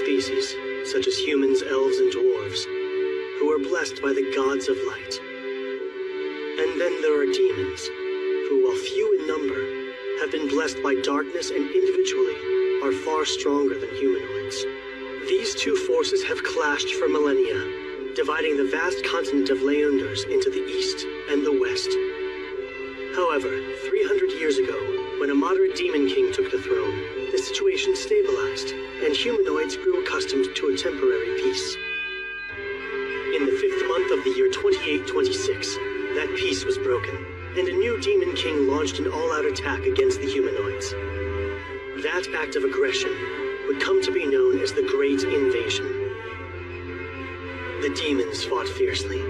species, such as humans, elves, and dwarves, who are blessed by the gods of light. And then there are demons, who, while few in number, have been blessed by darkness and individually are far stronger than humanoids. These two forces have clashed for millennia, dividing the vast continent of Leonders into the east and the west. However, 300 years ago, when a moderate demon king took the throne, the situation stabilized, and humanoids grew accustomed to a temporary peace. In the 5th month of the year 2826, that peace was broken, and a new demon king launched an all-out attack against the humanoids. That act of aggression would come to be known as the Great Invasion. The demons fought fiercely,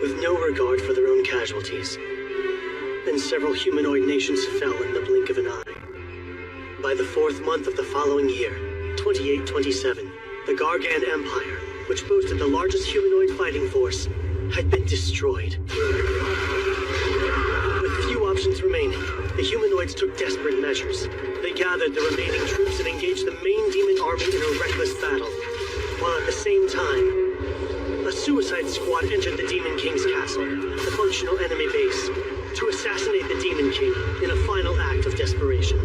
with no regard for their own casualties, and several humanoid nations fell in the blink of an eye. By the 4th month of the following year, 2827, the Gargan Empire, which boasted the largest humanoid fighting force, had been destroyed. With few options remaining, the humanoids took desperate measures. They gathered the remaining troops and engaged the main demon army in a reckless battle, while at the same time, a suicide squad entered the Demon King's castle, the functional enemy base, to assassinate the Demon King in a final act of desperation.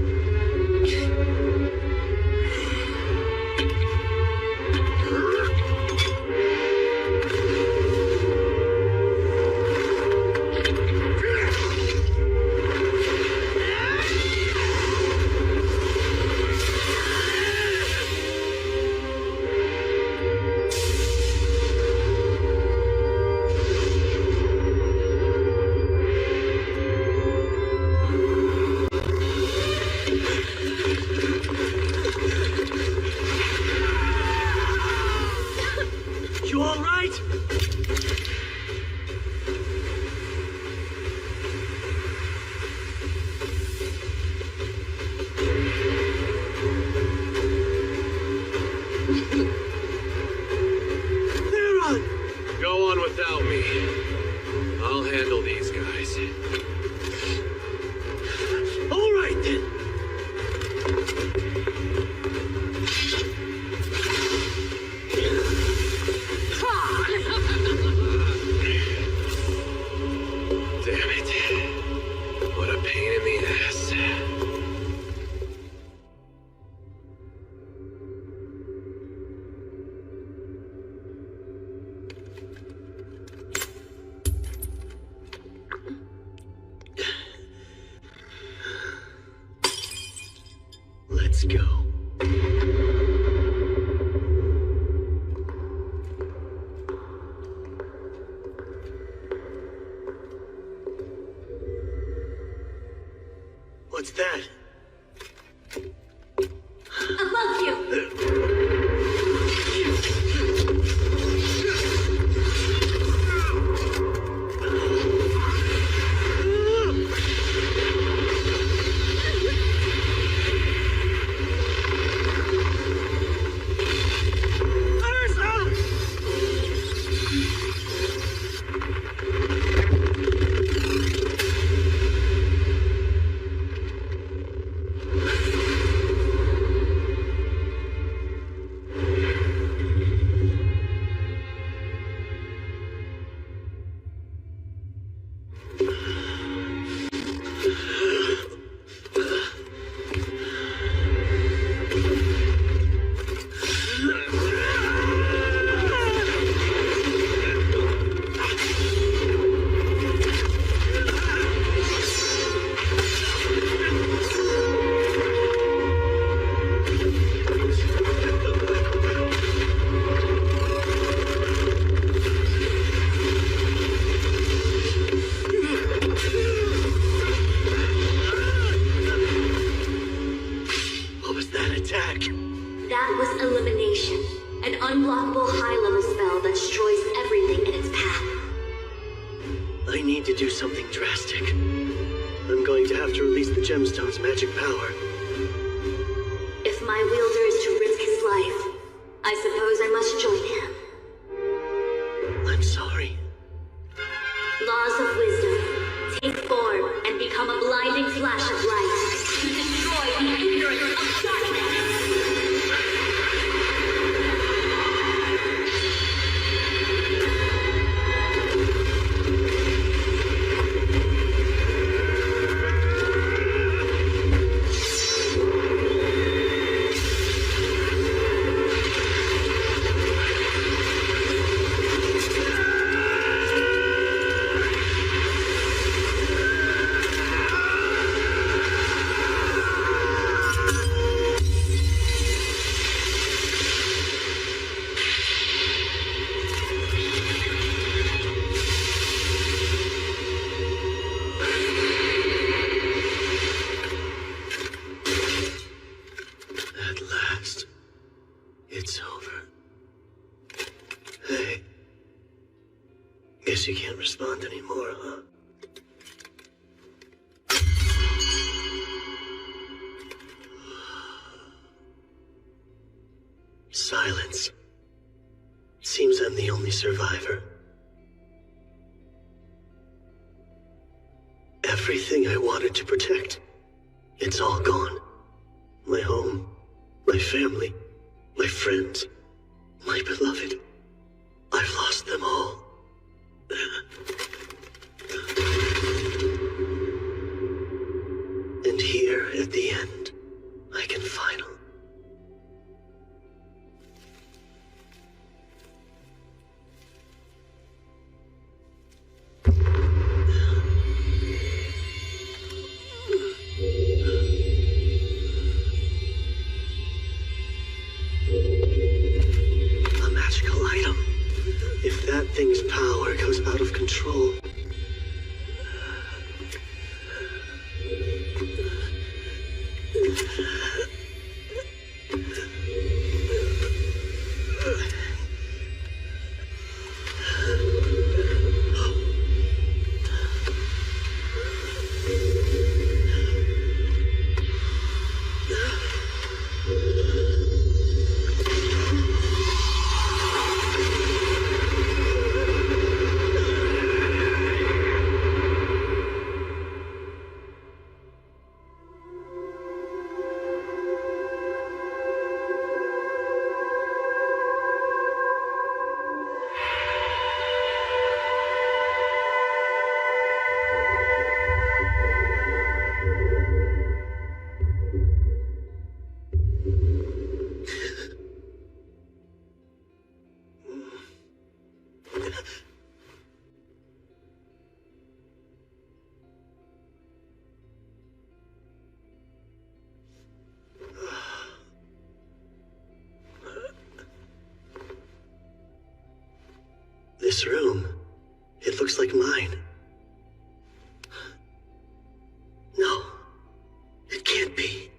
Let's go. What's that? Above you! That was Elimination, an unblockable high-level spell that destroys everything in its path. I need to do something drastic. I'm going to have to release the gemstone's magic power. If my wielder is to risk his life, I suppose I must join him. I'm sorry. Laws of wisdom. Take form and become a blinding flash of light to destroy the ignorance of darkness. you can't respond anymore, huh? Silence. Seems I'm the only survivor. Everything I wanted to protect, it's all gone. My home, my family, my friends, my beloved. I've lost them all. And here, at the end, I can finally... A magical item. If that thing's power goes out of control... This room, it looks like mine. No, it can't be.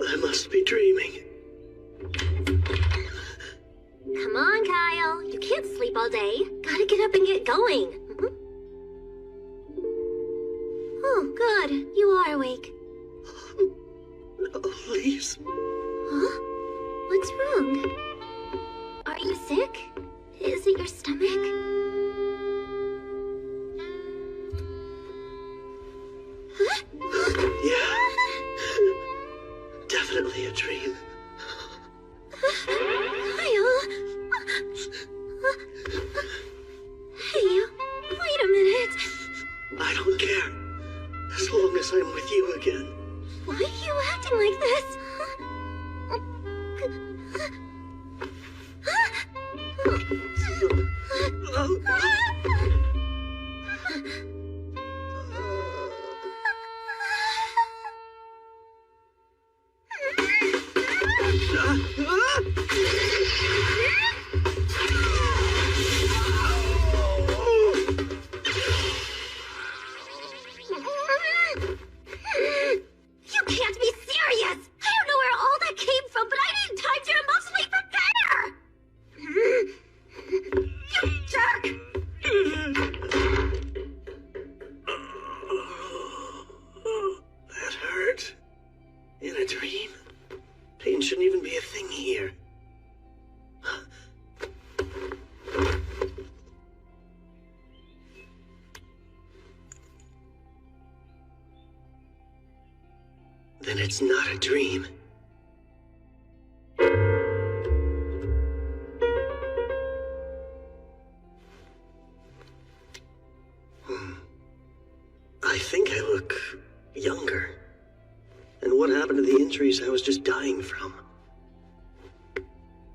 I must be dreaming. Come on, Kyle. You can't sleep all day. Gotta get up and get going. Oh, good. You are awake. No, please. Huh? What's wrong? Are you sick? Is it your stomach? Huh? Yeah. Definitely a dream. Kyle? Hey, wait a minute. I don't care. As long as I'm with you again. Why are you acting like this? You can't be serious! I don't know where all that came from, but I need time to emotionally prepare! You jerk! That hurt. In a dream? Pain shouldn't even be a thing here. Then it's not a dream. I think I look younger. And what happened to the injuries I was just dying from?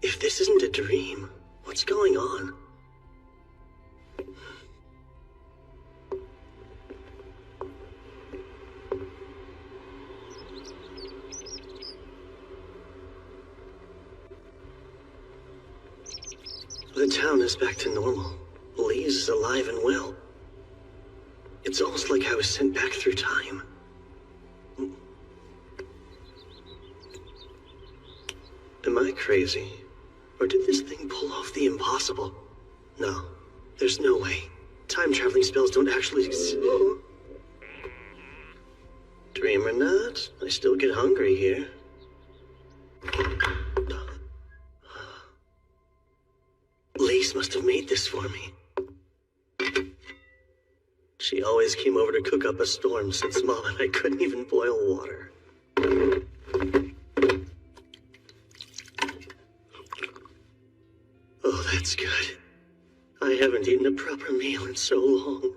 If this isn't a dream, what's going on? The town is back to normal. Lee's is alive and well. It's almost like I was sent back through time. Am I crazy? Or did this thing pull off the impossible? No, there's no way. Time-traveling spells don't actually exist. Dream or not, I still get hungry here. Lise must have made this for me. She always came over to cook up a storm since Mom and I couldn't even boil water. Oh, that's good. I haven't eaten a proper meal in so long.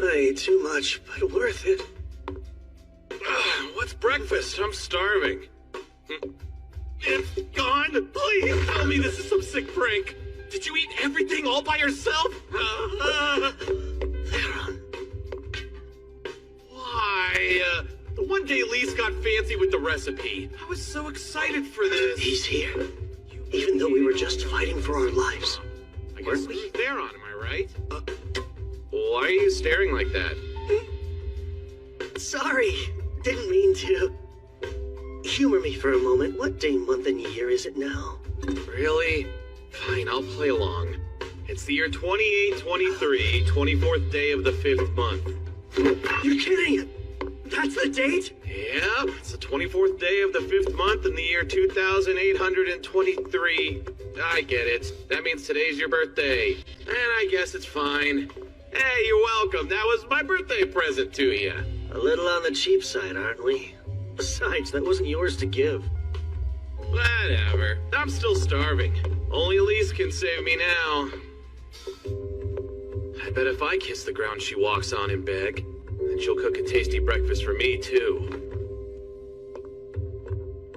I ate too much, but worth it. What's breakfast? I'm starving. It's gone? Please tell me this is some sick prank. Did you eat everything all by yourself? Theron. Why? The one day Lise got fancy with the recipe. I was so excited for this. He's here. Even though we were just fighting for our lives. I guess we were there on, am I right? Why are you staring like that? Sorry. Didn't mean to. Humor me for a moment. What day, month, and year is it now? Really? Fine, I'll play along. It's the year 2823, 24th day of the 5th month. You're kidding! That's the date? Yep, it's the 24th day of the 5th month in the year 2823. I get it. That means today's your birthday. And I guess it's fine. Hey, you're welcome. That was my birthday present to you. A little on the cheap side, aren't we? Besides, that wasn't yours to give. Whatever. I'm still starving. Only Elise can save me now. I bet if I kiss the ground she walks on and beg, then she'll cook a tasty breakfast for me, too.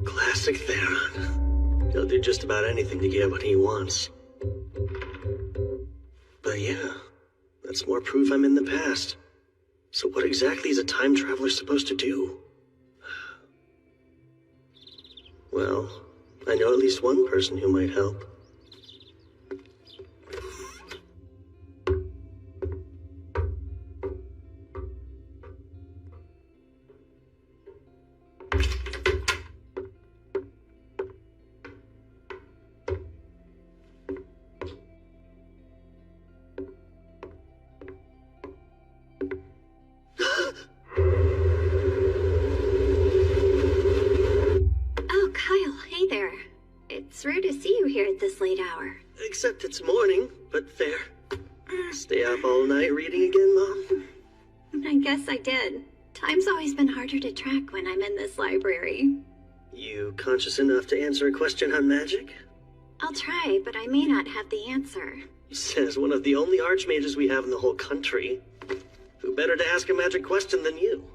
Classic Theron. He'll do just about anything to get what he wants. But yeah, that's more proof I'm in the past. So what exactly is a time traveler supposed to do? Well, I know at least one person who might help. Rude to see you here at this late hour. Except it's morning, but fair. Stay up all night reading again, Mom? I guess I did. Time's always been harder to track when I'm in this library. You conscious enough to answer a question on magic? I'll try, but I may not have the answer. Says one of the only archmages we have in the whole country. Who better to ask a magic question than you?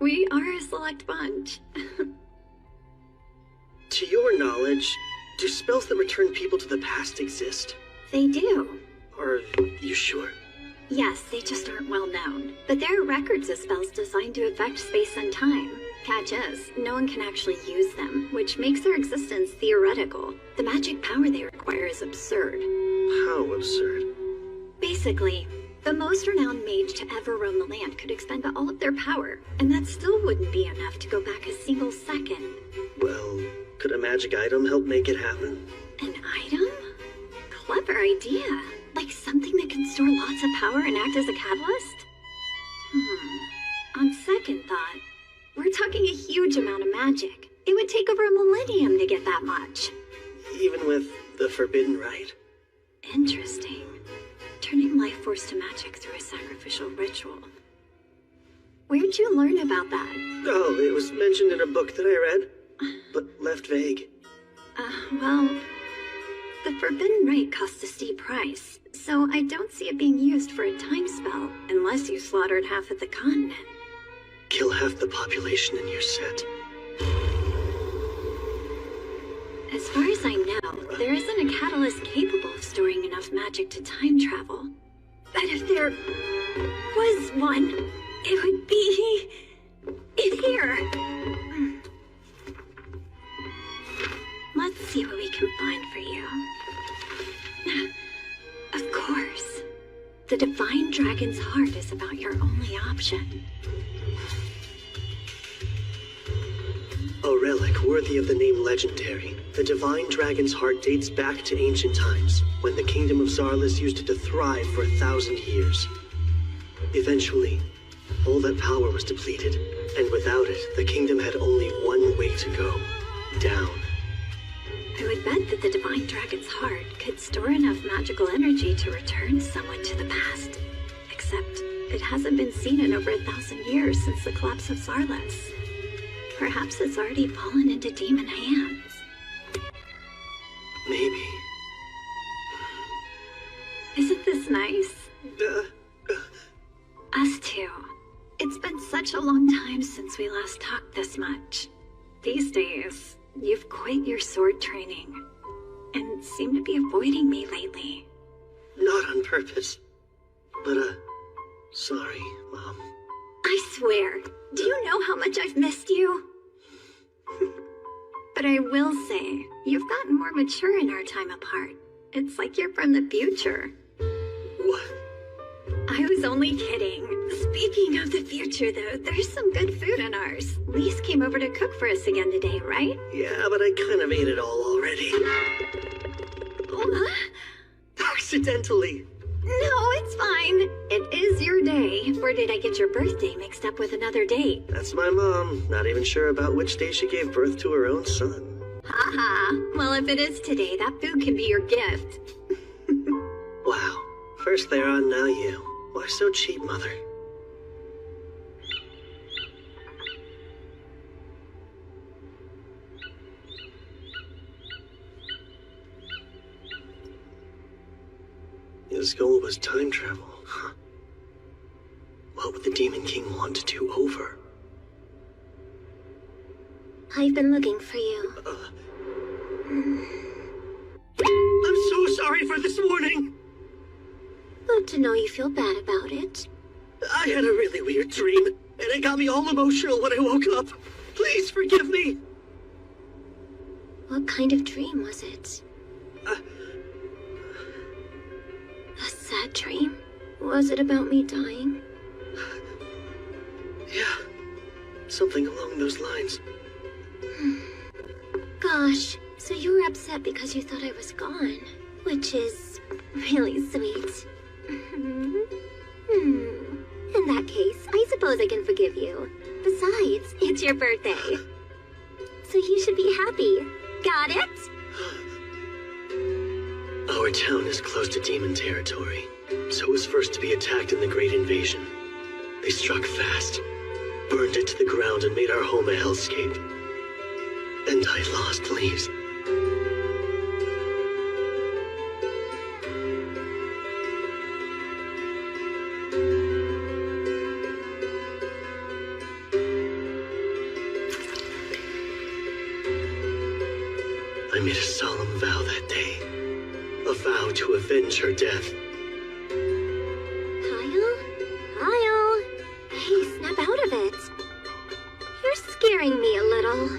We are a select bunch. To your knowledge, do spells that return people to the past exist? They do. Are you sure? Yes, they just aren't well known. But there are records of spells designed to affect space and time. Catch is, no one can actually use them, which makes their existence theoretical. The magic power they require is absurd. How absurd? Basically, the most renowned mage to ever roam the land could expend all of their power, and that still wouldn't be enough to go back a single second. Well, could a magic item help make it happen? An item? Clever idea. Like something that can store lots of power and act as a catalyst? On second thought, we're talking a huge amount of magic. It would take over a millennium to get that much. Even with the forbidden rite? Interesting. Turning life force to magic through a sacrificial ritual. Where'd you learn about that? Oh, it was mentioned in a book that I read, but left vague. Well, the forbidden rite costs a steep price, so I don't see it being used for a time spell unless you slaughtered half of the continent. Kill half the population in your set. As far as I know, there isn't a catalyst capable of storing enough magic to time travel. But if there was one, it would be here. Let's see what we can find for you. Of course, the Divine Dragon's Heart is about your only option. A relic worthy of the name Legendary, the Divine Dragon's Heart dates back to ancient times, when the Kingdom of Zarlis used it to thrive for 1,000 years. Eventually, all that power was depleted, and without it, the kingdom had only one way to go: down. I would bet that the Divine Dragon's Heart could store enough magical energy to return someone to the past. Except, it hasn't been seen in over 1,000 years since the collapse of Zarlis. Perhaps it's already fallen into demon hands. Maybe. Isn't this nice? Us too. It's been such a long time since we last talked this much. These days, you've quit your sword training, and seem to be avoiding me lately. Not on purpose. But, sorry, Mom. I swear, do you know how much I've missed you? But I will say, you've gotten more mature in our time apart. It's like you're from the future. What? I was only kidding. Speaking of the future, though, there's some good food in ours. Lise came over to cook for us again today, right? Yeah, but I kind of ate it all already. Accidentally. No, it's fine. It is your day. Or did I get your birthday mixed up with another date? That's my mom. Not even sure about which day she gave birth to her own son. Haha. Well, if it is today, that food can be your gift. Wow. First they're on, now you. Why so cheap, Mother? His goal was time travel, huh? What would the Demon King want to do over? I've been looking for you. I'm so sorry for this morning! Good to know you feel bad about it. I had a really weird dream, and it got me all emotional when I woke up. Please forgive me! What kind of dream was it? A sad dream? Was it about me dying? Yeah, something along those lines. Gosh, so you were upset because you thought I was gone, which is really sweet. In that case, I suppose I can forgive you. Besides, it's your birthday. So you should be happy. Got it? Our town is close to demon territory, so it was first to be attacked in the Great Invasion. They struck fast, burned it to the ground, and made our home a hellscape. And I lost Lise. I made a solemn vow that day. A vow to avenge her death. Kyle? Kyle? Hey, snap out of it. You're scaring me a little.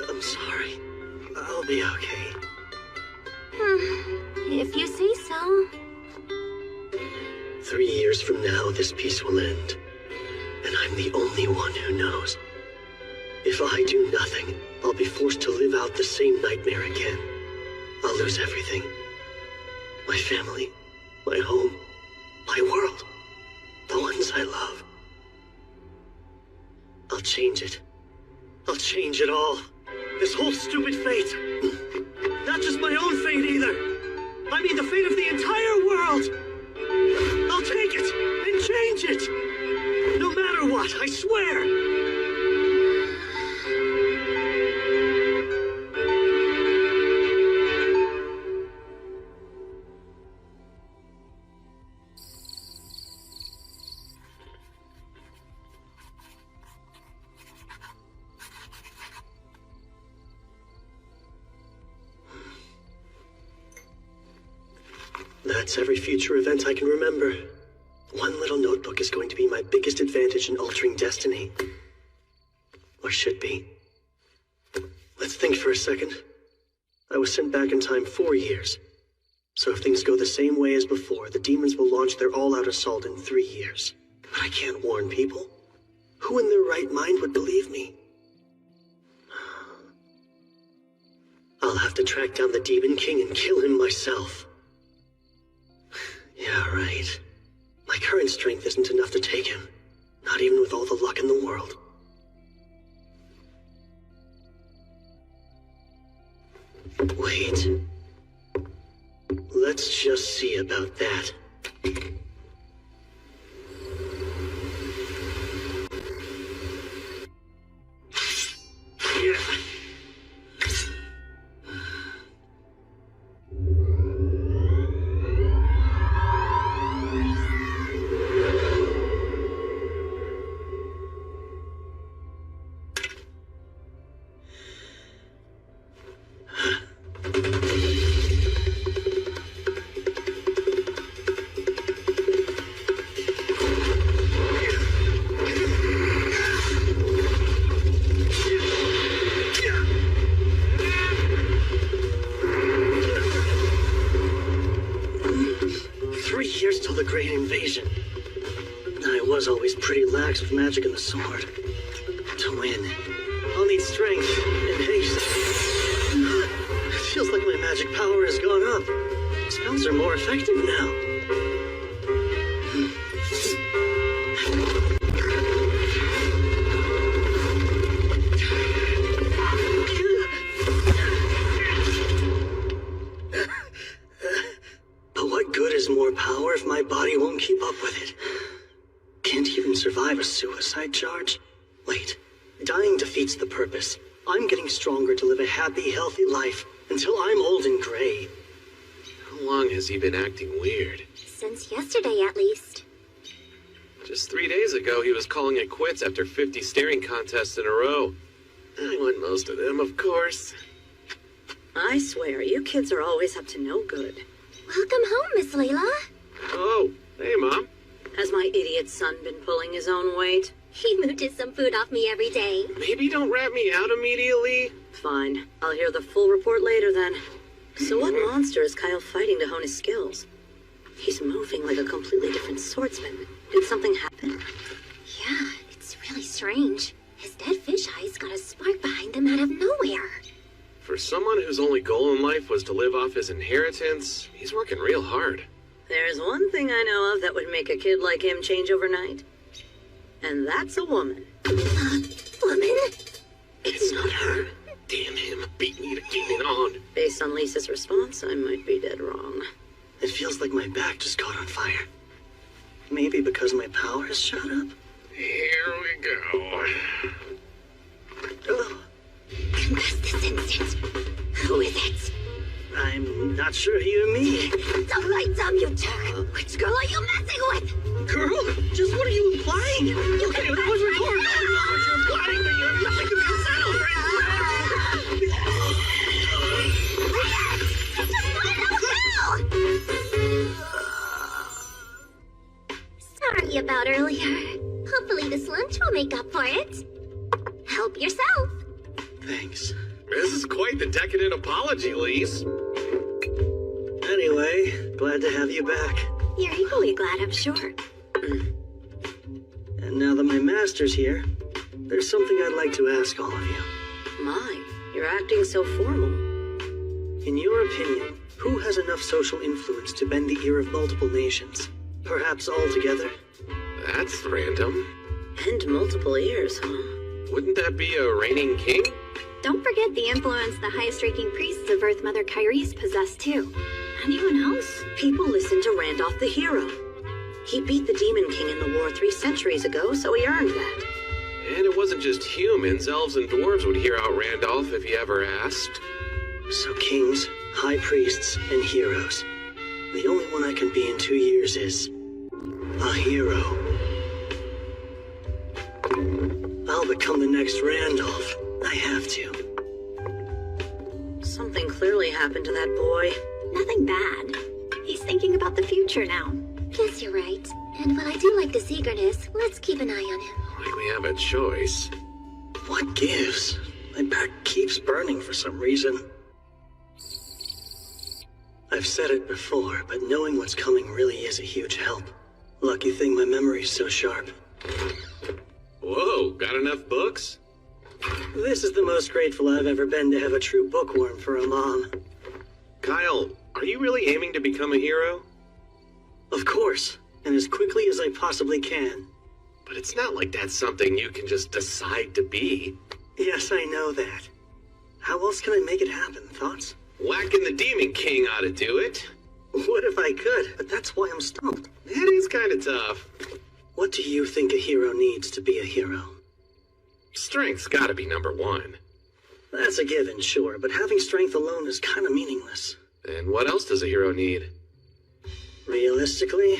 I'm sorry. I'll be okay. If you say so. 3 years from now, this peace will end. And I'm the only one who knows. If I do nothing, I'll be forced to live out the same nightmare again. I'll lose everything. My family, my home, my world, the ones I love. I'll change it. I'll change it all. This whole stupid fate. Not just my own fate either. I mean the fate of the entire world. I'll take it and change it. No matter what, I swear. That's every future event I can remember. One little notebook is going to be my biggest advantage in altering destiny. Or should be. Let's think for a second. I was sent back in time 4 years. So if things go the same way as before, the demons will launch their all-out assault in 3 years. But I can't warn people. Who in their right mind would believe me? I'll have to track down the Demon King and kill him myself. Yeah, right. My current strength isn't enough to take him. Not even with all the luck in the world. Wait. Let's just see about that. Always pretty lax with magic and the sword. To win, I'll need strength and haste. It feels like my magic power has gone up. Spells are more effective now. But what good is more power if my body won't keep up with it? Can't even survive a suicide charge? Wait, dying defeats the purpose. I'm getting stronger to live a happy, healthy life until I'm old and gray. How long has he been acting weird? Since yesterday, at least. Just 3 days ago, he was calling it quits after 50 staring contests in a row. I won most of them, of course. I swear, you kids are always up to no good. Welcome home, Miss Layla. Oh, hey, Mom. Has my idiot son been pulling his own weight? He mooches some food off me every day. Maybe don't rat me out immediately. Fine. I'll hear the full report later then. So what monster is Kyle fighting to hone his skills? He's moving like a completely different swordsman. Did something happen? Yeah, it's really strange. His dead fish eyes got a spark behind them out of nowhere. For someone whose only goal in life was to live off his inheritance, he's working real hard. There's one thing I know of that would make a kid like him change overnight. And that's a woman. Woman? It's not her. Damn him, beat me to keep it on. Based on Lisa's response, I might be dead wrong. It feels like my back just caught on fire. Maybe because my power has shot up? Here we go. Oh, Confess this instant. Who is it? I'm not sure you and me. Dumb right, dumb, you jerk. Which girl are you messing with? Girl? Just what are you implying? You Okay, that was recorded. I don't know what you're implying, but you're making me sound Sorry about earlier. Hopefully this lunch will make up for it. Help yourself. Thanks. This is quite the decadent apology, Lise. Anyway, glad to have you back. You're equally glad, I'm sure. And now that my master's here, there's something I'd like to ask all of you. My, you're acting so formal. In your opinion, who has enough social influence to bend the ear of multiple nations? Perhaps all together? That's random. And multiple ears, huh? Wouldn't that be a reigning king? Don't forget the influence the highest-ranking priests of Earth Mother Kyrie's possess, too. Anyone else? People listen to Randolph the hero. He beat the Demon King in the war 3 centuries ago, so he earned that. And it wasn't just humans, elves and dwarves would hear out Randolph if he ever asked. So kings, high priests, and heroes. The only one I can be in 2 years is... a hero. I'll become the next Randolph. I have to. Something clearly happened to that boy. Nothing bad. He just thinking about the future now. Guess you're right. And while I do like this eagerness, let's keep an eye on him. Like we have a choice. What gives? My back keeps burning for some reason. I've said it before, but knowing what's coming really is a huge help. Lucky thing my memory's so sharp. Whoa, got enough books? This is the most grateful I've ever been to have a true bookworm for a mom. Kyle, are you really aiming to become a hero? Of course, and as quickly as I possibly can. But it's not like that's something you can just decide to be. Yes, I know that. How else can I make it happen? Thoughts? Whacking the Demon King ought to do it. What if I could? But that's why I'm stumped. That is kind of tough. What do you think a hero needs to be a hero? Strength's gotta be number one. That's a given, sure, but having strength alone is kind of meaningless. And what else does a hero need? Realistically,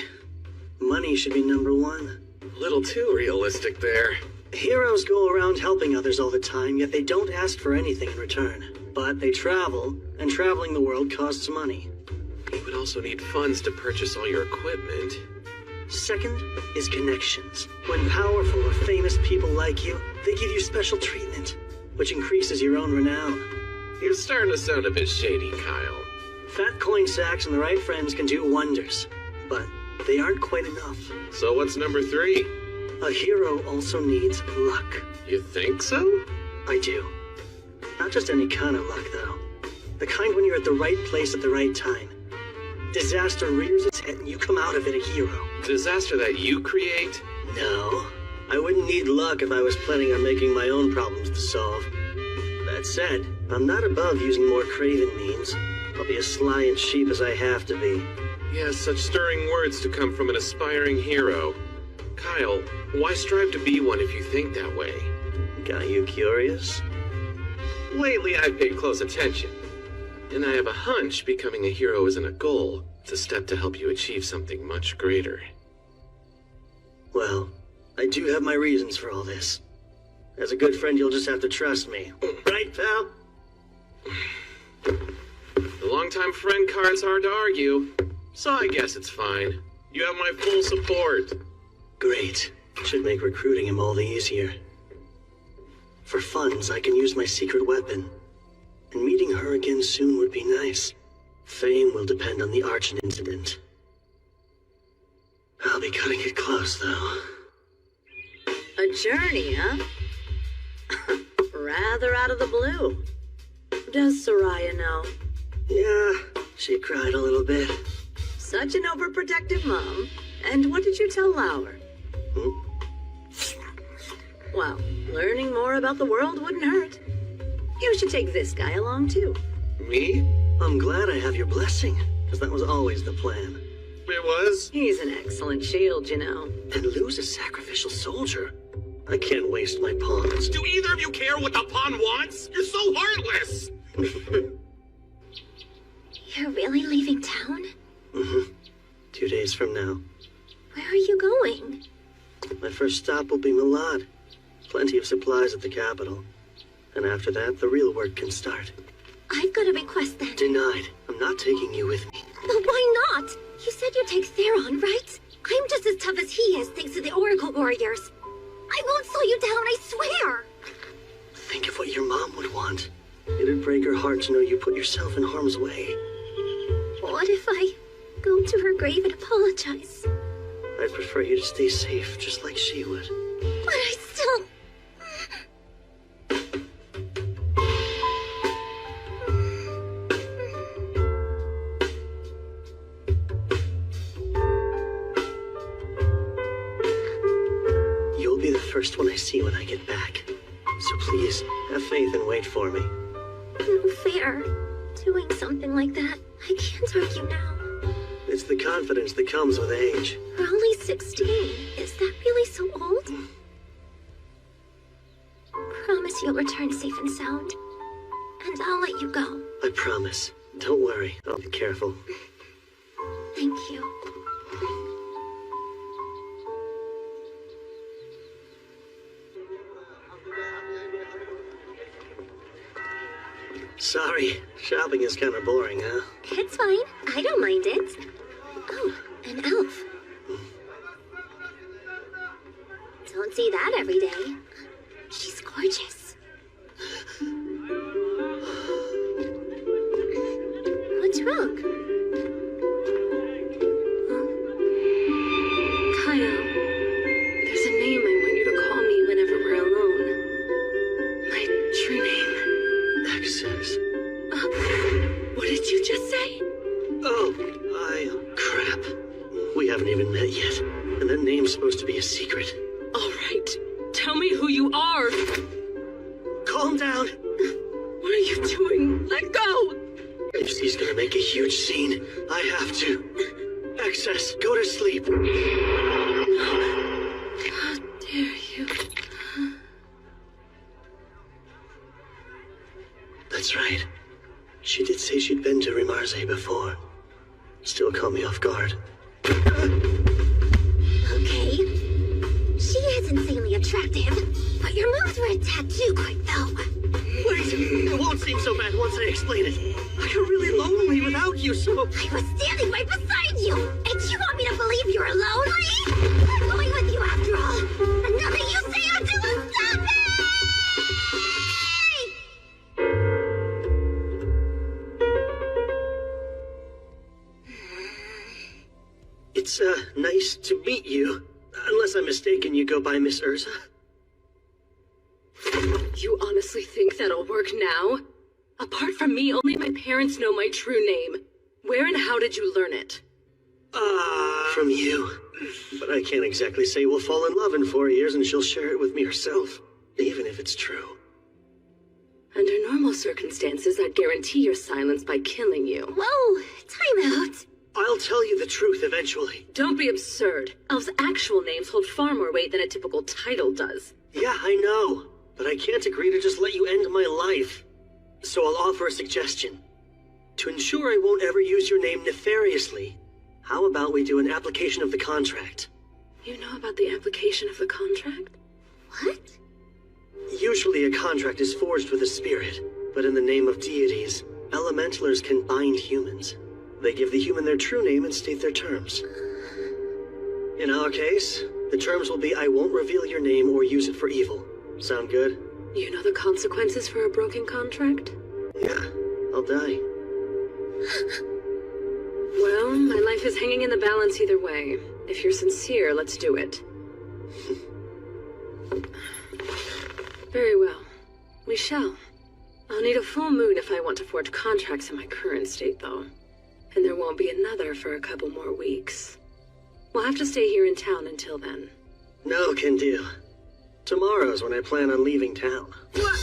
money should be number one. A little too realistic there. Heroes go around helping others all the time, yet they don't ask for anything in return. But they travel, and traveling the world costs money. You would also need funds to purchase all your equipment. Second is connections. When powerful or famous people like you, they give you special treatment, which increases your own renown. You're starting to sound a bit shady, Kyle. Fat coin sacks and the right friends can do wonders, but they aren't quite enough. So what's number three? A hero also needs luck. You think so? I do. Not just any kind of luck, though. The kind when you're at the right place at the right time. Disaster rears its head and you come out of it a hero. Disaster that you create? No. I wouldn't need luck if I was planning on making my own problems to solve. That said, I'm not above using more craven means. I'll be as sly and cheap as I have to be. Yes, such stirring words to come from an aspiring hero. Kyle, why strive to be one if you think that way? Got you curious? Lately, I've paid close attention. And I have a hunch becoming a hero isn't a goal. It's a step to help you achieve something much greater. Well, I do have my reasons for all this. As a good friend, you'll just have to trust me. Right, pal? The longtime friend card's hard to argue, so I guess it's fine. You have my full support. Great. Should make recruiting him all the easier. For funds, I can use my secret weapon. And meeting her again soon would be nice. Fame will depend on the Archon incident. I'll be cutting it close, though. A journey, huh? Rather out of the blue. Does Soraya know? Yeah, she cried a little bit. Such an overprotective mom. And what did you tell Lauer? Well, learning more about the world wouldn't hurt. You should take this guy along, too. Me? I'm glad I have your blessing, because that was always the plan. It was? He's an excellent shield, you know. And lose a sacrificial soldier? I can't waste my pawns. Do either of you care what the pawn wants? You're so heartless! You're really leaving town? Mm-hmm. 2 days from now. Where are you going? My first stop will be Malad. Plenty of supplies at the capital. And after that, the real work can start. I've got a request then. Denied. I'm not taking you with me. But why not? You said you'd take Theron, right? I'm just as tough as he is, thanks to the Oracle Warriors. I won't slow you down, I swear! Think of what your mom would want. It'd break her heart to know you put yourself in harm's way. What if I go to her grave and apologize? I'd prefer you to stay safe, just like she would. But I still... You'll be the first one I see when I get back. So please, have faith and wait for me. No fair. Doing something like that, I can't argue now. It's the confidence that comes with age. We're only 16. Is that really so old? Promise you'll return safe and sound. And I'll let you go. I promise. Don't worry, I'll be careful. Thank you. Sorry, shopping is kind of boring, huh? It's fine. I don't mind it. Oh, an elf. Don't see that every day. She's gorgeous. What's wrong? Kyle, there's a name I want you to call me whenever we're alone. My true name. SSS. What did you just say? Oh, crap. We haven't even met yet, and that name's supposed to be a secret. All right, tell me who you are. Calm down. What are you doing? Let go. If she's gonna make a huge scene, I have to. SSS, go to sleep. How dare you? That's right. She did say she'd been to Rimarze before. Still caught me off guard. Okay. She is insanely attractive, but your moves were a tad too quick, though. Wait, it won't seem so bad once I explain it. I got really lonely without you, so... I was standing right beside you, and you want me to believe you're lonely? I'm going with you after all, and nothing you say or do will stop me! It's, nice to meet you. Unless I'm mistaken, you go by Miss Urza? You honestly think that'll work now? Apart from me, only my parents know my true name. Where and how did you learn it? From you. But I can't exactly say we'll fall in love in 4 years and she'll share it with me herself, even if it's true. Under normal circumstances, I'd guarantee your silence by killing you. Whoa, time out. I'll tell you the truth eventually. Don't be absurd. Elves' actual names hold far more weight than a typical title does. Yeah, I know. But I can't agree to just let you end my life. So I'll offer a suggestion. To ensure I won't ever use your name nefariously, how about we do an application of the contract? You know about the application of the contract? What? Usually a contract is forged with a spirit, but in the name of deities, elementalers can bind humans. They give the human their true name and state their terms. In our case, the terms will be I won't reveal your name or use it for evil. Sound good? You know the consequences for a broken contract? Yeah, I'll die. Well, my life is hanging in the balance either way. If you're sincere, let's do it. Very well. We shall. I'll need a full moon if I want to forge contracts in my current state, though. And there won't be another for a couple more weeks. We'll have to stay here in town until then. No can do. Tomorrow's when I plan on leaving town. What?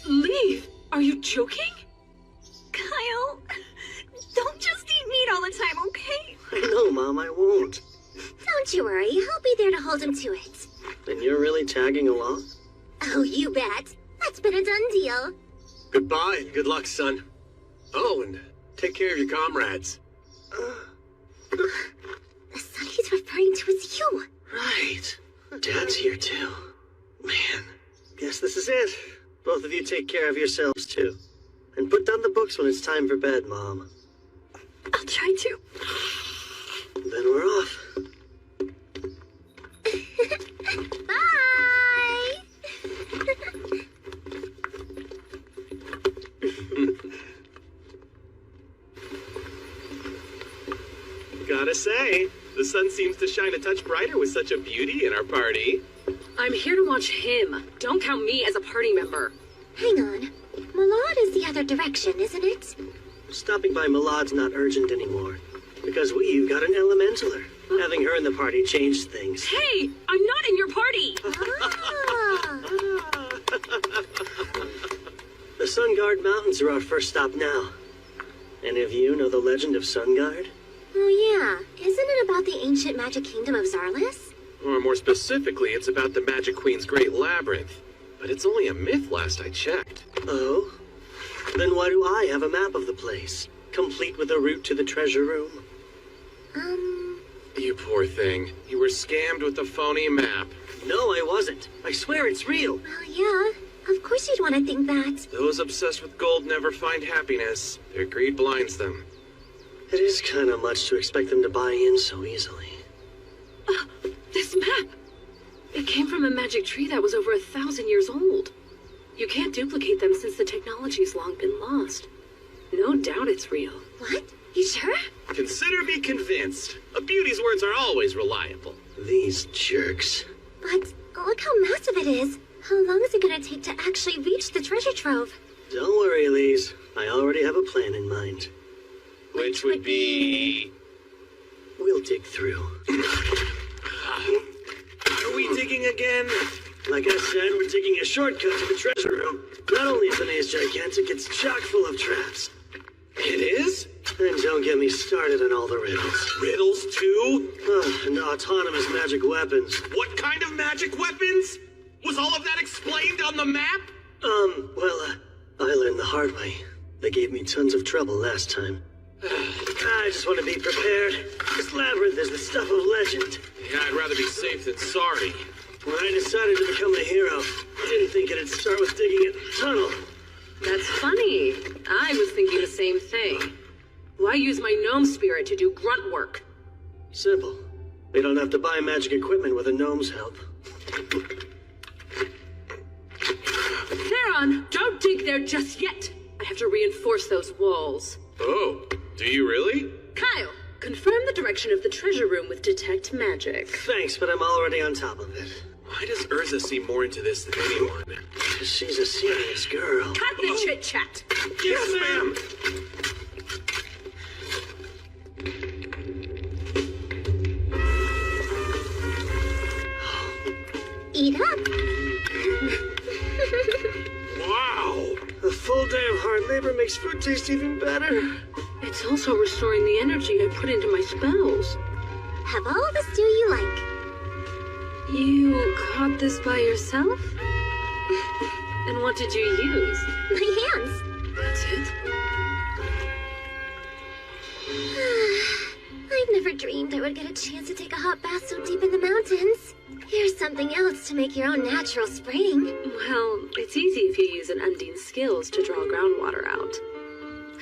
Leave? Are you joking? Kyle, don't just eat meat all the time, okay? I know, Mom, I won't. Don't you worry, I'll be there to hold him to it. And you're really tagging along? Oh, you bet. That's been a done deal. Goodbye and good luck, son. Oh, and take care of your comrades. The son he's referring to is you. Right. Dad's here, too. Man, guess this is it. Both of you take care of yourselves, too. And put down the books when it's time for bed, Mom. I'll try to. Then we're off. Bye! Gotta say, the sun seems to shine a touch brighter with such a beauty in our party. I'm here to watch him. Don't count me as a party member. Hang on. Malad is the other direction, isn't it? Stopping by Malad's not urgent anymore. Because we've got an elementaler. Having her in the party changed things. Hey, I'm not in your party. Ah. The Sunguard Mountains are our first stop now. Any of you know the legend of Sunguard? Oh yeah, isn't it about the ancient magic kingdom of Zarlis? Or more specifically, it's about the Magic Queen's Great Labyrinth. But it's only a myth last I checked. Oh? Then why do I have a map of the place, complete with a route to the treasure room? You poor thing. You were scammed with a phony map. No, I wasn't. I swear it's real. Well, yeah, of course you'd want to think that. Those obsessed with gold never find happiness. Their greed blinds them. It is kind of much to expect them to buy in so easily. This map! It came from a magic tree that was over 1,000 years old. You can't duplicate them since the technology's long been lost. No doubt it's real. What? You sure? Consider me convinced. A beauty's words are always reliable. These jerks. But look how massive it is. How long is it gonna take to actually reach the treasure trove? Don't worry, Elise. I already have a plan in mind. Which would be... We'll dig through. Are we digging again? Like I said, we're taking a shortcut to the treasure room. Not only is the maze gigantic, it's chock full of traps. It is? And don't get me started on all the riddles. Riddles too? And autonomous magic weapons. What kind of magic weapons? Was all of that explained on the map? I learned the hard way. They gave me tons of trouble last time. I just want to be prepared. This labyrinth is the stuff of legend. Yeah, I'd rather be safe than sorry. When I decided to become a hero, I didn't think it'd start with digging a tunnel. That's funny. I was thinking the same thing. Why use my gnome spirit to do grunt work? Simple. We don't have to buy magic equipment with a gnome's help. Theron, don't dig there just yet. I have to reinforce those walls. Oh, do you really? Kyle, confirm the direction of the treasure room with detect magic. Thanks, but I'm already on top of it. Why does Urza seem more into this than anyone? She's a serious girl. Cut the chit-chat. Yes, ma'am! Eat up. Wow! A full day of hard labor makes food taste even better. It's also restoring the energy I put into my spells. Have all the stew you like. You caught this by yourself? And what did you use? My hands. That's it? I've never dreamed I would get a chance to take a hot bath so deep in the mountains. Here's something else to make your own natural spring. Well, it's easy if you use an Undine's skills to draw groundwater out.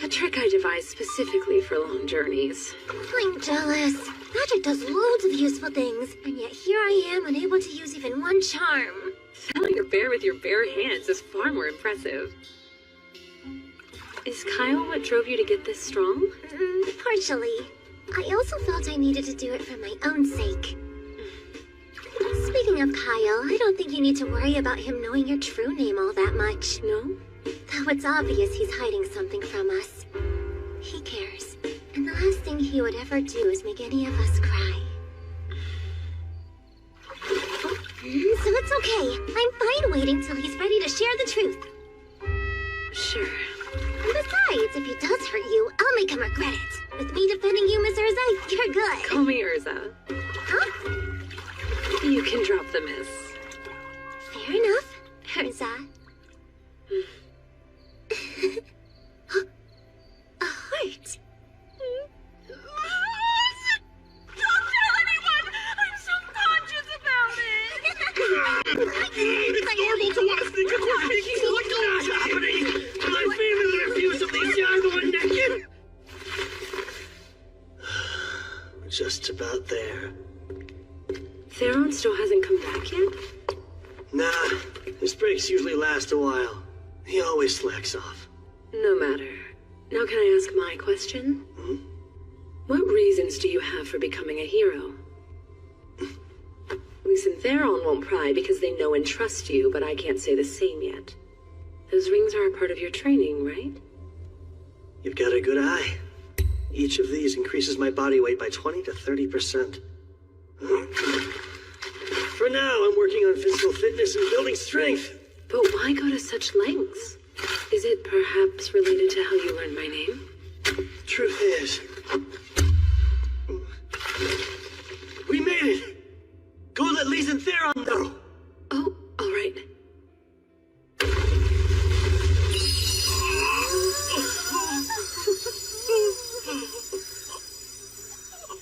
A trick I devised specifically for long journeys. I'm jealous. Magic does loads of useful things, and yet here I am unable to use even one charm. Felling a bear with your bare hands is far more impressive. Is Kyle what drove you to get this strong? Partially. I also felt I needed to do it for my own sake. Speaking of Kyle, I don't think you need to worry about him knowing your true name all that much. No? Though it's obvious he's hiding something from us. He cares. And the last thing he would ever do is make any of us cry. So it's okay. I'm fine waiting till he's ready to share the truth. Sure. Besides, if he does hurt you, I'll make him regret it. With me defending you, Miss Urza, you're good. Call me Urza. Huh? You can drop the miss. Fair enough, Urza. A heart. Don't tell anyone! I'm subconscious about it! It's normal to want to sneak a corner making like What's happening? My family refused to leave the other one naked. Just about there. Theron still hasn't come back yet? Nah, his breaks usually last a while. He always slacks off. No matter. Now can I ask my question? What reasons do you have for becoming a hero? Lisa and Theron won't pry because they know and trust you, but I can't say the same yet. Those rings are a part of your training, right? You've got a good eye. Each of these increases my body weight by 20 to 30%. For now, I'm working on physical fitness and building strength. But why go to such lengths? Is it perhaps related to how you learned my name? Truth is, we made it. Go let Lise and Theron know. Oh, all right.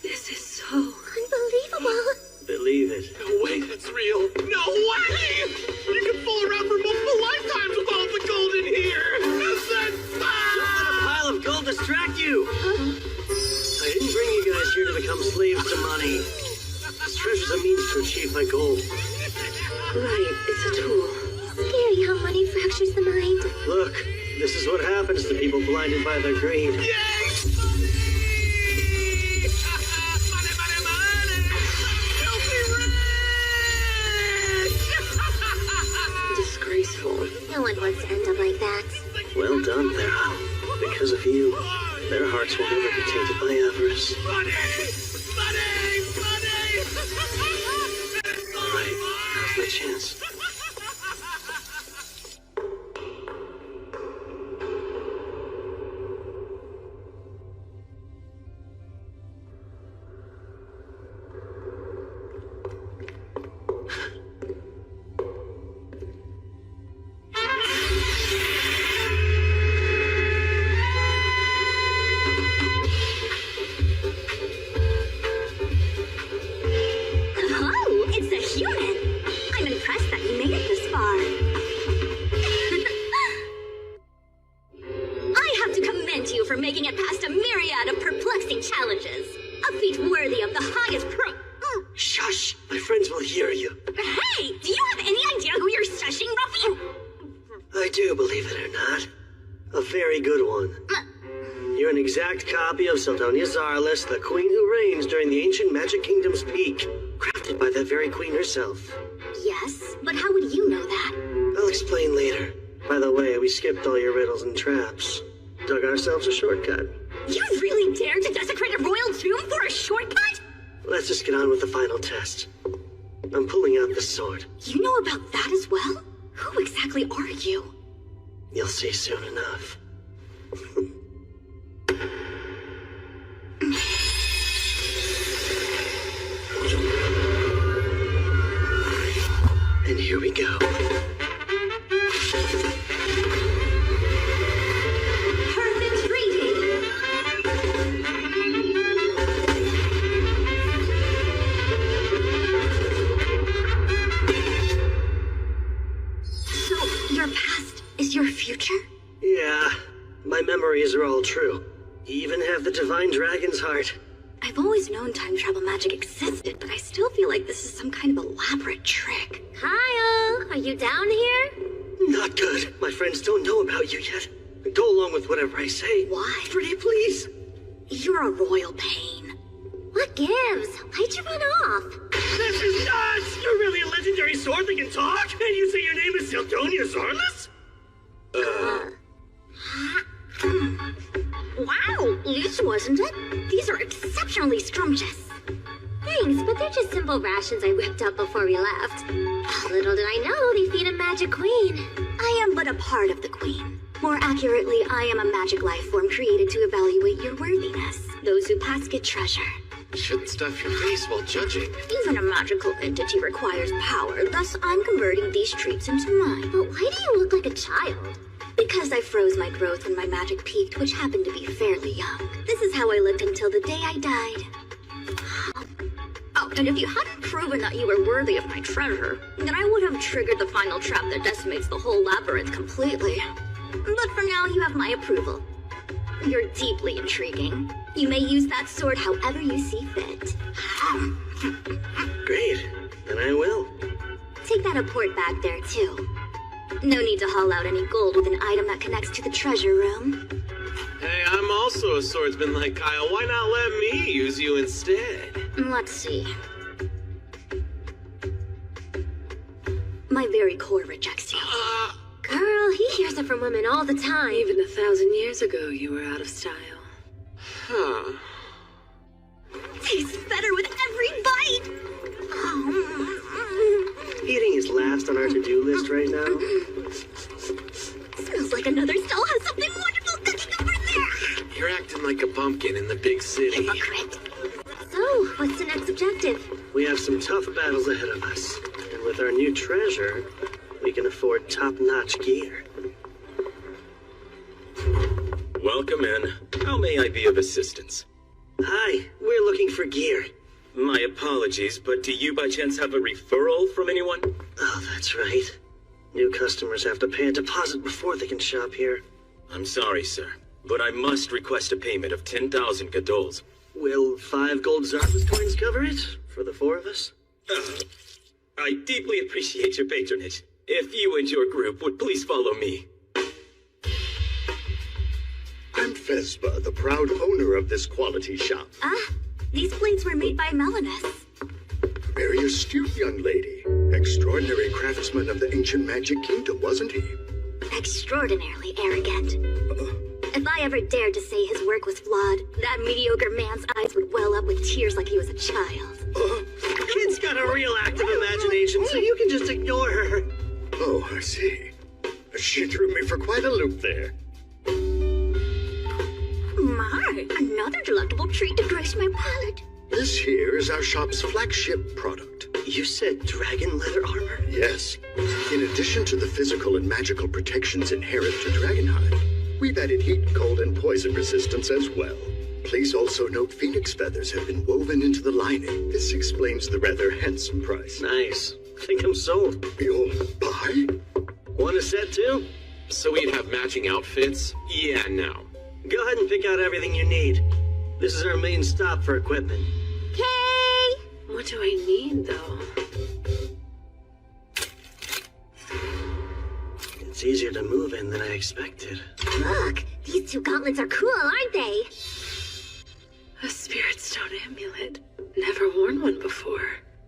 This is so... Unbelievable. Believe it. No way that's real. No way! You can fool around for multiple lifetimes with all the gold in here. Don't let a pile of gold distract you. become slaves to money. This treasure's a means to achieve my goal. Right, it's a tool. Scary how money fractures the mind. Look, this is what happens to people blinded by their greed. Disgraceful. No one wants to end up like that. Well done, Thera. Because of you, their hearts will never be tainted by avarice. Money! All right, now's my chance. Oh, it's a human. I'm impressed that you made it this far. I have to commend you for making it past a myriad of perplexing challenges. A feat worthy of the highest Shush! My friends will hear you. Hey, do you have any idea who you're shushing, Ruffy? I do, believe it or not. A very good one. You're an exact copy of Seldonia Zarlis, the queen who reigns during the ancient Magic Kingdom's peak, crafted by that very queen herself. Yes, but how would you know that? I'll explain later. By the way, we skipped all your riddles and traps. Dug ourselves a shortcut. You really dared to desecrate a royal tomb for a shortcut? Let's just get on with the final test. I'm pulling out the sword. You know about that as well? Who exactly are you? You'll see soon enough. And here we go. Perfect reading. So, your past is your future? Yeah, my memories are all true. You even have the Divine Dragon's heart. I've always known time travel magic existed, but I still feel like this is some kind of elaborate trick. Kyle, are you down here? Not good. My friends don't know about you yet. Go along with whatever I say. Why? Pretty please. You're a royal pain. What gives? Why'd you run off? This is nuts! You're really a legendary sword that can talk? And you say your name is Seldonia Zarlis? Wow, easy, wasn't it? These are exceptionally scrumptious. Thanks, but they're just simple rations I whipped up before we left. Little did I know they feed a magic queen. I am but a part of the queen. More accurately, I am a magic life form created to evaluate your worthiness. Those who pass get treasure. Shouldn't stuff your face while judging. Even a magical entity requires power, thus I'm converting these treats into mine. But why do you look like a child? Because I froze my growth when my magic peaked, which happened to be fairly young. This is how I looked until the day I died. Oh, and if you hadn't proven that you were worthy of my treasure, then I would have triggered the final trap that decimates the whole labyrinth completely. But for now, you have my approval. You're deeply intriguing. You may use that sword however you see fit. Great. Then I will. Take that apport back there, too. No need to haul out any gold with an item that connects to the treasure room. Hey, I'm also a swordsman like Kyle. Why not let me use you instead? Let's see. My very core rejects you. Girl, he hears it from women all the time. Even 1,000 years ago, you were out of style. Huh. Tastes better with every bite! Eating is last on our to-do list right now. Smells like another stall has something wonderful cooking over there! You're acting like a bumpkin in the big city. Hypocrite. So, what's the next objective? We have some tough battles ahead of us. And with our new treasure, we can afford top-notch gear. Welcome in. How may I be of assistance? Hi, we're looking for gear. My apologies, but do you by chance have a referral from anyone? Oh, that's right. New customers have to pay a deposit before they can shop here. I'm sorry, sir, but I must request a payment of 10,000 gadols. Will 5 gold Zarvas coins cover it? For the 4 of us? I deeply appreciate your patronage. If you and your group would please follow me. I'm Vespa, the proud owner of this quality shop. Ah, these blades were made by Melanus. Very astute young lady. Extraordinary craftsman of the ancient magic kingdom, wasn't he? Extraordinarily arrogant. If I ever dared to say his work was flawed, that mediocre man's eyes would well up with tears like he was a child. Kid's got a real active imagination, so you can just ignore her. Oh, I see. She threw me for quite a loop there. My, another delectable treat to grace my palate. This here is our shop's flagship product. You said dragon leather armor? Yes. In addition to the physical and magical protections inherent to Dragonhide, we've added heat, cold, and poison resistance as well. Please also note phoenix feathers have been woven into the lining. This explains the rather handsome price. Nice. I think I'm sold. You'll buy? Want a set too? So we'd have matching outfits? Yeah, no. Go ahead and pick out everything you need. This is our main stop for equipment. Okay. What do I need, though? It's easier to move in than I expected. Look, these 2 gauntlets are cool, aren't they? A spirit stone amulet. Never worn one before.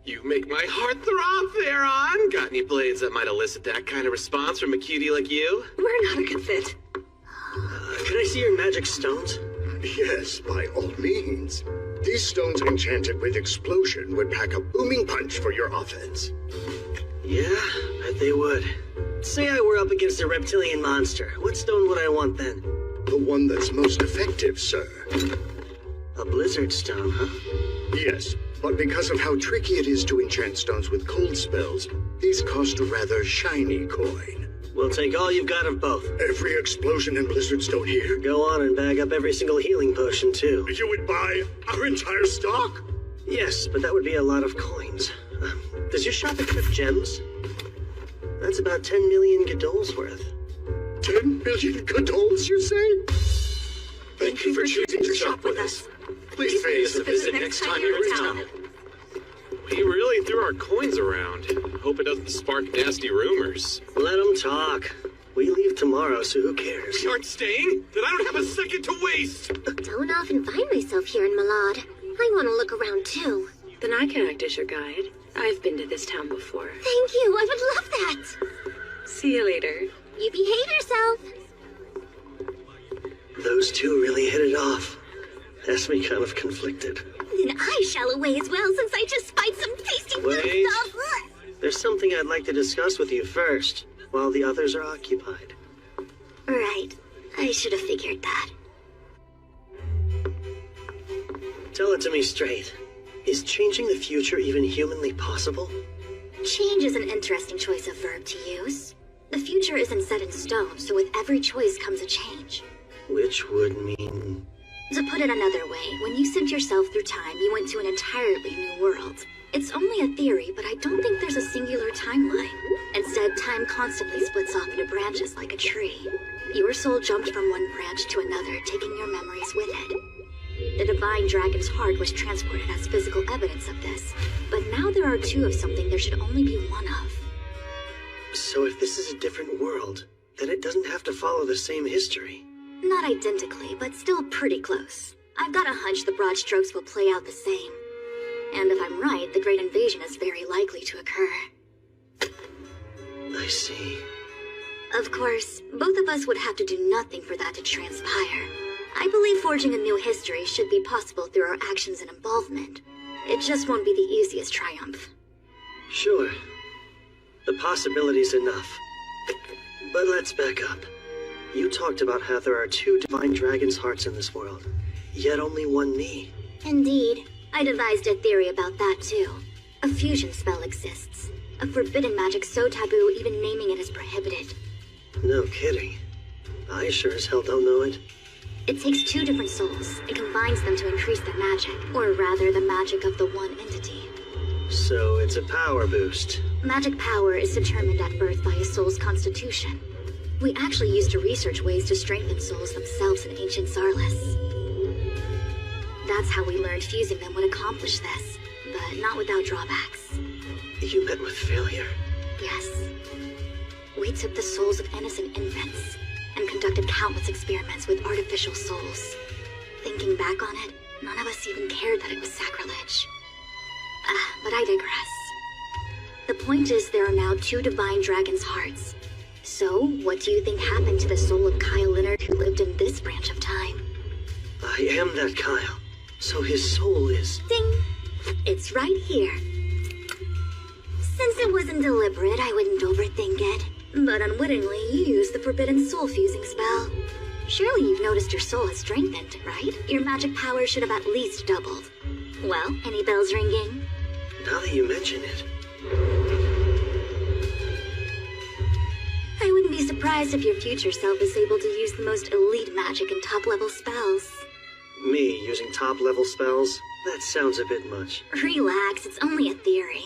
You make my heart throb, Theron. Got any blades that might elicit that kind of response from a cutie like you? We're not a good fit. Can I see your magic stones? Yes, by all means. These stones enchanted with explosion would pack a booming punch for your offense. Yeah, bet they would. Say I were up against a reptilian monster. What stone would I want then? The one that's most effective, sir. A blizzard stone, huh? Yes, but because of how tricky it is to enchant stones with cold spells, these cost a rather shiny coin. We'll take all you've got of both. Every explosion and blizzard stone here? Go on and bag up every single healing potion, too. You would buy our entire stock? Yes, but that would be a lot of coins. Does your shop accept gems? That's about 10 million Godol's worth. 10 million Godol's, you say? Thank you for choosing to shop with us. Please pay us a visit next time you're in town. We really threw our coins around. Hope it doesn't spark nasty rumors. Let them talk. We leave tomorrow, so who cares? You aren't staying? Then I don't have a second to waste! Don't often find myself here in Malad. I want to look around too. Then I can act as your guide. I've been to this town before. Thank you, I would love that. See you later. You behave yourself. Those two really hit it off. Has me kind of conflicted. Then I shall away as well, since I just spied some tasty Wait. food stuff. There's something I'd like to discuss with you first, while the others are occupied. Right. I should have figured that. Tell it to me straight. Is changing the future even humanly possible? Change is an interesting choice of verb to use. The future isn't set in stone, so with every choice comes a change. Which would mean... To put it another way, when you sent yourself through time, you went to an entirely new world. It's only a theory, but I don't think there's a singular timeline. Instead, time constantly splits off into branches like a tree. Your soul jumped from one branch to another, taking your memories with it. The divine dragon's heart was transported as physical evidence of this, but now there are 2 of something there should only be 1 of. So if this is a different world, then it doesn't have to follow the same history. Not identically, but still pretty close. I've got a hunch the broad strokes will play out the same. And if I'm right, the Great Invasion is very likely to occur. I see. Of course, both of us would have to do nothing for that to transpire. I believe forging a new history should be possible through our actions and involvement. It just won't be the easiest triumph. Sure. The possibility's enough. But let's back up. You talked about how there are 2 divine dragon's hearts in this world, yet only 1 me. Indeed. I devised a theory about that too. A fusion spell exists. A forbidden magic so taboo even naming it is prohibited. No kidding. I sure as hell don't know it. It takes 2 different souls and combines them to increase their magic, or rather the magic of the one entity. So it's a power boost. Magic power is determined at birth by a soul's constitution. We actually used to research ways to strengthen souls themselves in ancient Zarlis. That's how we learned fusing them would accomplish this, but not without drawbacks. You met with failure. Yes. We took the souls of innocent infants and conducted countless experiments with artificial souls. Thinking back on it, none of us even cared that it was sacrilege. But I digress. The point is there are now 2 divine dragon's hearts. So, what do you think happened to the soul of Kyle Leonard who lived in this branch of time? I am that Kyle, so his soul is... Ding! It's right here. Since it wasn't deliberate, I wouldn't overthink it. But unwittingly, you used the forbidden soul fusing spell. Surely you've noticed your soul has strengthened, right? Your magic power should have at least doubled. Well, any bells ringing? Now that you mention it... I wouldn't be surprised if your future self is able to use the most elite magic and top-level spells. Me using top-level spells? That sounds a bit much. Relax, it's only a theory.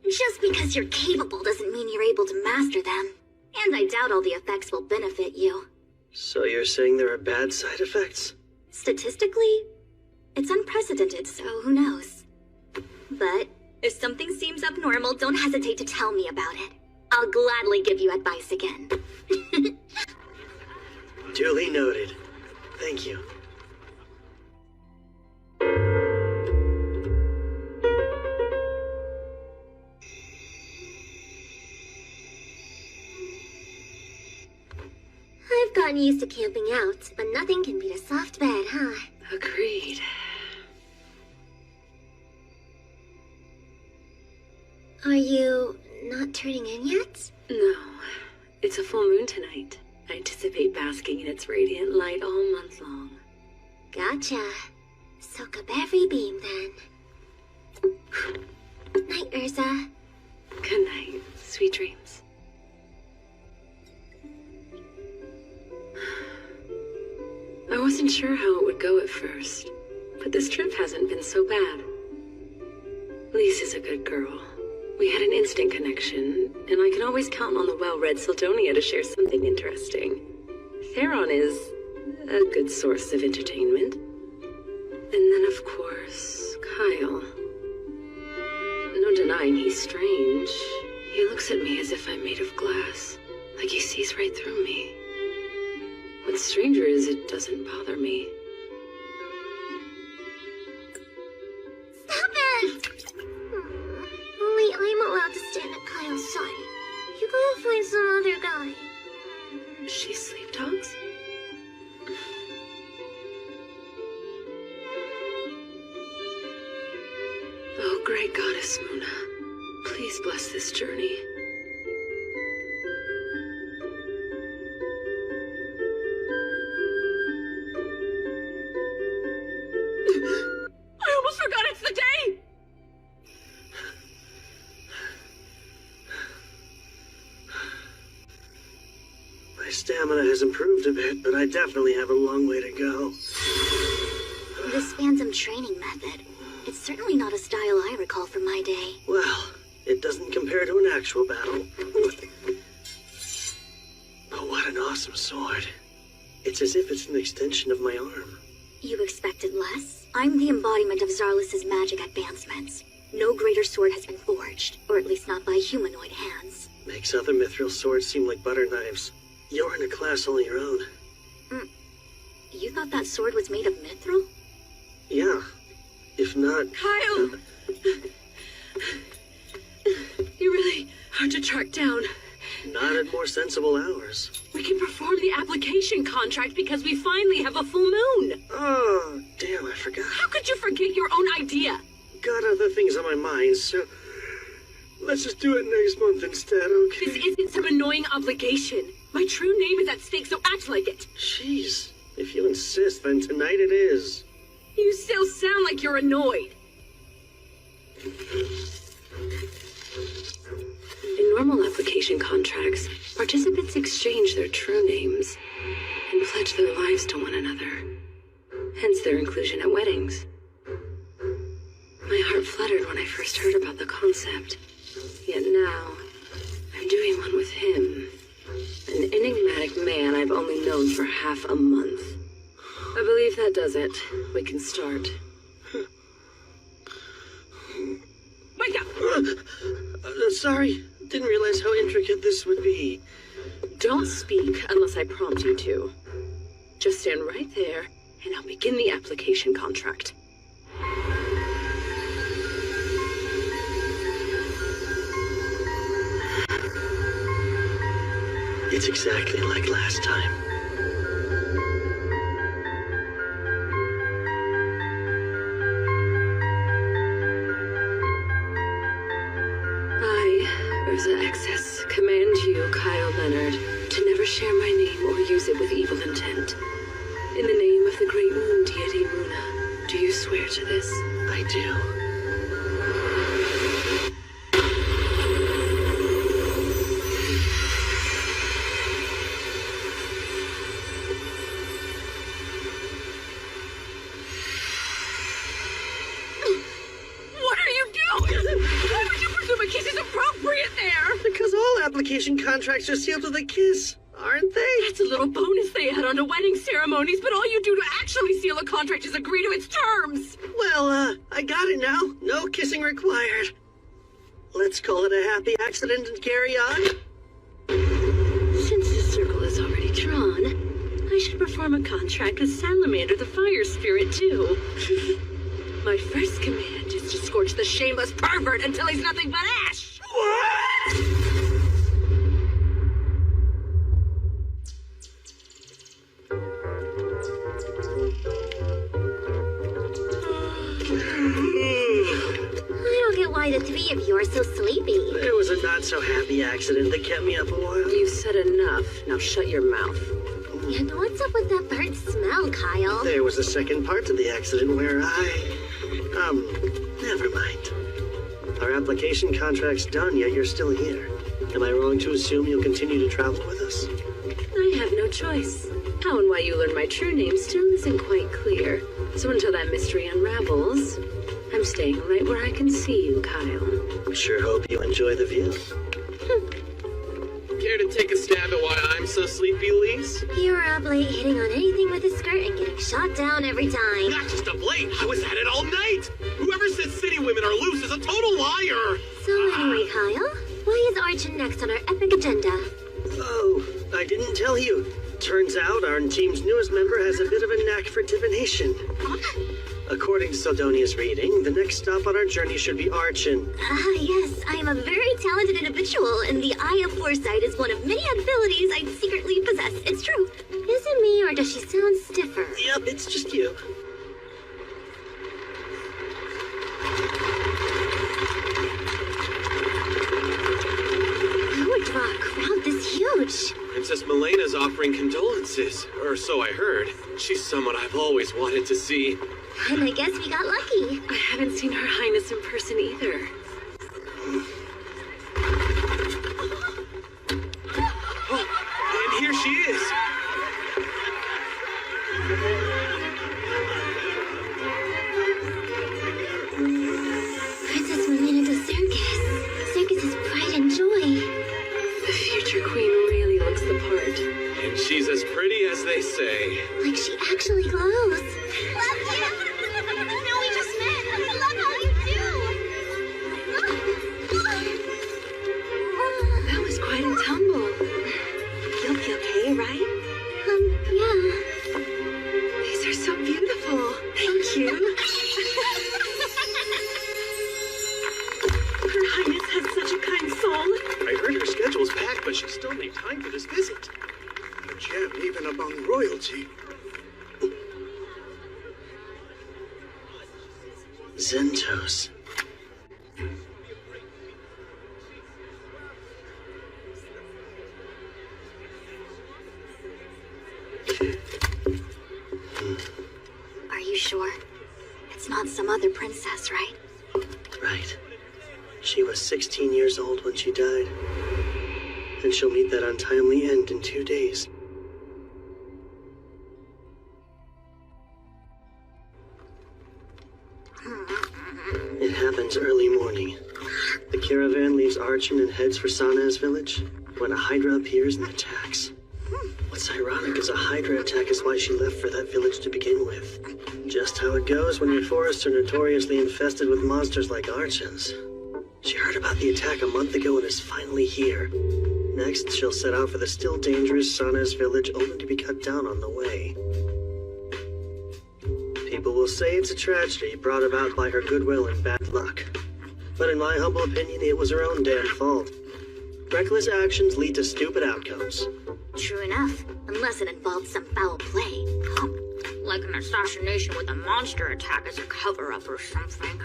Just because you're capable doesn't mean you're able to master them. And I doubt all the effects will benefit you. So you're saying there are bad side effects? Statistically, it's unprecedented, so who knows? But if something seems abnormal, don't hesitate to tell me about it. I'll gladly give you advice again. Duly noted. Thank you. I've gotten used to camping out, but nothing can beat a soft bed, huh? Agreed. Are you not turning in yet? No. It's a full moon tonight. I anticipate basking in its radiant light all month long. Gotcha. Soak up every beam, then. Night, Urza. Good night. Sweet dreams. I wasn't sure how it would go at first, but this trip hasn't been so bad. Lise is a good girl. We had an instant connection, and I can always count on the well-read Sildonia to share something interesting. Theron is a good source of entertainment. And then, of course, Kyle. No denying he's strange. He looks at me as if I'm made of glass, like he sees right through me. What's stranger is it doesn't bother me. Stop it! Only I'm allowed to stand at Kyle's side. You gotta find some other guy. She sleepwalks? Oh, great goddess Muna, please bless this journey. I almost forgot it's the day! My stamina has improved a bit, but I definitely have a long way to go. This phantom training method, it's certainly not a style I recall from my day. Well, it doesn't compare to an actual battle. But what an awesome sword. It's as if it's an extension of my arm. You expected less? I'm the embodiment of Zarlus's magic advancements. No greater sword has been forged, or at least not by humanoid hands. Makes other mithril swords seem like butter knives. You're in a class all your own. You thought that sword was made of mithril? Yeah. If not... Kyle! You're really hard to track down. Not at more sensible hours. We can perform the application contract because we finally have a full moon. Oh, damn, I forgot. How could you forget your own idea? Got other things on my mind, so... Let's just do it next month instead, okay? This isn't some annoying obligation. My true name is at stake, so act like it. Jeez. If you insist, then tonight it is. You still sound like you're annoyed. In normal application contracts, participants exchange their true names and pledge their lives to one another. Hence their inclusion at weddings. My heart fluttered when I first heard about the concept. Yet now, I'm doing one with him. An enigmatic man I've only known for half a month. I believe if that does it. We can start. Wake up! Sorry, didn't realize how intricate this would be. Don't speak unless I prompt you to. Just stand right there, and I'll begin the application contract. It's exactly like last time. SSS, command you, Kyle Leonard, to never share my name or use it with evil intent. In the name of the great moon deity Muna, do you swear to this? I do. Application contracts are sealed with a kiss, aren't they? That's a little bonus they add onto wedding ceremonies, but all you do to actually seal a contract is agree to its terms. Well, I got it now. No kissing required. Let's call it a happy accident and carry on. Since the circle is already drawn, I should perform a contract with Salamander the Fire Spirit, too. My first command is to scorch the shameless pervert until he's nothing but ash. What? Why the three of you are so sleepy? There was a not-so-happy accident that kept me up a while. You've said enough. Now shut your mouth. And what's up with that burnt smell, Kyle? There was a second part to the accident where never mind. Our application contract's done, yet you're still here. Am I wrong to assume you'll continue to travel with us? I have no choice. How and why you learned my true name still isn't quite clear. So until that mystery unravels, I'm staying right where I can see you, Kyle. Sure hope you enjoy the view. Care to take a stab at why I'm so sleepy, Lise? You were up late hitting on anything with a skirt and getting shot down every time. Not just up late, I was at it all night! Whoever said city women are loose is a total liar! So anyway, Kyle, why is Archon next on our epic agenda? Oh, I didn't tell you. Turns out our team's newest member has a bit of a knack for divination. According to Sildonia's reading, the next stop on our journey should be Archon. Yes, I am a very talented individual, and the Eye of Foresight is one of many abilities I secretly possess. It's true. Is it me, or does she sound stiffer? Yep, it's just you. Who would draw a crowd this huge? Princess Milena's offering condolences, or so I heard. She's someone I've always wanted to see. And I guess we got lucky. I haven't seen Her Highness in person either. Oh, and here she is. Princess Milena to Circus. Circus's pride and joy. The future queen really looks the part. And she's as pretty as they say. Like she actually glows. Love you! No, we just met. I love how you do. That was quite a tumble. You'll be okay, right? Yeah. These are so beautiful. Thank you. Her Highness has such a kind soul. I heard her schedule's packed, but she still made time for this visit. A gem even among royalty. Zentos. Are you sure? It's not some other princess, right? Right. She was 16 years old when she died. And she'll meet that untimely end in 2 days. It happens early morning. The caravan leaves Archon and heads for Sana's village when a Hydra appears and attacks. What's ironic is a Hydra attack is why she left for that village to begin with. Just how it goes when your forests are notoriously infested with monsters like Archons. She heard about the attack a month ago and is finally here. Next, she'll set out for the still dangerous SSS village, only to be cut down on the way. People will say it's a tragedy brought about by her goodwill and bad luck. But in my humble opinion, it was her own damn fault. Reckless actions lead to stupid outcomes. True enough, unless it involved some foul play. Like an assassination with a monster attack as a cover-up or something.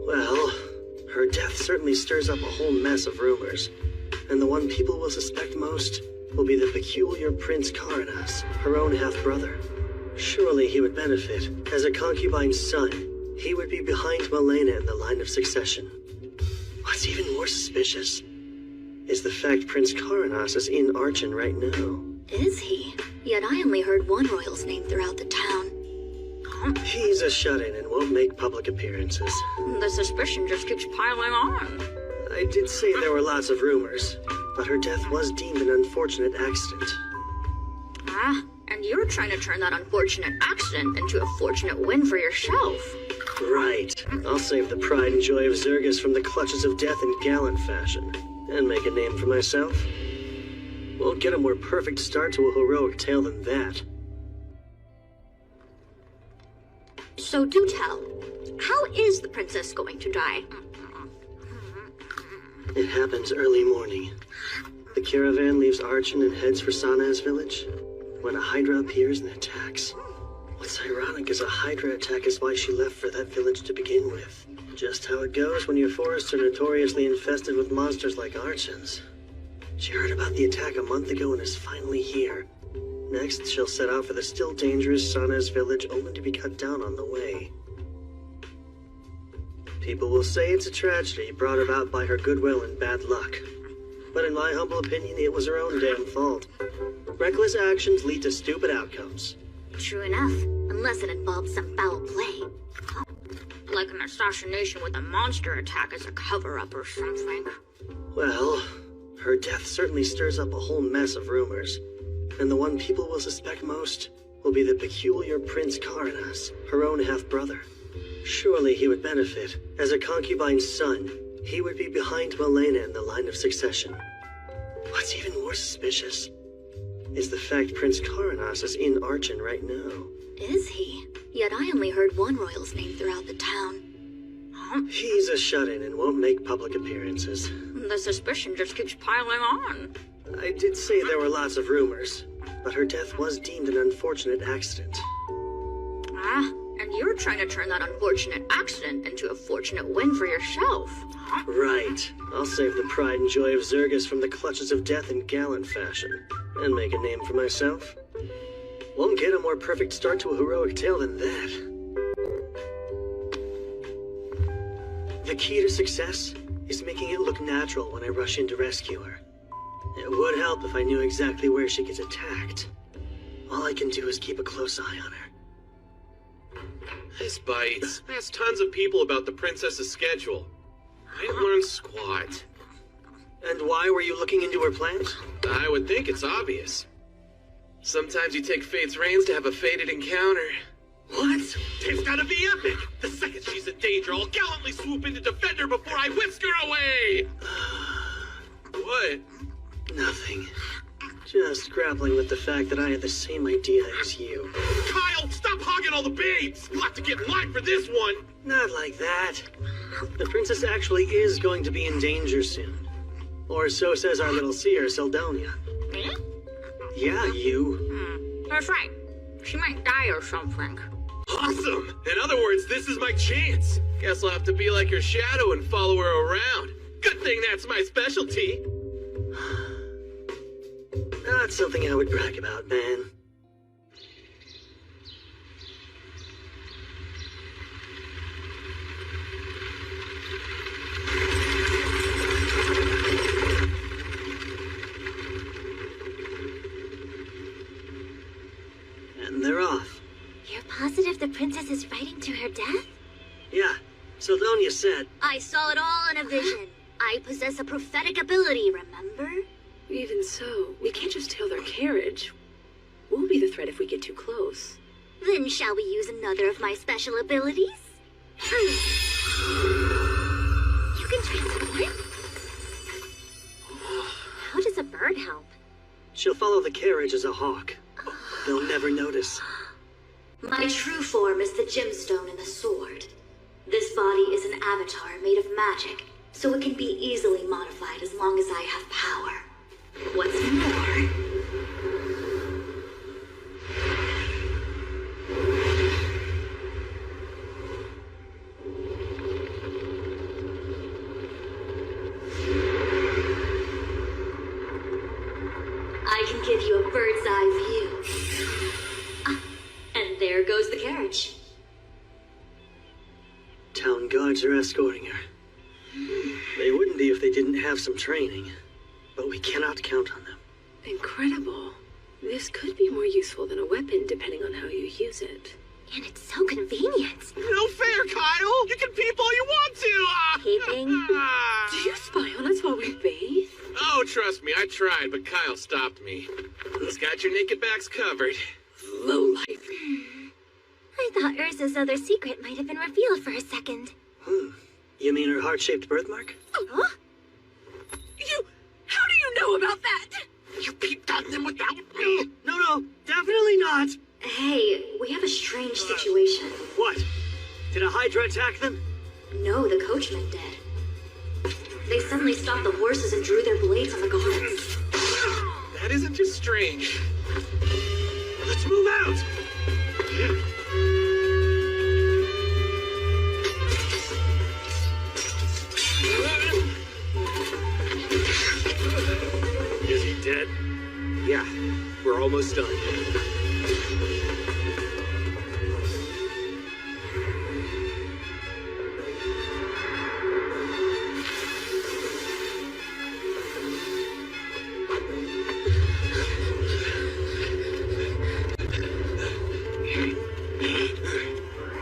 Well, her death certainly stirs up a whole mess of rumors. And the one people will suspect most will be the peculiar Prince Karanas, her own half-brother. Surely he would benefit. As a concubine's son, he would be behind Milena in the line of succession. What's even more suspicious is the fact Prince Karanas is in Archon right now. Is he? Yet I only heard one royal's name throughout the town. He's a shut-in and won't make public appearances. The suspicion just keeps piling on. I did say there were lots of rumors, but her death was deemed an unfortunate accident. Ah, and you're trying to turn that unfortunate accident into a fortunate win for yourself. Right. I'll save the pride and joy of Zergus from the clutches of death in gallant fashion, and make a name for myself. Won't get a more perfect start to a heroic tale than that. So do tell, how is the princess going to die? It happens early morning. The caravan leaves Archon and heads for Sana's village, when a Hydra appears and attacks. What's ironic is a Hydra attack is why she left for that village to begin with. Just how it goes when your forests are notoriously infested with monsters like Archons. She heard about the attack a month ago and is finally here. Next, she'll set out for the still dangerous Sana's village, only to be cut down on the way. People will say it's a tragedy brought about by her goodwill and bad luck. But in my humble opinion, it was her own damn fault. Reckless actions lead to stupid outcomes. True enough, unless it involved some foul play. Like an assassination with a monster attack as a cover-up or something. Well, her death certainly stirs up a whole mess of rumors. And the one people will suspect most will be the peculiar Prince Karanas, her own half-brother. Surely he would benefit. As a concubine's son, he would be behind Milena in the line of succession. What's even more suspicious is the fact Prince Karanas is in Archon right now. Is he? Yet I only heard one royal's name throughout the town. He's a shut-in and won't make public appearances. The suspicion just keeps piling on. I did say there were lots of rumors, but her death was deemed an unfortunate accident. Ah, and you're trying to turn that unfortunate accident into a fortunate win for yourself. Right. I'll save the pride and joy of Zergus from the clutches of death in gallant fashion, and make a name for myself. Won't get a more perfect start to a heroic tale than that. The key to success is making it look natural when I rush in to rescue her. It would help if I knew exactly where she gets attacked. All I can do is keep a close eye on her. This bites. Ask tons of people about the princess's schedule. I learned squat. And why were you looking into her plans? I would think it's obvious. Sometimes you take fate's reins to have a fated encounter. What? It's gotta be epic! The second she's in danger, I'll gallantly swoop in to defend her before I whisk her away! What? Nothing. Just grappling with the fact that I had the same idea as you. Kyle, stop hogging all the babes! You'll have to get in line for this one! Not like that. The princess actually is going to be in danger soon. Or so says our little seer, Seldonia. Me? Yeah, you. That's right. She might die or something. Awesome! In other words, this is my chance. Guess I'll have to be like her shadow and follow her around. Good thing that's my specialty. Not something I would brag about, man. And they're off. You're positive the princess is fighting to her death? Yeah, Seldonia said. I saw it all in a vision. I possess a prophetic ability, remember? Even so, we can't just tail their carriage. will be the threat if we get too close. Then shall we use another of my special abilities? You can transform? How does a bird help? She'll follow the carriage as a hawk. They'll never notice. My true form is the gemstone and the sword. This body is an avatar made of magic, so it can be easily modified as long as I have power. What's more, I can give you a bird's eye view. And there goes the carriage. Town guards are escorting her. They wouldn't be if they didn't have some training, but we cannot count on them. Incredible. This could be more useful than a weapon, depending on how you use it. And it's so convenient. No fair, Kyle! You can peep all you want to! Peeping? Do you spy on us while we bathe? Oh, trust me, I tried, but Kyle stopped me. He's got your naked backs covered. Lowlife. I thought Ursa's other secret might have been revealed for a second. You mean her heart-shaped birthmark? Huh? How do you know about that? You peeped on them without me! No, definitely not! hey, we have a strange situation. What? Did a Hydra attack them? No, the coachman did. They suddenly stopped the horses and drew their blades on the guards. That isn't just strange. Let's move out! Is he dead? Yeah, we're almost done.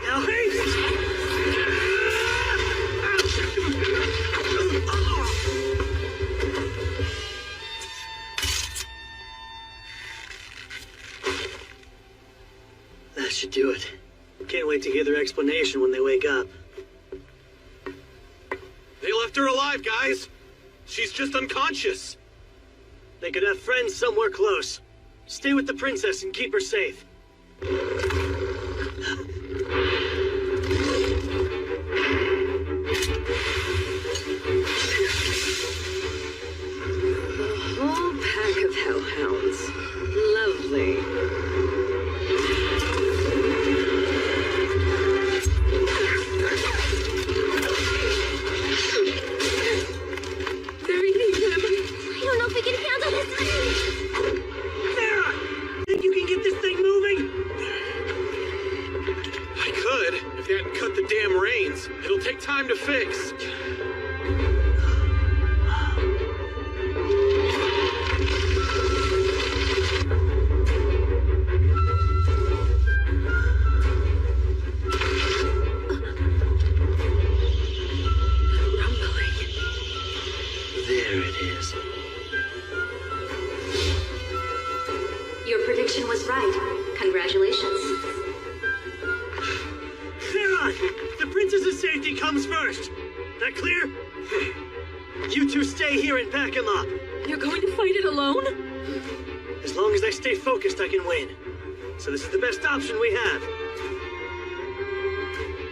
Now haste! That should do it. Can't wait to hear their explanation when they wake up. They left her alive, guys! She's just unconscious! They could have friends somewhere close. Stay with the princess and keep her safe. A whole pack of hellhounds. Lovely. They're eating them. I don't know if we can handle this. Sarah! Think you can get this thing moving? I could, if they hadn't cut the damn reins. It'll take time to fix. Rumbling. There it is. Your prediction was right. Congratulations. Sarah! The princess's safety comes first. That clear? You two stay here and back him up. You're going to fight it alone? As long as I stay focused, I can win. So this is the best option we have.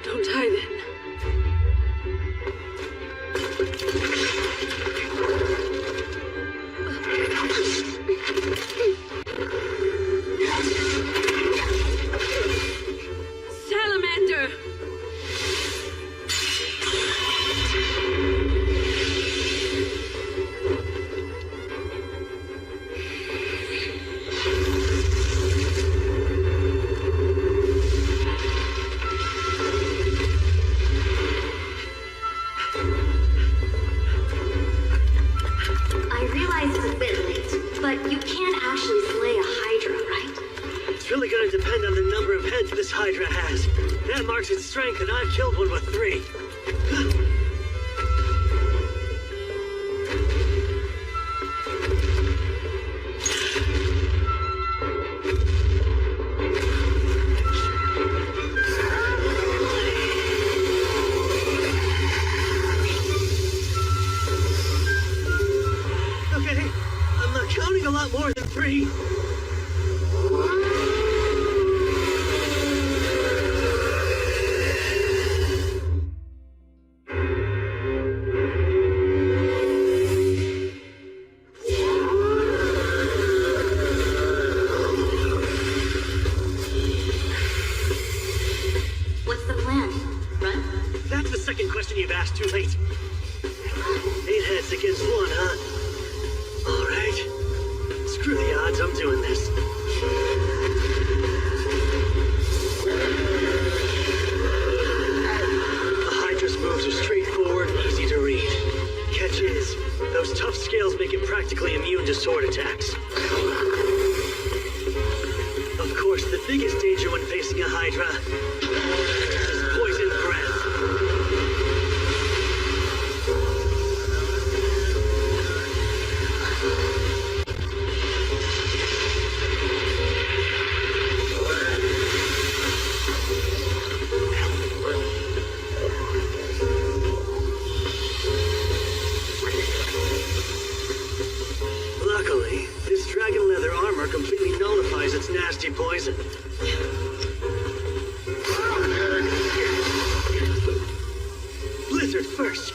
Don't die then. Salamander! I realize it's a bit late, but you can't actually slay a Hydra, right? It's really going to depend on the number of heads this Hydra has. That marks its strength, and I've killed one with 3. fast, too late. 8 heads against 1, huh? All right. Screw the odds, I'm doing this. The Hydra's moves are straightforward and easy to read. Catch is, those tough scales make it practically immune to sword attacks. Of course, the biggest danger when facing a Hydra is poison breath. Luckily, this dragon leather armor completely nullifies its nasty poison. Blizzard first.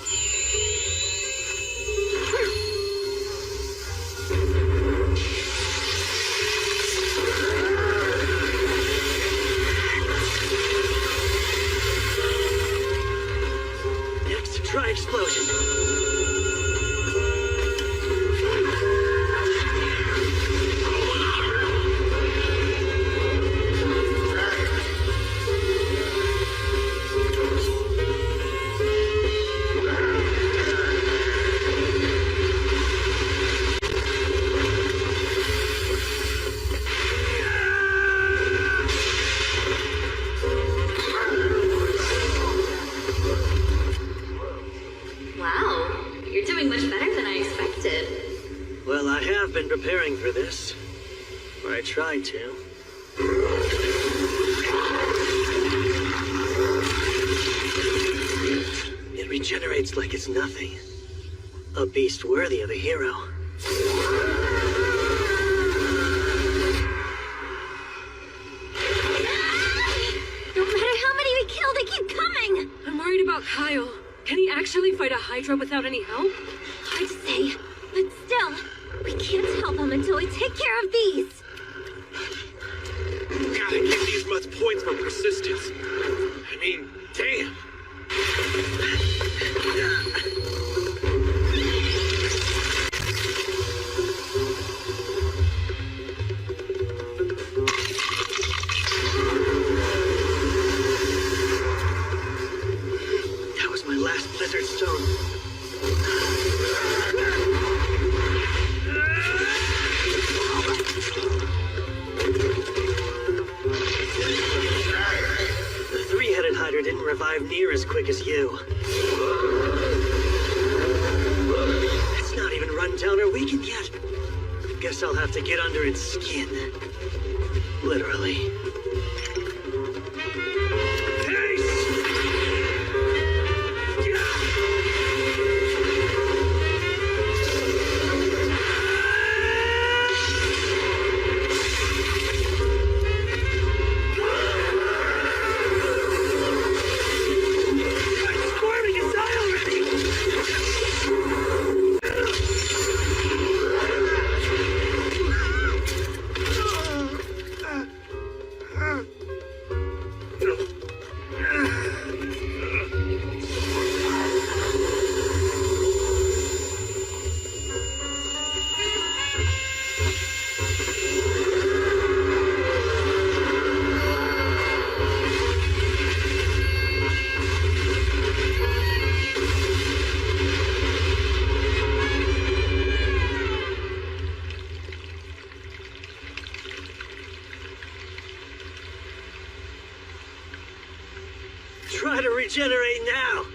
Next, try explosion. Wow, you're doing much better than I expected. Well, I have been preparing for this. Or I tried to. It regenerates like it's nothing. A beast worthy of a hero. No matter how many we kill, they keep coming! I'm worried about Kyle. Can he actually fight a Hydra without any help? Hard to say, but still, we can't help him until we take care of these. Gotta give these mutts points for persistence. I mean, damn. That was my last Blizzard Stone. The three-headed Hydra didn't revive near as quick as you. It's not even run down or weakened yet. Guess I'll have to get under its skin. Literally. Try to regenerate now.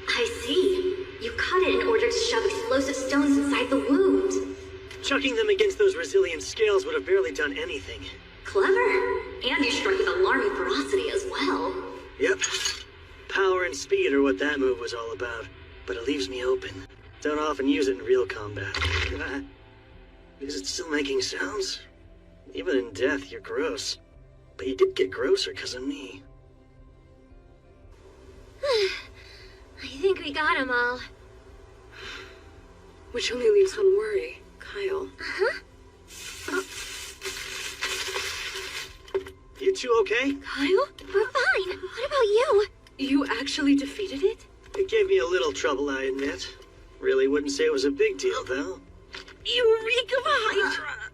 I see. You cut it in order to shove explosive stones inside the wound. Chucking them against those resilient scales would have barely done anything. Clever. And you struck with alarming ferocity as well. Yep. Power and speed are what that move was all about. But it leaves me open. Don't often use it in real combat. Is it still making sounds? Even in death, you're gross. But you did get grosser because of me. I think we got them all. Which only leaves one worry. Kyle. You two okay? Kyle? We're fine. What about you? You actually defeated it? It gave me a little trouble, I admit. Really wouldn't say it was a big deal, though. You reek of Hydra.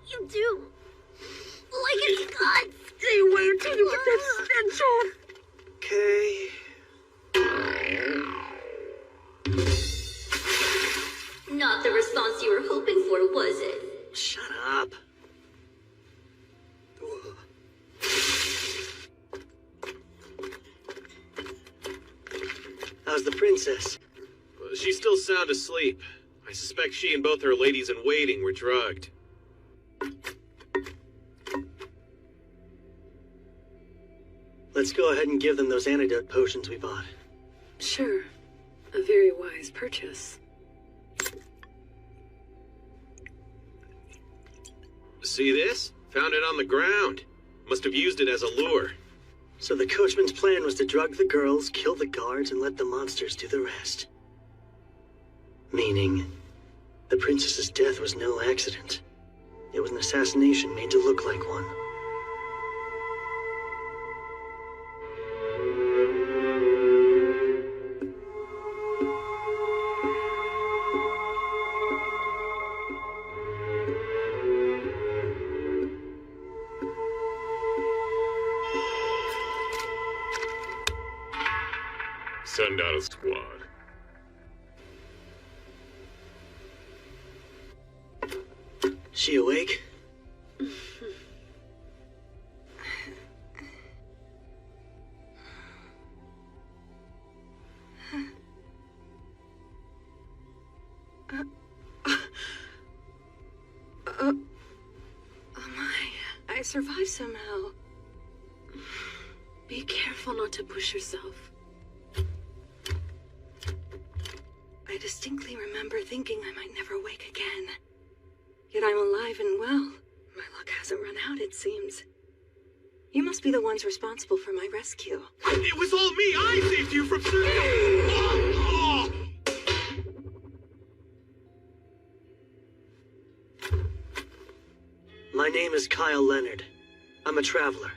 You do. Like it's guts. Stay away until you get that stench off. Okay. Not the response you were hoping for, was it? Shut up. How's the princess? She's still sound asleep. I suspect she and both her ladies-in-waiting were drugged. Let's go ahead and give them those antidote potions we bought. Sure. A very wise purchase. See this? Found it on the ground. Must have used it as a lure. So the coachman's plan was to drug the girls, kill the guards, and let the monsters do the rest. Meaning, the princess's death was no accident. It was an assassination made to look like one. Send out a squad. She awake? Oh my, I survived somehow. Be careful not to push yourself. I distinctly remember thinking I might never wake again. Yet I'm alive and well. My luck hasn't run out, it seems. You must be the ones responsible for my rescue. It was all me! I saved you from certain... My name is Kyle Leonard. I'm a traveler.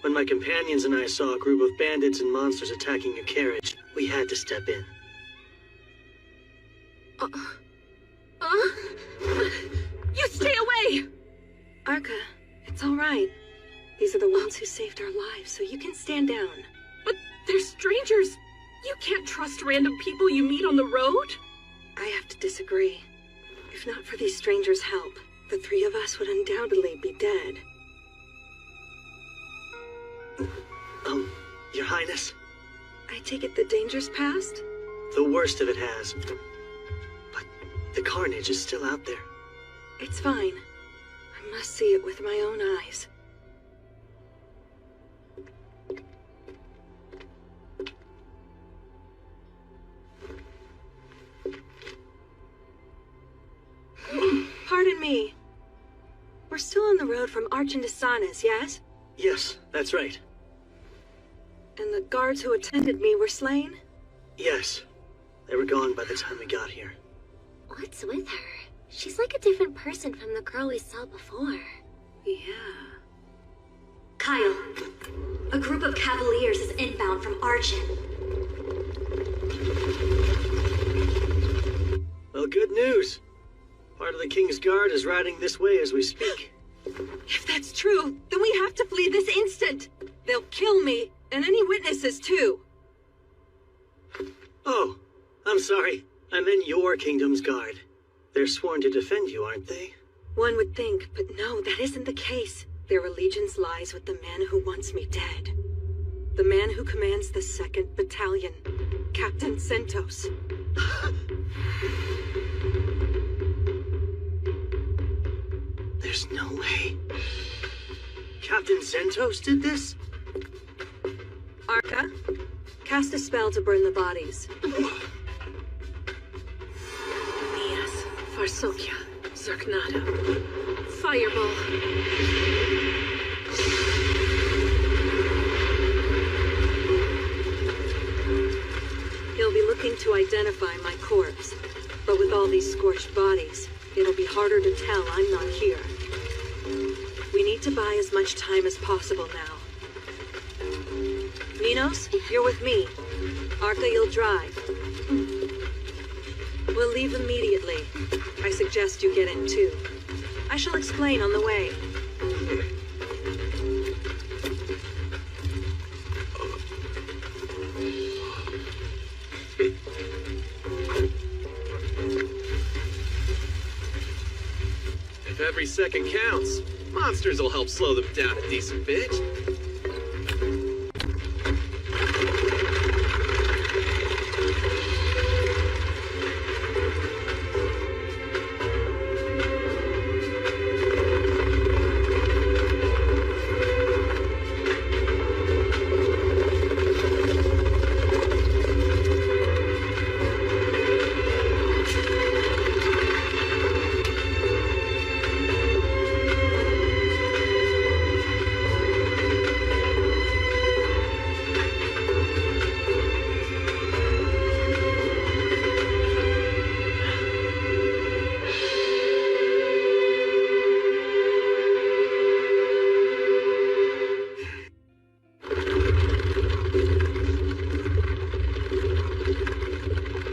When my companions and I saw a group of bandits and monsters attacking your carriage, we had to step in. You stay away! Arca, it's all right. These are the ones who saved our lives, so you can stand down. But they're strangers. You can't trust random people you meet on the road. I have to disagree. If not for these strangers' help, the three of us would undoubtedly be dead. Your Highness? I take it the danger's past? The worst of it has. But the carnage is still out there. It's fine. I must see it with my own eyes. Pardon me. We're still on the road from Archindasanas, yes? Yes, that's right. And the guards who attended me were slain? Yes. They were gone by the time we got here. What's with her? She's like a different person from the girl we saw before. Yeah. Kyle, a group of cavaliers is inbound from Archin. Well, good news. Part of the King's Guard is riding this way as we speak. If that's true, then we have to flee this instant. They'll kill me, and any witnesses too. Oh, I'm sorry. I meant your kingdom's guard. They're sworn to defend you, aren't they? One would think, but no, that isn't the case. Their allegiance lies with the man who wants me dead. The man who commands the 2nd Battalion, Captain Sentos. There's no way. Captain Sentos did this? Arca, cast a spell to burn the bodies. Mias, Farsokia, Zerknada, Fireball. He'll be looking to identify my corpse, but with all these scorched bodies, it'll be harder to tell I'm not here. We need to buy as much time as possible now. Minos, you're with me. Arca, you'll drive. We'll leave immediately. I suggest you get in too. I shall explain on the way. If every second counts, monsters will help slow them down a decent bit.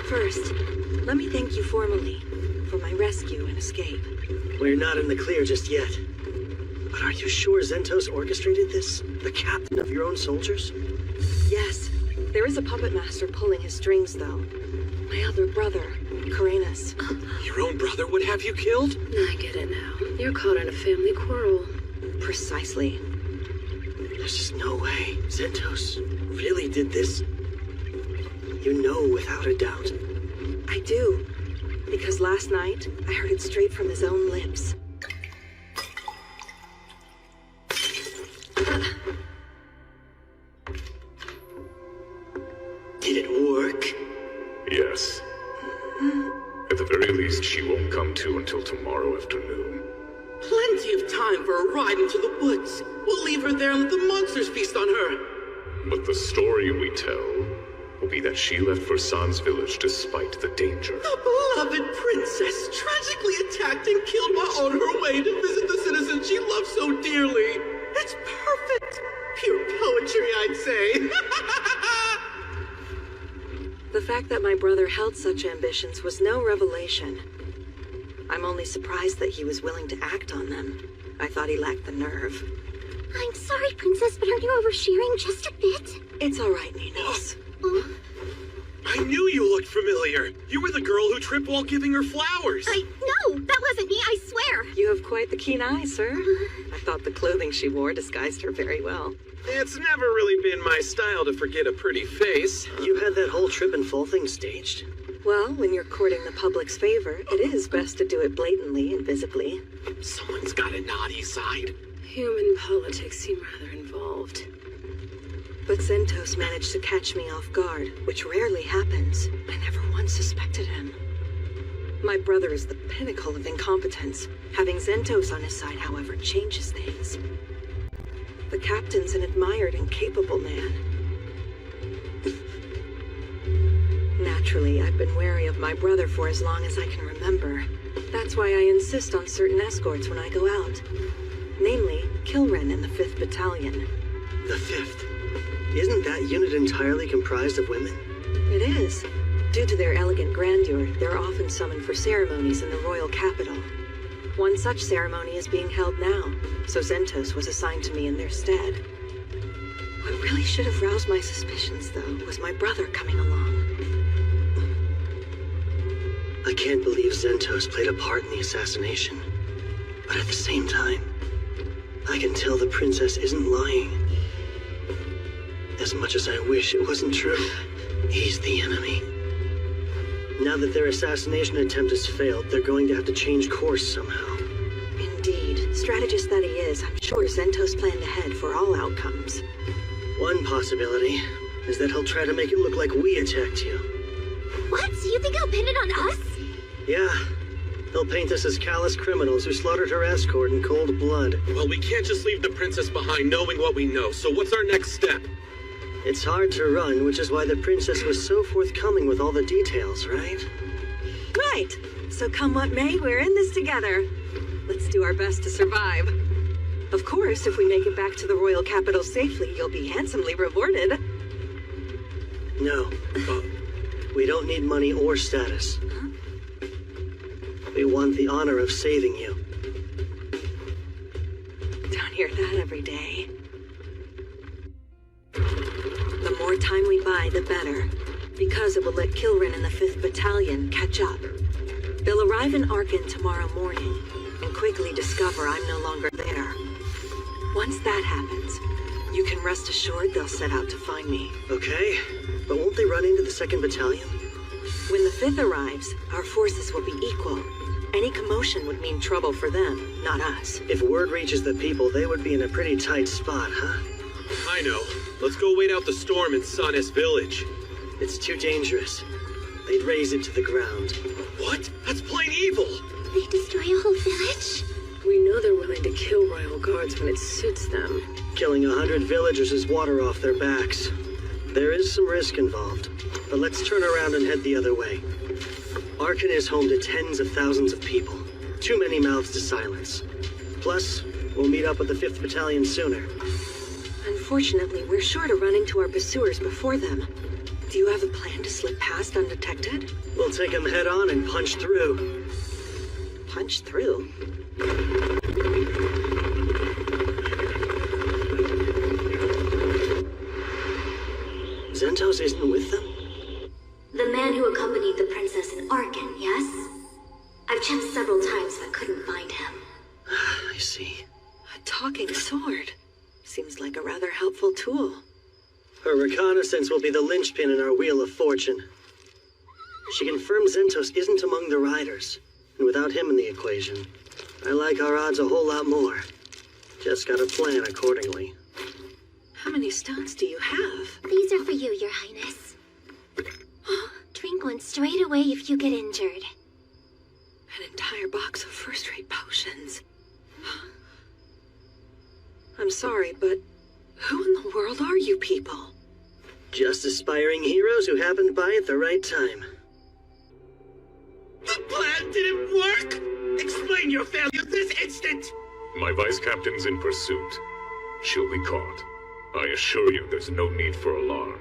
First, let me thank you formally for my rescue and escape. We're not in the clear just yet. But are you sure Zentos orchestrated this? The captain of your own soldiers? Yes, there is a puppet master pulling his strings, though. My other brother, Karenas. Your own brother would have you killed? I get it now. You're caught in a family quarrel. Precisely. There's just no way Zentos really did this. You know without a doubt. I do. Because last night, I heard it straight from his own lips. Did it work? Yes. At the very least, she won't come to until tomorrow afternoon. Plenty of time for a ride into the woods. We'll leave her there and let the monsters feast on her. But the story we tell will be that she left for San's village despite the danger. The beloved princess tragically attacked and killed while on her way to visit the citizens she loved so dearly. It's perfect. Pure poetry, I'd say. The fact that my brother held such ambitions was no revelation. I'm only surprised that he was willing to act on them. I thought he lacked the nerve. I'm sorry, Princess, but are you oversharing just a bit? It's all right, Minos. I knew you looked familiar. You were the girl who tripped while giving her flowers. No, that wasn't me, I swear. You have quite the keen eye, sir. I thought the clothing she wore disguised her very well. It's never really been my style to forget a pretty face. You had that whole trip and fall thing staged? Well, when you're courting the public's favor, it is best to do it blatantly and visibly. Someone's got a naughty side. Human politics seem rather involved. But Zentos managed to catch me off guard, which rarely happens. I never once suspected him. My brother is the pinnacle of incompetence. Having Zentos on his side, however, changes things. The captain's an admired and capable man. Naturally, I've been wary of my brother for as long as I can remember. That's why I insist on certain escorts when I go out. Namely, Kilren and the 5th Battalion. The 5th? Isn't that unit entirely comprised of women? It is. Due to their elegant grandeur, they're often summoned for ceremonies in the royal capital. One such ceremony is being held now, so Zentos was assigned to me in their stead. What really should have roused my suspicions, though, was my brother coming along. I can't believe Zentos played a part in the assassination. But at the same time, I can tell the princess isn't lying. As much as I wish it wasn't true, he's the enemy. Now that their assassination attempt has failed, they're going to have to change course somehow. Indeed. Strategist that he is, I'm sure Zentos planned ahead for all outcomes. One possibility is that he'll try to make it look like we attacked you. What? You think he'll pin it on us? Yeah. He'll paint us as callous criminals who slaughtered her escort in cold blood. Well, we can't just leave the princess behind knowing what we know, so what's our next step? It's hard to run, which is why the princess was so forthcoming with all the details, right? Right. So come what may, we're in this together. Let's do our best to survive. Of course, if we make it back to the royal capital safely, you'll be handsomely rewarded. No. We don't need money or status. Huh? We want the honor of saving you. Don't hear that every day. The more time we buy, the better. Because it will let Kilrin and the 5th Battalion catch up. They'll arrive in Arkin tomorrow morning and quickly discover I'm no longer there. Once that happens, you can rest assured they'll set out to find me. Okay, but won't they run into the 2nd Battalion? When the 5th arrives, our forces will be equal. Any commotion would mean trouble for them, not us. If word reaches the people, they would be in a pretty tight spot, huh? I know. Let's go wait out the storm in Sun S Village. It's too dangerous. They'd raze it to the ground. What? That's plain evil! They destroy a whole village? We know they're willing to kill royal guards when it suits them. Killing 100 villagers is water off their backs. There is some risk involved, but let's turn around and head the other way. Arkin is home to tens of thousands of people. Too many mouths to silence. Plus, we'll meet up with the 5th Battalion sooner. Unfortunately, we're sure to run into our pursuers before them. Do you have a plan to slip past undetected? We'll take them head on and punch through. Punch through? Zentos isn't with them? The man who accompanied the princess in Arkin, yes? I've checked several times but couldn't find him. I see. A talking sword. Seems like a rather helpful tool. Her reconnaissance will be the linchpin in our Wheel of Fortune. She confirmed Zentos isn't among the riders, and without him in the equation, I like our odds a whole lot more. Just gotta plan accordingly. How many stones do you have? These are for you, Your Highness. Drink one straight away if you get injured. An entire box of first-rate potions. I'm sorry, but who in the world are you people? Just aspiring heroes who happened by at the right time. The plan didn't work! Explain your failure this instant! My vice captain's in pursuit. She'll be caught. I assure you there's no need for alarm.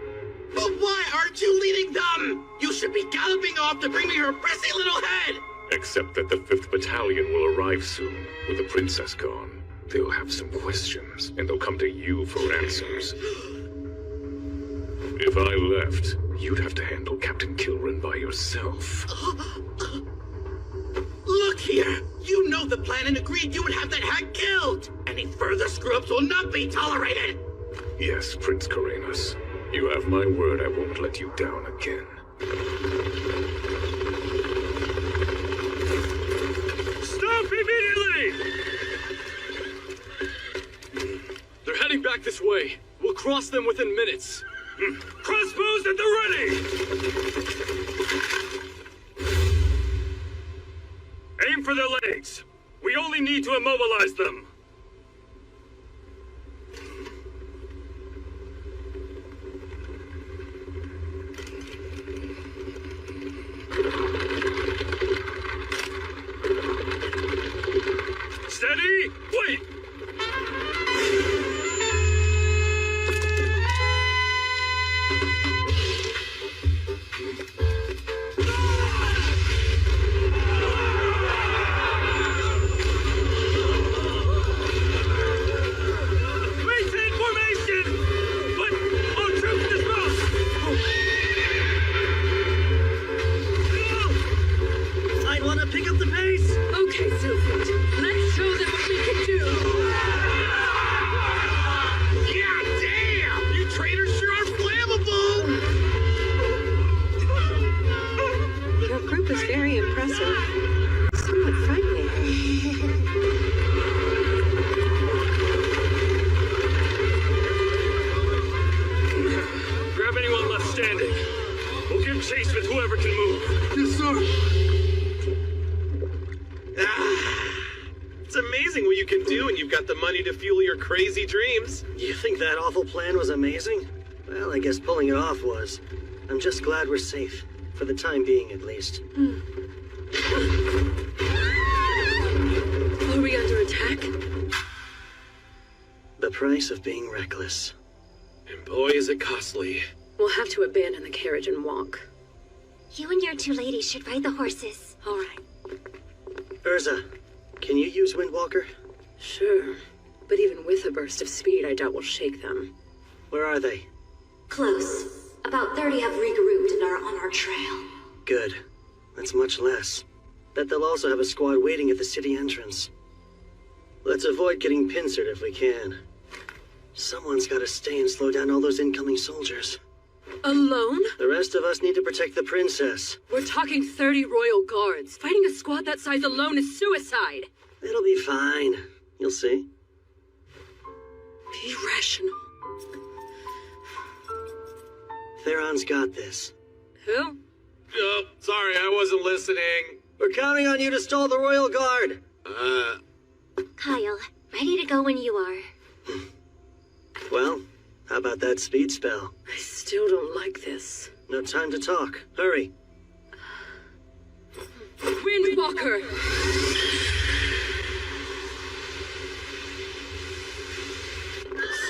But why aren't you leading them? You should be galloping off to bring me her prissy little head! Except that the 5th Battalion will arrive soon, with the princess gone. They'll have some questions, and they'll come to you for answers. If I left, you'd have to handle Captain Kilrin by yourself. Look here! You know the plan and agreed you would have that hag killed! Any further screw-ups will not be tolerated! Yes, Prince Corenus. You have my word I won't let you down again. Stop immediately! They're heading back this way. We'll cross them within minutes. Crossbows at the ready! Aim for their legs. We only need to immobilize them. Steady! Wait! Maintain formation! But all troops dismount! I'd want to pick up the pace! Okay, Sylphid, let's show them what we can do. God damn! You traitors sure are flammable! Your group is very impressive. Somewhat frightening. Grab anyone left standing. We'll give chase with whoever can move. Yes, sir. It's amazing what you can do when you've got the money to fuel your crazy dreams. You think that awful plan was amazing? Well, I guess pulling it off was. I'm just glad we're safe. For the time being, at least. Are we under attack? The price of being reckless. And boy, is it costly. We'll have to abandon the carriage and walk. You and your two ladies should ride the horses. All right. Urza, can you use Windwalker? Sure. But even with a burst of speed, I doubt we'll shake them. Where are they? Close. About 30 have regrouped and are on our trail. Good. That's much less. Bet they'll also have a squad waiting at the city entrance. Let's avoid getting pincered if we can. Someone's gotta stay and slow down all those incoming soldiers. Alone? The rest of us need to protect the princess. We're talking 30 royal guards. Fighting a squad that size alone is suicide. It'll be fine. You'll see. Be rational. Theron's got this. Who? Oh, sorry, I wasn't listening. We're counting on you to stall the royal guard. Kyle, ready to go when you are. Well, how about that speed spell? I still don't like this. No time to talk. Hurry. Windwalker!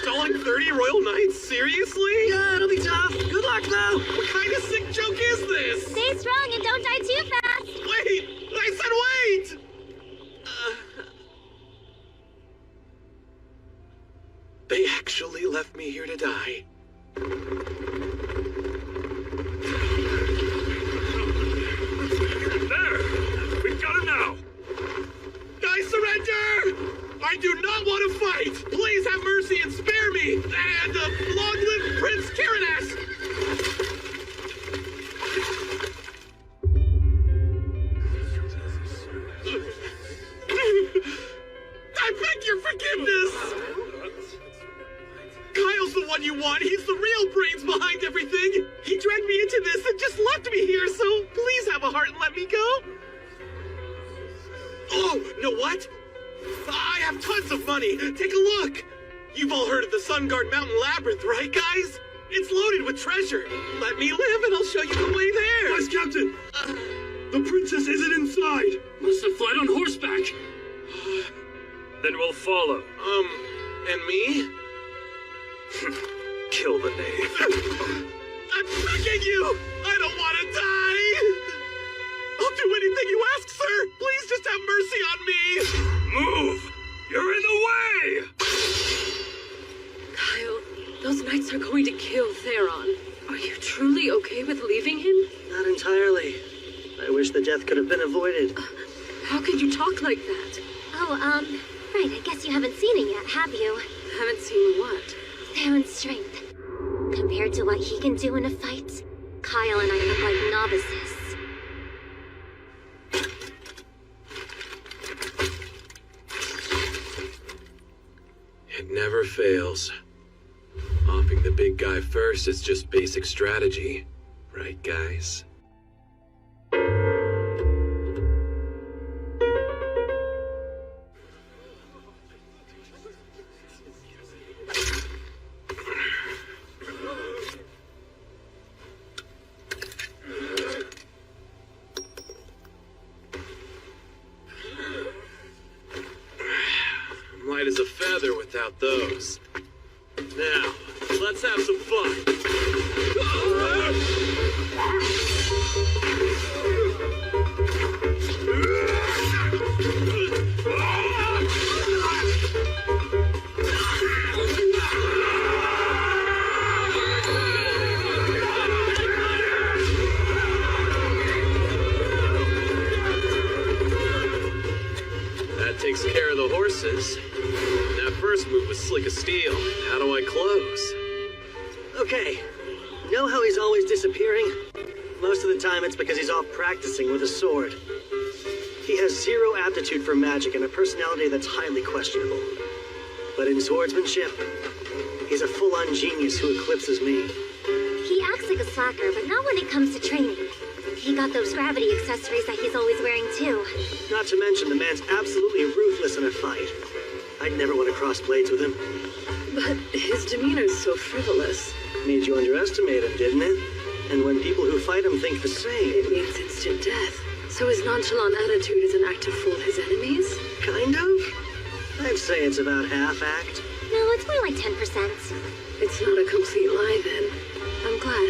Stalling 30 royal knights? Seriously? Yeah, it'll be tough. Good luck, though. What kind of sick joke is this? Stay strong and don't die too fast. Wait! I said wait! They actually left me here to die. There! We've got him now! I surrender! I do not want to fight! Please have mercy and spare me! And long live Prince Karadas! I beg your forgiveness! Kyle's the one you want. He's the real brains behind everything. He dragged me into this and just left me here, so please have a heart and let me go. Oh, know what? I have tons of money. Take a look. You've all heard of the Sunguard Mountain Labyrinth, right, guys? It's loaded with treasure. Let me live and I'll show you the way there. Yes, Captain. The princess isn't inside. Must have fled on horseback. Then we'll follow. And me? Kill the knave. I'm begging you! I don't want to die! I'll do anything you ask, sir! Please just have mercy on me! Move! You're in the way! Kyle, those knights are going to kill Theron. Are you truly okay with leaving him? Not entirely. I wish the death could have been avoided. How could you talk like that? Oh, right, I guess you haven't seen it yet, have you? Haven't seen what? Theron's strength. Compared to what he can do in a fight, Kyle and I look like novices. It never fails. Offing the big guy first is just basic strategy. Right, guys? Light as a feather without those. Now, let's have some fun. That takes care of the horses. That first move was slick as steel. How do I close? Okay. Know how he's always disappearing? Most of the time it's because he's off practicing with a sword. He has zero aptitude for magic and a personality that's highly questionable. But in swordsmanship, he's a full-on genius who eclipses me. He acts like a slacker, but not when it comes to training. He got those gravity accessories that he's always wearing too. Not to mention the man's absolutely ruthless in a fight. I'd never want to cross blades with him. But his demeanor's so frivolous. Made you underestimate him, didn't it? And when people who fight him think the same... It means instant death. So his nonchalant attitude is an act to fool his enemies? Kind of? I'd say it's about half-act. No, it's more like 10%. It's not a complete lie then. I'm glad.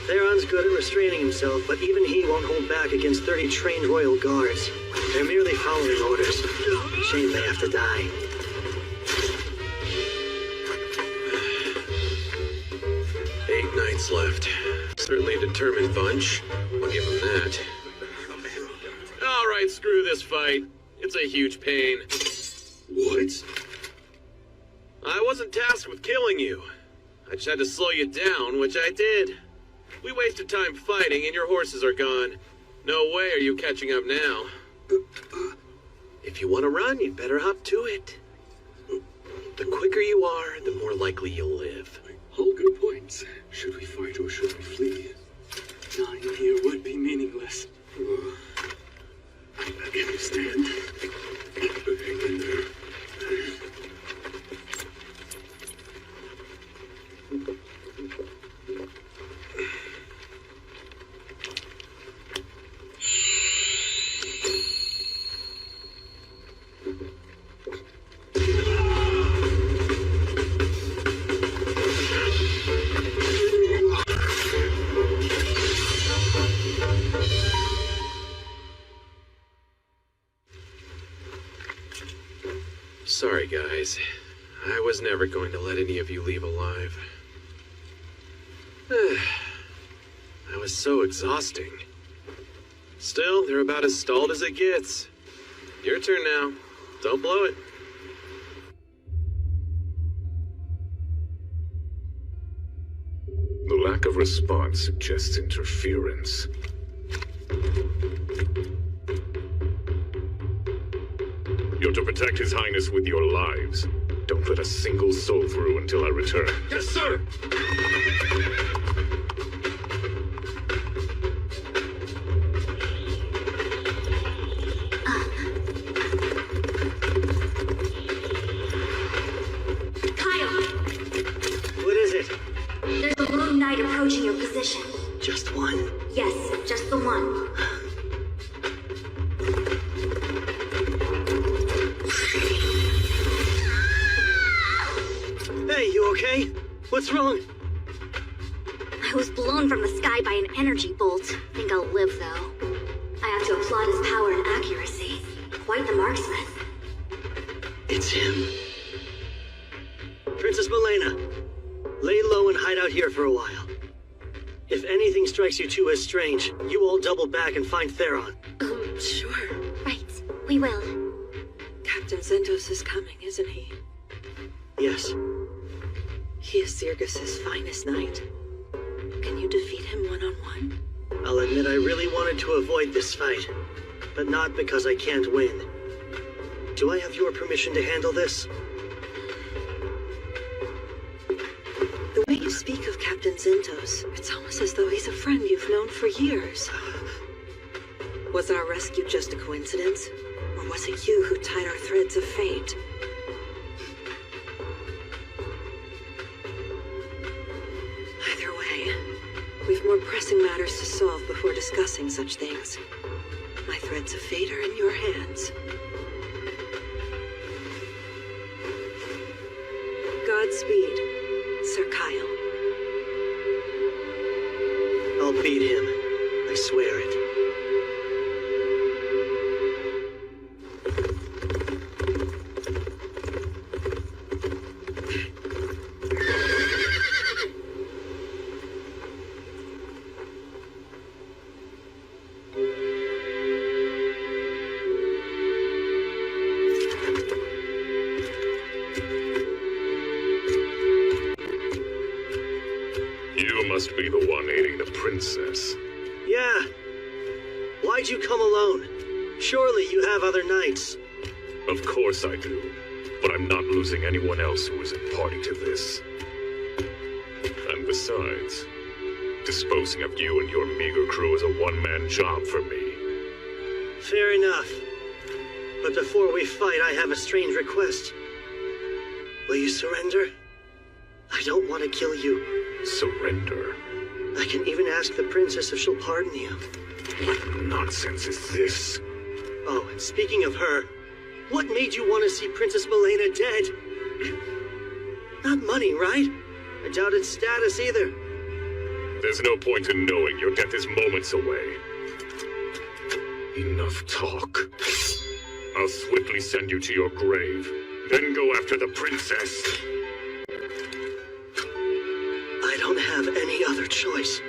Theron's good at restraining himself, but even he won't hold back against 30 trained royal guards. They're merely following orders. Shame they have to die. Eight nights left. Certainly a determined bunch. I'll give them that. All right, screw this fight. It's a huge pain. What? I wasn't tasked with killing you. I just had to slow you down, which I did. We wasted time fighting and your horses are gone. No way are you catching up now. If you want to run, you'd better hop to it. The quicker you are, the more likely you'll live. All good points. Should we fight or should we flee? Dying here would be meaningless. I can understand. Hang in there. Sorry, guys. I was never going to let any of you leave alive. That was so exhausting. Still, they're about as stalled as it gets. Your turn now. Don't blow it. The lack of response suggests interference. You're to protect His Highness with your lives. Don't let a single soul through until I return. Yes, sir! Kyle, What is it? there's a lone knight approaching your position. Just one. Yes, just the one. Hey, you okay? What's wrong? I was blown from the sky by an energy bolt. Think I'll live, though. I have to applaud his power and accuracy. Quite the marksman. It's him. Princess Milena, lay low and hide out here for a while. If anything strikes you two as strange, you all double back and find Theron. Sure. Right, we will. Captain Zentos is coming, isn't he? Yes. He is Zirgus's finest knight. Can you defeat him one-on-one? I'll admit I really wanted to avoid this fight, but not because I can't win. Do I have your permission to handle this? The way you speak of Captain Zentos, it's almost as though he's a friend you've known for years. Was our rescue just a coincidence? Or was it you who tied our threads of fate? Either way, we've more pressing matters to solve before discussing such things. My threads of fate are in your hands. Godspeed, Sir Kyle. I'll beat him. I swear it. You must be the one aiding the princess. Yeah. Why'd you come alone? Surely you have other knights. Of course I do. But I'm not losing anyone else who isn't party to this. And besides, disposing of you and your meager crew is a one-man job for me. Fair enough. But before we fight, I have a strange request. Will you surrender? I don't want to kill you. Surrender? I can even ask the princess if she'll pardon you. What nonsense is this? Oh, and speaking of her, what made you want to see Princess Milena dead? Not money, right? I doubt it's status either. There's no point in knowing your death is moments away. Enough talk. I'll swiftly send you to your grave, then go after the princess. I don't have any other choice.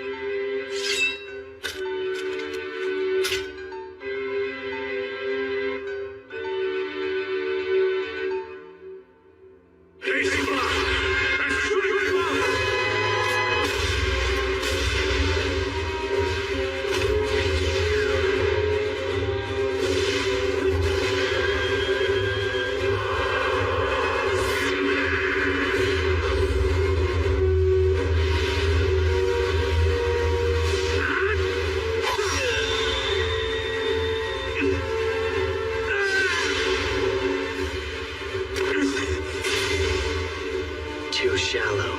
Too shallow.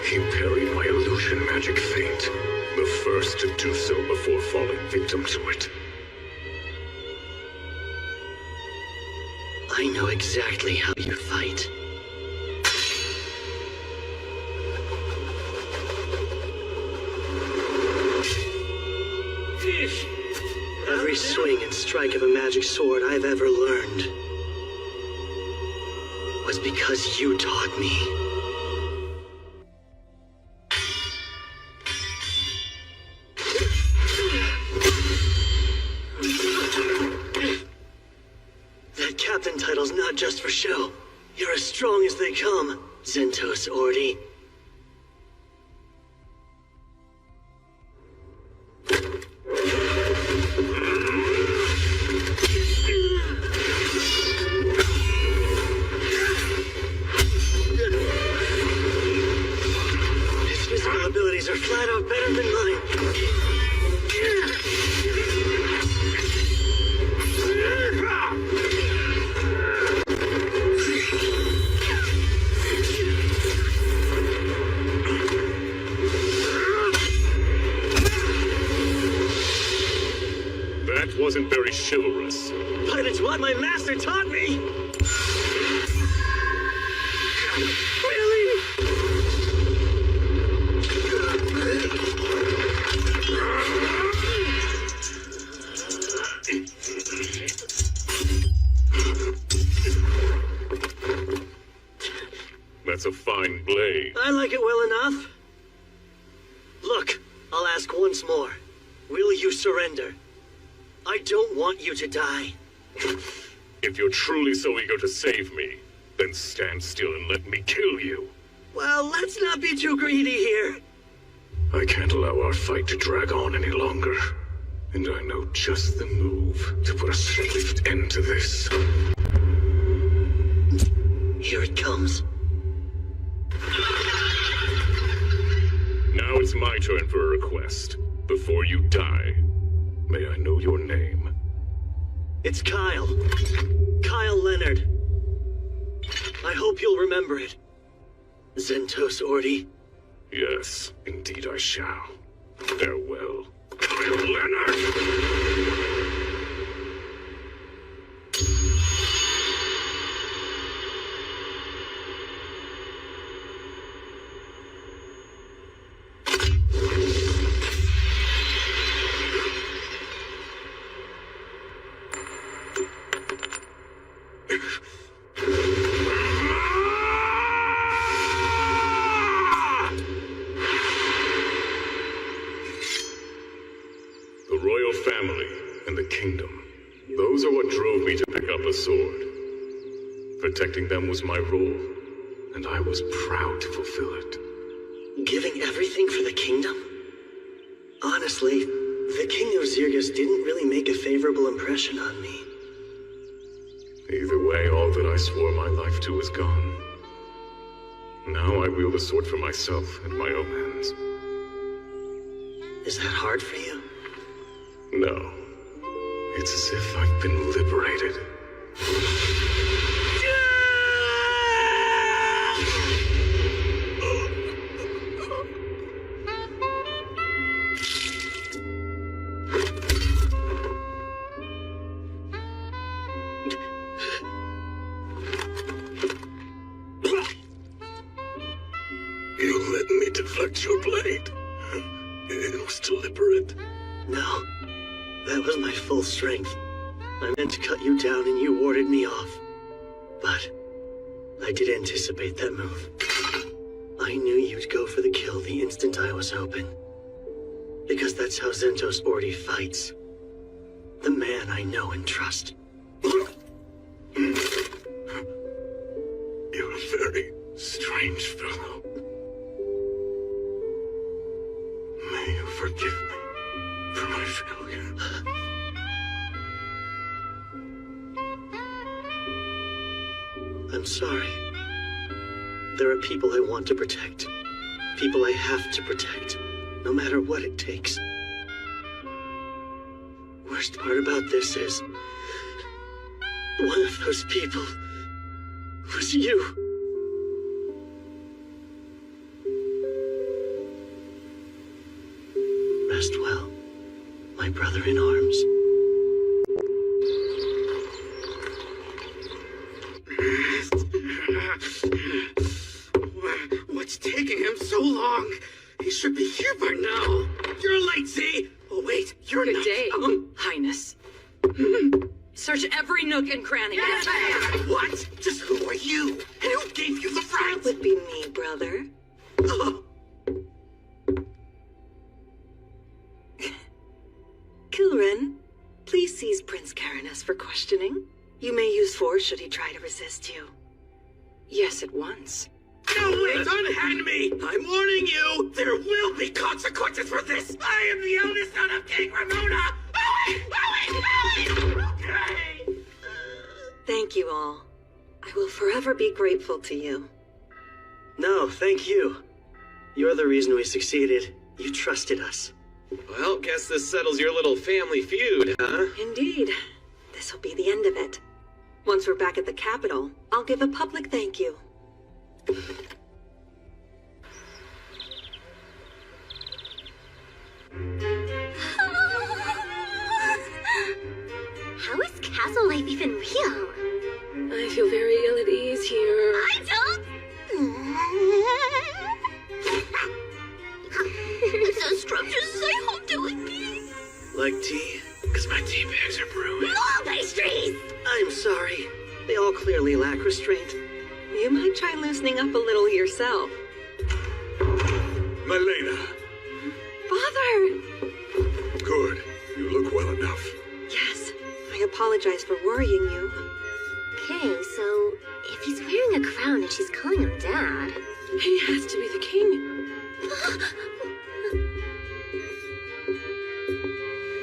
He parried my illusion magic feint, the first to do so before falling victim to it. I know exactly how you fight. Every swing and strike of a magic sword I've ever learned was because you taught me. That captain title's not just for show. You're as strong as they come, Zentos Ordi. His physical abilities are flat out better than mine. That wasn't very chivalrous. But it's what my master taught me! Really? That's a fine blade. I like it well enough. Look, I'll ask once more. Will you surrender? I don't want you to die. If you're truly so eager to save me, then stand still and let me kill you. Well, let's not be too greedy here. I can't allow our fight to drag on any longer. And I know just the move to put a swift end to this. Here it comes. Now it's my turn for a request. Before you die, may I know your name? It's Kyle. Kyle Leonard. I hope you'll remember it. Zentos Ordi. Yes, indeed I shall. Farewell, Kyle Leonard! The royal family and the kingdom. Those are what drove me to pick up a sword. Protecting them was my role, and I was proud to fulfill it. Giving everything for the kingdom? Honestly, the King of Zirgus didn't really make a favorable impression on me. Either way, all that I swore my life to is gone. Now I wield a sword for myself and my own hands. Is that hard for you? No. It's as if I've been liberated. You let me deflect your blade. It was deliberate. No, that was my full strength. I meant to cut you down and you warded me off. But I did anticipate that move. I knew you'd go for the kill the instant I was open. Because that's how Zentos already fights. The man I know and trust. You're a very strange fellow. May you forgive me for my failure. I'm sorry. There are people I want to protect. People I have to protect, no matter what it takes. Worst part about this is, one of those people was you. Rest well, my brother in arms. What's taking him so long? He should be here by now. You're late, Z. Oh, wait, you're Good not. day, Highness. Search every nook and cranny. What? Just who are you? And who gave you the right? That would be me, brother. Oh, Kilren, please seize Prince Caranus for questioning. You may use force should he try to resist you. Yes, at once. no, wait, unhand me! I'm warning you, there will be consequences for this! I am the eldest son of King Ramona! Okay! Thank you all. I will forever be grateful to you. No, thank you. You're the reason we succeeded. You trusted us. Well, guess this settles your little family feud, huh? Indeed. This will be the end of it. Once we're back at the capital, I'll give a public thank you. How is castle life even real? I feel very ill at ease here. I don't. It's as scrumptious as I hoped it would be. Like tea? Because my tea bags are brewing. More pastries! I'm sorry. They all clearly lack restraint. You might try loosening up a little yourself. Milena, Father! good. You look well enough. Yes, I apologize for worrying you. Okay, so if he's wearing a crown and she's calling him Dad. He has to be the king.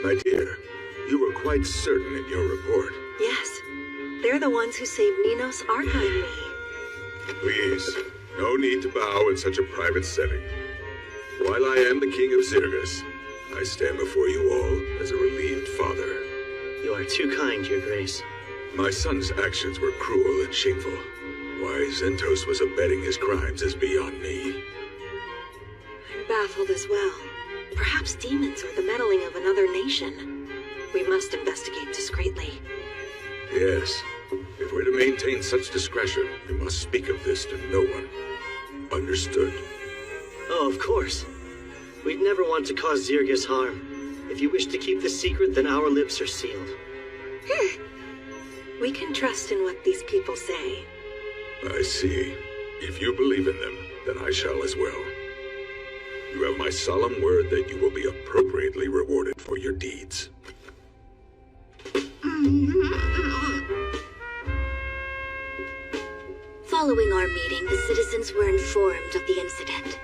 My dear, you were quite certain in your report. Yes, they're the ones who saved Ninos Archive me. Please, no need to bow in such a private setting. While I am the king of Zirgus, I stand before you all as a relieved father. You are too kind, Your Grace. My son's actions were cruel and shameful. Why Zentos was abetting his crimes is beyond me. I'm baffled as well. Perhaps demons or the meddling of another nation. We must investigate discreetly. Yes, if we're to maintain such discretion, we must speak of this to no one. Understood? Oh, of course. We'd never want to cause Zirgus harm. If you wish to keep this secret, then our lips are sealed. We can trust in what these people say. I see. If you believe in them, then I shall as well. You have my solemn word that you will be appropriately rewarded for your deeds. Following our meeting, the citizens were informed of the incident.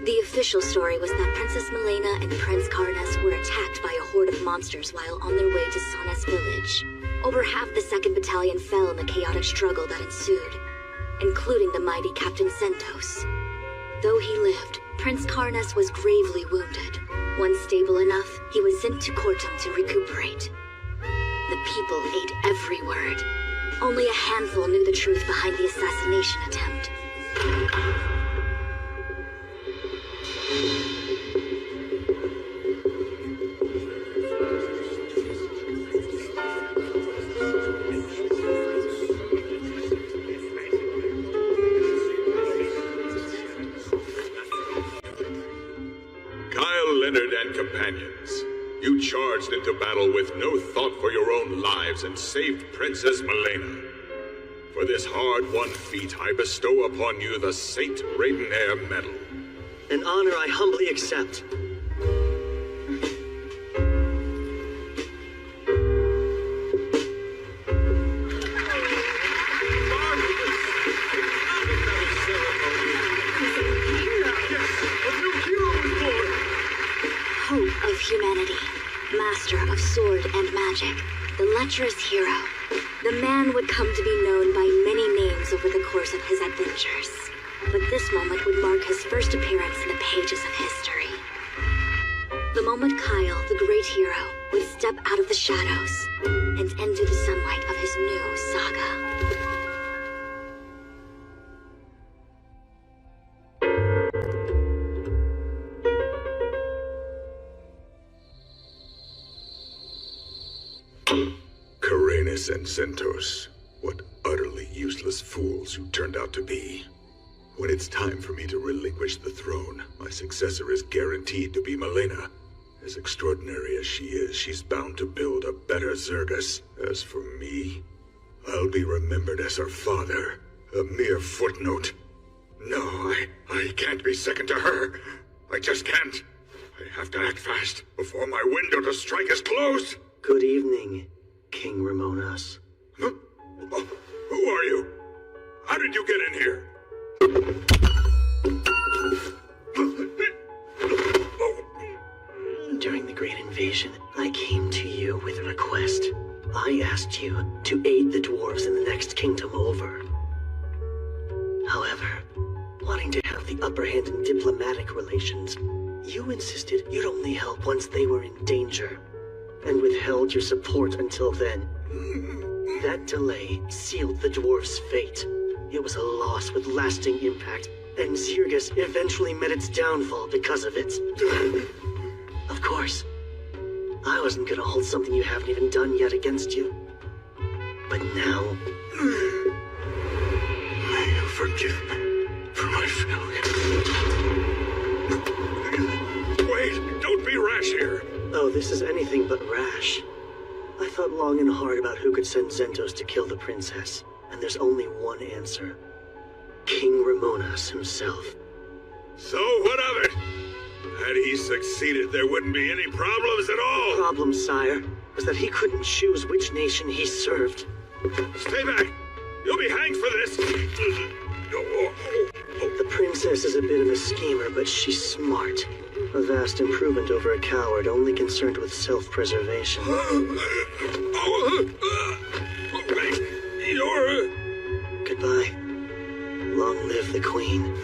The official story was that Princess Milena and Prince Carnes were attacked by a horde of monsters while on their way to Sanas village. Over half the 2nd Battalion fell in the chaotic struggle that ensued, including the mighty Captain Zentos. Though he lived, Prince Carnes was gravely wounded. Once stable enough, he was sent to Cortum to recuperate. The people ate every word. Only a handful knew the truth behind the assassination attempt. and companions. You charged into battle with no thought for your own lives and saved Princess Malena. For this hard-won feat, I bestow upon you the Saint Raidenair Medal. An honor I humbly accept. Hope of humanity, master of sword and magic, the lecherous hero. The man would come to be known by many names over the course of his adventures. But this moment would mark his first appearance in the pages of history. The moment Kyle, the great hero, would step out of the shadows and into the sunlight of his new saga. Karenis and Zentos, what utterly useless fools you turned out to be. When it's time for me to relinquish the throne, my successor is guaranteed to be Malena. As extraordinary as she is, she's bound to build a better Zergus. As for me, I'll be remembered as her father, a mere footnote. No, I can't be second to her. I just can't. I have to act fast before my window to strike is closed. Good evening, King Ramonas. Huh? Oh, who are you? How did you get in here? During the Great Invasion, I came to you with a request. I asked you to aid the dwarves in the next kingdom over. However, wanting to have the upper hand in diplomatic relations, you insisted you'd only help once they were in danger, and withheld your support until then. That delay sealed the dwarves' fate. It was a loss with lasting impact, and Zergus eventually met its downfall because of it. Of course, I wasn't gonna hold something you haven't even done yet against you. But now... May you forgive me for my failure. Wait, don't be rash here. Oh, this is anything but rash. I thought long and hard about who could send Zentos to kill the princess, and there's only one answer. King Ramonas himself. So what of it? Had he succeeded, there wouldn't be any problems at all. The problem, sire, was that he couldn't choose which nation he served. Stay back! You'll be hanged for this! The princess is a bit of a schemer, but she's smart. A vast improvement over a coward only concerned with self-preservation. Wait, you're... Goodbye. Long live the queen.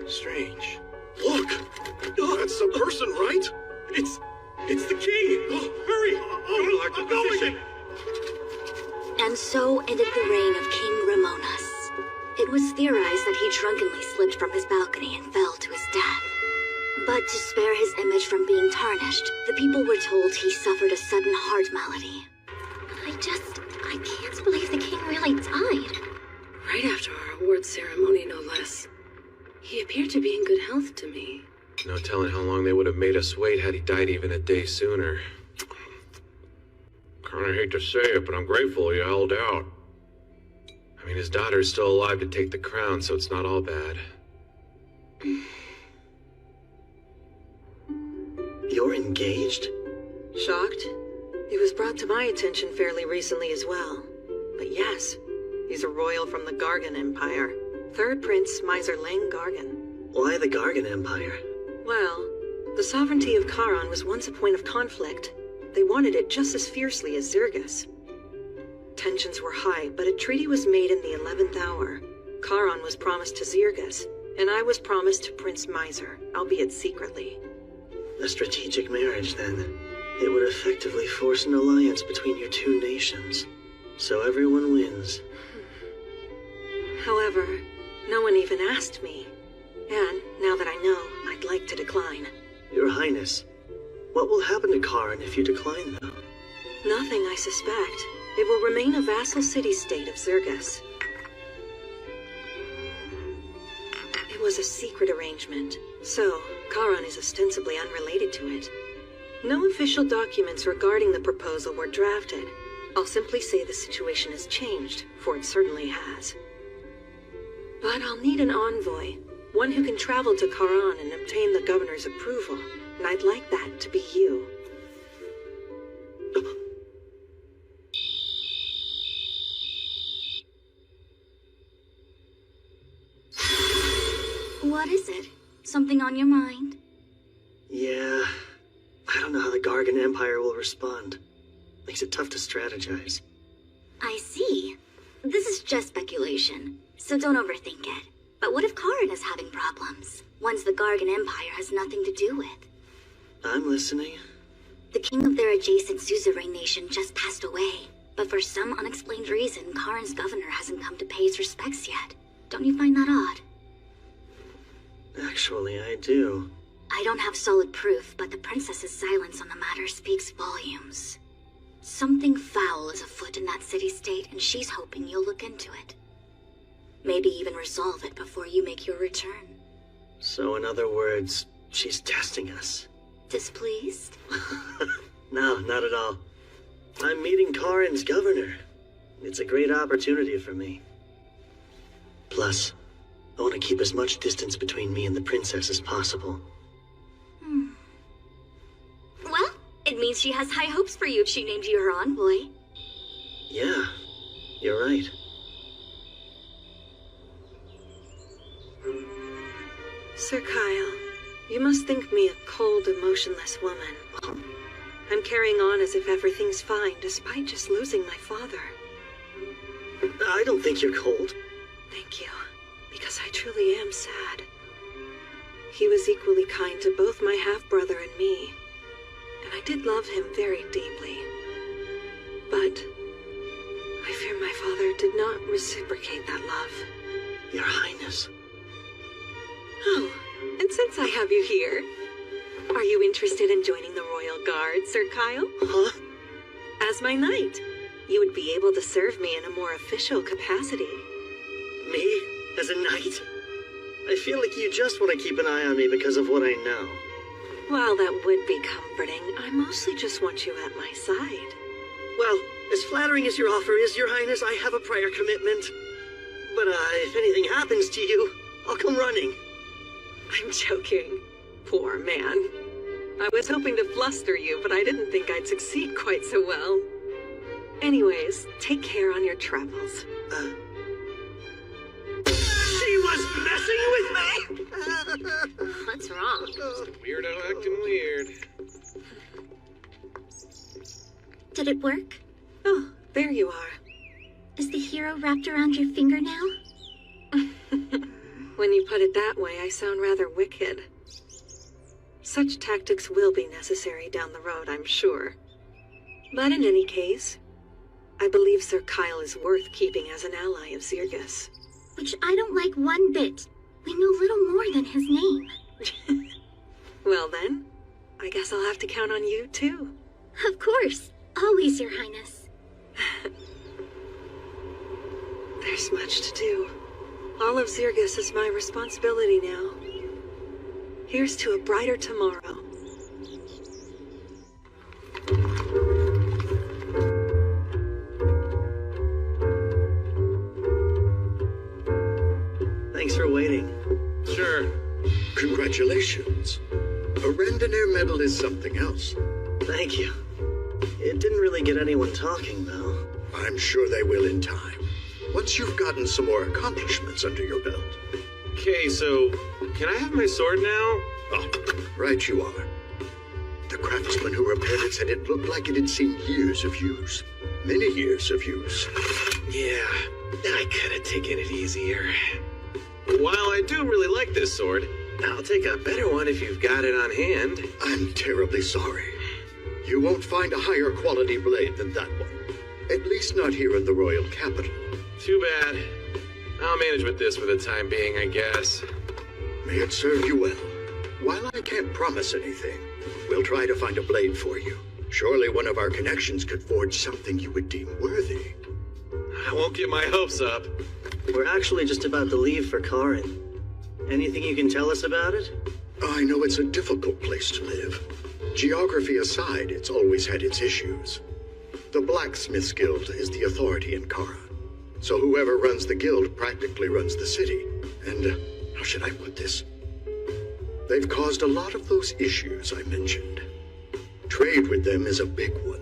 Strange. Look! That's the person, right? It's the king! Hurry! I'm going! And so ended the reign of King Ramonas. It was theorized that he drunkenly slipped from his balcony and fell to his death. But to spare his image from being tarnished, the people were told he suffered a sudden heart malady. I can't believe the king really died. Right after our award ceremony, no less. He appeared to be in good health to me. No telling how long they would have made us wait had he died even a day sooner. Kinda hate to say it, but I'm grateful he held out. I mean, his daughter's still alive to take the crown, so it's not all bad. You're engaged? Shocked? It was brought to my attention fairly recently as well. But yes, he's a royal from the Gargan Empire. Third Prince Miser Lang Gargan. Why the Gargan Empire? Well, the sovereignty of Charon was once a point of conflict. They wanted it just as fiercely as Zergus. Tensions were high, but a treaty was made in the 11th hour. Charon was promised to Zergus, and I was promised to Prince Miser, albeit secretly. A strategic marriage, then. It would effectively force an alliance between your two nations. So everyone wins. However, no one even asked me. And, now that I know, I'd like to decline. Your Highness, what will happen to Charon if you decline, though? Nothing, I suspect. It will remain a vassal city-state of Zergus. was a secret arrangement, so Charon is ostensibly unrelated to it. No official documents regarding the proposal were drafted. I'll simply say the situation has changed, for it certainly has. But I'll need an envoy, one who can travel to Charon and obtain the governor's approval, and I'd like that to be you. What is it? Something on your mind? Yeah, I don't know how the Gargan Empire will respond. Makes it tough to strategize. I see. This is just speculation, so don't overthink it. But what if Charon is having problems? Ones the Gargan Empire has nothing to do with. I'm listening. The king of their adjacent suzerain nation just passed away. But for some unexplained reason, Charon's governor hasn't come to pay his respects yet. Don't you find that odd? Actually, I do. I don't have solid proof, but the princess's silence on the matter speaks volumes. Something foul is afoot in that city-state, and she's hoping you'll look into it. Maybe even resolve it before you make your return. So in other words, she's testing us. Displeased? No, not at all. I'm meeting Charon's governor. It's a great opportunity for me. Plus, I want to keep as much distance between me and the princess as possible. Well, it means she has high hopes for you if she named you her envoy. Yeah, you're right. Sir Kyle, you must think me a cold, emotionless woman. I'm carrying on as if everything's fine, despite just losing my father. I don't think you're cold. Thank you, because I truly am sad. He was equally kind to both my half-brother and me, and I did love him very deeply. But I fear my father did not reciprocate that love. Your Highness. Oh, and since I have you here, are you interested in joining the Royal Guard, Sir Kyle? Huh? As my knight, you would be able to serve me in a more official capacity. Me? As a knight? I feel like you just want to keep an eye on me because of what I know. While that would be comforting, I mostly just want you at my side. Well, as flattering as your offer is, Your Highness, I have a prior commitment. But if anything happens to you, I'll come running. I'm joking. Poor man. I was hoping to fluster you, but I didn't think I'd succeed quite so well. Anyways, take care on your travels. She was messing with me? What's wrong? Just a weirdo acting weird. Did it work? Oh, there you are. Is the hero wrapped around your finger now? When you put it that way, I sound rather wicked. Such tactics will be necessary down the road, I'm sure. But in any case, I believe Sir Kyle is worth keeping as an ally of Zirgus. Which I don't like one bit. We know little more than his name. Well then, I guess I'll have to count on you too. Of course. Always, Your Highness. There's much to do. All of Zirgus is my responsibility now. Here's to a brighter tomorrow. Thanks for waiting. Sure. Congratulations. A Randonnair medal is something else. Thank you. It didn't really get anyone talking, though. I'm sure they will in time. Once you've gotten some more accomplishments under your belt. Okay, so can I have my sword now? Oh, right you are. The craftsman who repaired it said it looked like it had seen years of use. Many years of use. Yeah, I could have taken it easier. While I do really like this sword, I'll take a better one if you've got it on hand. I'm terribly sorry. You won't find a higher quality blade than that one. At least not here in the royal capital. Too bad. I'll manage with this for the time being, I guess. May it serve you well. While I can't promise anything, we'll try to find a blade for you. Surely one of our connections could forge something you would deem worthy. I won't get my hopes up. We're actually just about to leave for Charon. Anything you can tell us about it? I know it's a difficult place to live. Geography aside, it's always had its issues. The Blacksmiths Guild is the authority in Kara. So whoever runs the guild practically runs the city. And, how should I put this? They've caused a lot of those issues I mentioned. Trade with them is a big one.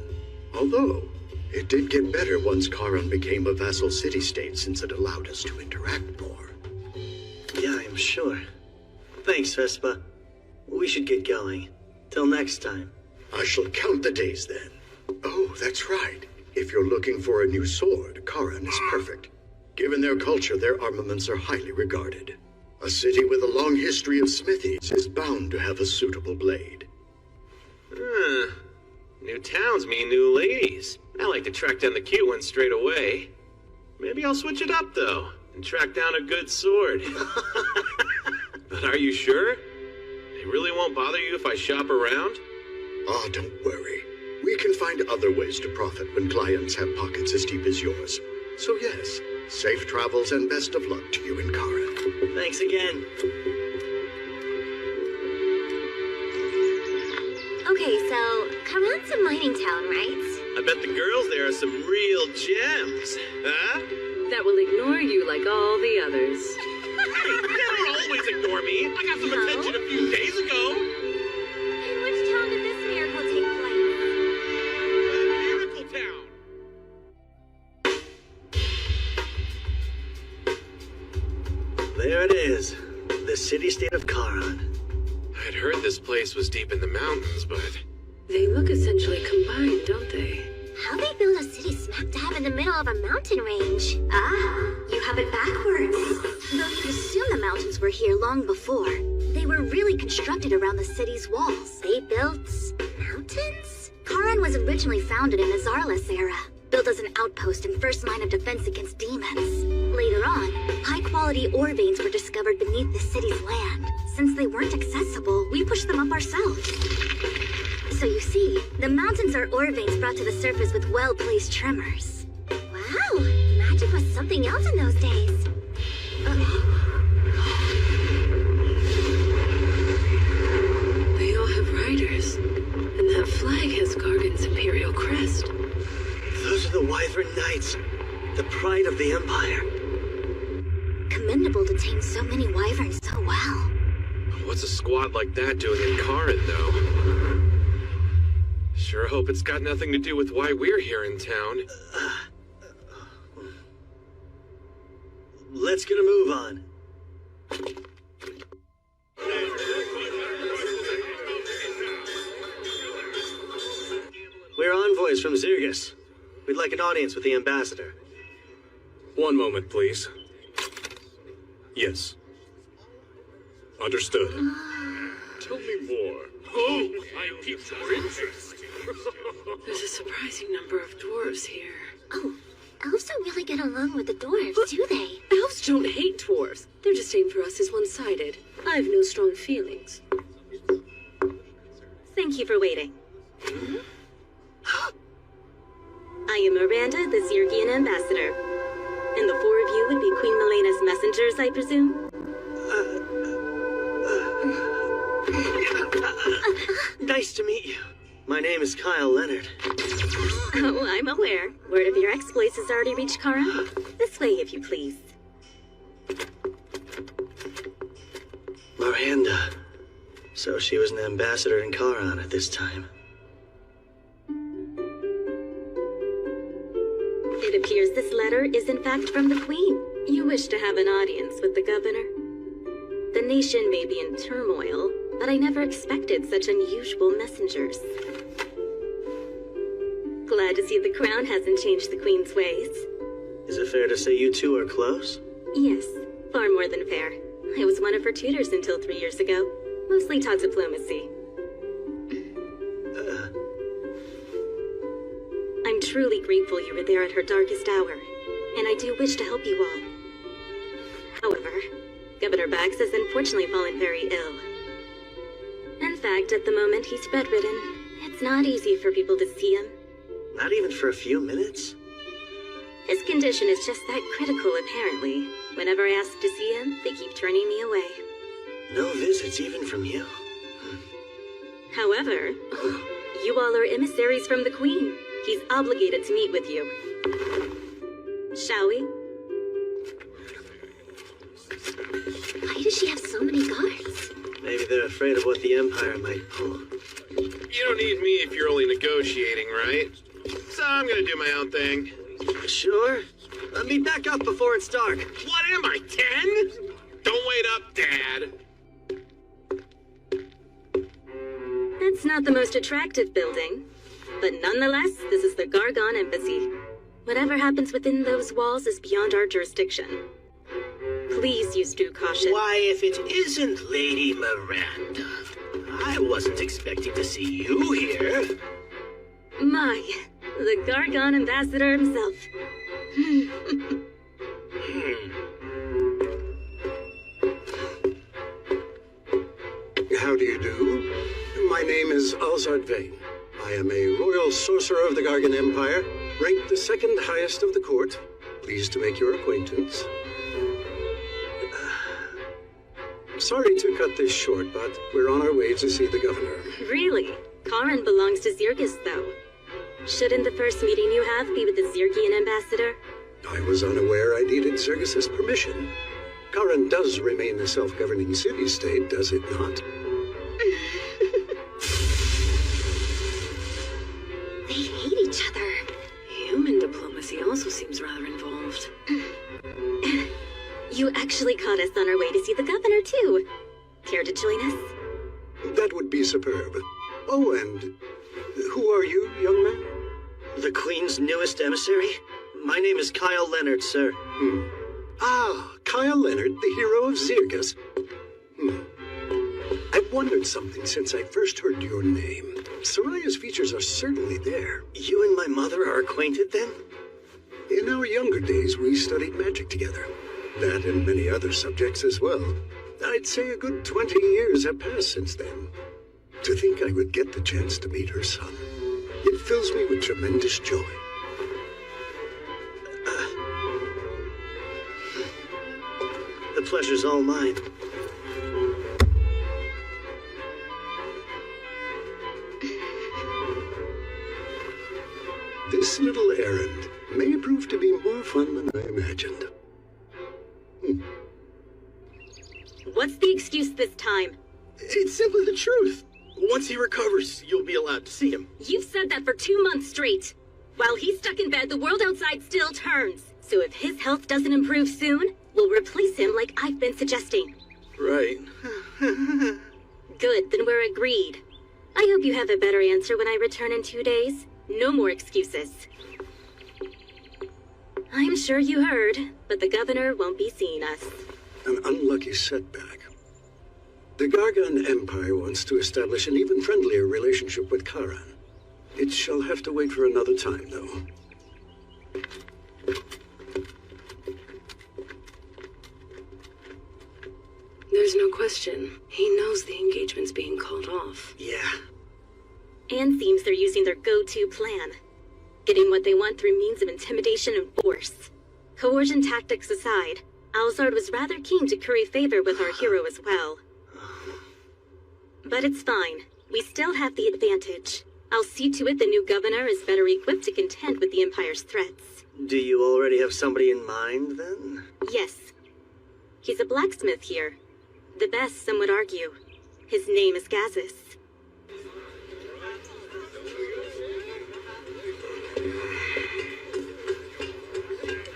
Although, it did get better once Karan became a vassal city-state since it allowed us to interact more. Yeah, I'm sure. Thanks, Vespa. We should get going. Till next time. I shall count the days then. Oh, that's right. If you're looking for a new sword, Karan is perfect. Given their culture, their armaments are highly regarded. A city with a long history of smithies is bound to have a suitable blade. New towns mean new ladies. I like to track down the cute ones straight away. Maybe I'll switch it up, though, and track down a good sword. But are you sure? It really won't bother you if I shop around? Ah, don't worry. We can find other ways to profit when clients have pockets as deep as yours. So yes, safe travels and best of luck to you and Karan. Thanks again. Okay, so Karan's a mining town, right? I bet the girls there are some real gems, huh? That will ignore you like all the others. Hey, they don't always ignore me. I got some attention a few days ago. In which town did this miracle take place? Miracle Town. There it is. The city-state of Karan. I'd heard this place was deep in the mountains, but... They look essentially combined, don't they? How they build a city smack dab in the middle of a mountain range? Ah, you have it backwards. Though you'd assume the mountains were here long before. They were really constructed around the city's walls. They built mountains? Karan was originally founded in the Zarlis era, built as an outpost and first line of defense against demons. Later on, high-quality ore veins were discovered beneath the city's land. Since they weren't accessible, we pushed them up ourselves. So you see, the mountains are ore veins brought to the surface with well-placed tremors. Wow, magic was something else in those days. They all have riders. And that flag has Gargan's imperial crest. Those are the Wyvern Knights, the pride of the Empire. Commendable to tame so many wyverns so well. What's a squad like that doing in Karan, though? Sure hope it's got nothing to do with why we're here in town. Let's get a move on. We're envoys from Zirgus. We'd like an audience with the ambassador. One moment, please. Yes. Understood. Tell me more. Oh, I piqued your interest. There's a surprising number of dwarves here. Oh, elves don't really get along with the dwarves, do they? Elves don't hate dwarves. Their disdain for us is one-sided. I have no strong feelings. Thank you for waiting. I am Miranda, the Zirgian ambassador. And the four of you would be Queen Milena's messengers, I presume? Nice to meet you. My name is Kyle Leonard. Oh, I'm aware. Word of your exploits has already reached Kara. This way, if you please. Miranda. So she was an ambassador in Karan at this time. It appears this letter is in fact from the Queen. You wish to have an audience with the governor. The nation may be in turmoil, but I never expected such unusual messengers. Glad to see the crown hasn't changed the Queen's ways. Is it fair to say you two are close? Yes, far more than fair. I was one of her tutors until 3 years ago. Mostly taught diplomacy. I'm truly grateful you were there at her darkest hour, and I do wish to help you all. However, Governor Bax has unfortunately fallen very ill. In fact, at the moment he's bedridden. It's not easy for people to see him. Not even for a few minutes? His condition is just that critical, apparently. Whenever I ask to see him, they keep turning me away. No visits even from you. However, you all are emissaries from the Queen. He's obligated to meet with you. Shall we? Why does she have so many guards? Maybe they're afraid of what the Empire might pull. You don't need me if you're only negotiating, right? So I'm gonna do my own thing. Sure. Let me back up before it's dark. What am I, 10? Don't wait up, Dad. That's not the most attractive building. But nonetheless, this is the Gargon Embassy. Whatever happens within those walls is beyond our jurisdiction. Please use due caution. Why, if it isn't Lady Miranda, I wasn't expecting to see you here. My, the Gargon Ambassador himself. How do you do? My name is Alzard Vane. I am a royal sorcerer of the Gargan Empire, ranked the second highest of the court. Pleased to make your acquaintance. Sorry to cut this short, but we're on our way to see the governor. Really? Karin belongs to Zirgis, though. Shouldn't the first meeting you have be with the Zirgian ambassador? I was unaware I needed Zirgis's permission. Karin does remain a self-governing city-state, does it not? They hate each other. Human diplomacy also seems rather involved. You actually caught us on our way to see the governor, too. Care to join us? That would be superb. Oh, and who are you, young man? The Queen's newest emissary? My name is Kyle Leonard, sir. Ah, Kyle Leonard, the hero of Zirgas. I've wondered something since I first heard your name. Soraya's features are certainly there. You and my mother are acquainted, then? In our younger days, we studied magic together. That and many other subjects as well. I'd say a good 20 years have passed since then. To think I would get the chance to meet her son, it fills me with tremendous joy. The pleasure's all mine. This little errand may prove to be more fun than I imagined. What's the excuse this time? It's simply the truth. Once he recovers, you'll be allowed to see him. You've said that for 2 months straight. While he's stuck in bed, the world outside still turns. So if his health doesn't improve soon, we'll replace him like I've been suggesting. Right. Good, then we're agreed. I hope you have a better answer when I return in 2 days. No more excuses. I'm sure you heard, but the governor won't be seeing us. An unlucky setback. The Gargan Empire wants to establish an even friendlier relationship with Karan. It shall have to wait for another time, though. There's no question. He knows the engagement's being called off. Yeah. And seems they're using their go-to plan. Getting what they want through means of intimidation and force. Coercion tactics aside, Alzard was rather keen to curry favor with our hero as well. But it's fine. We still have the advantage. I'll see to it the new governor is better equipped to contend with the Empire's threats. Do you already have somebody in mind, then? Yes. He's a blacksmith here. The best, some would argue. His name is Gazis.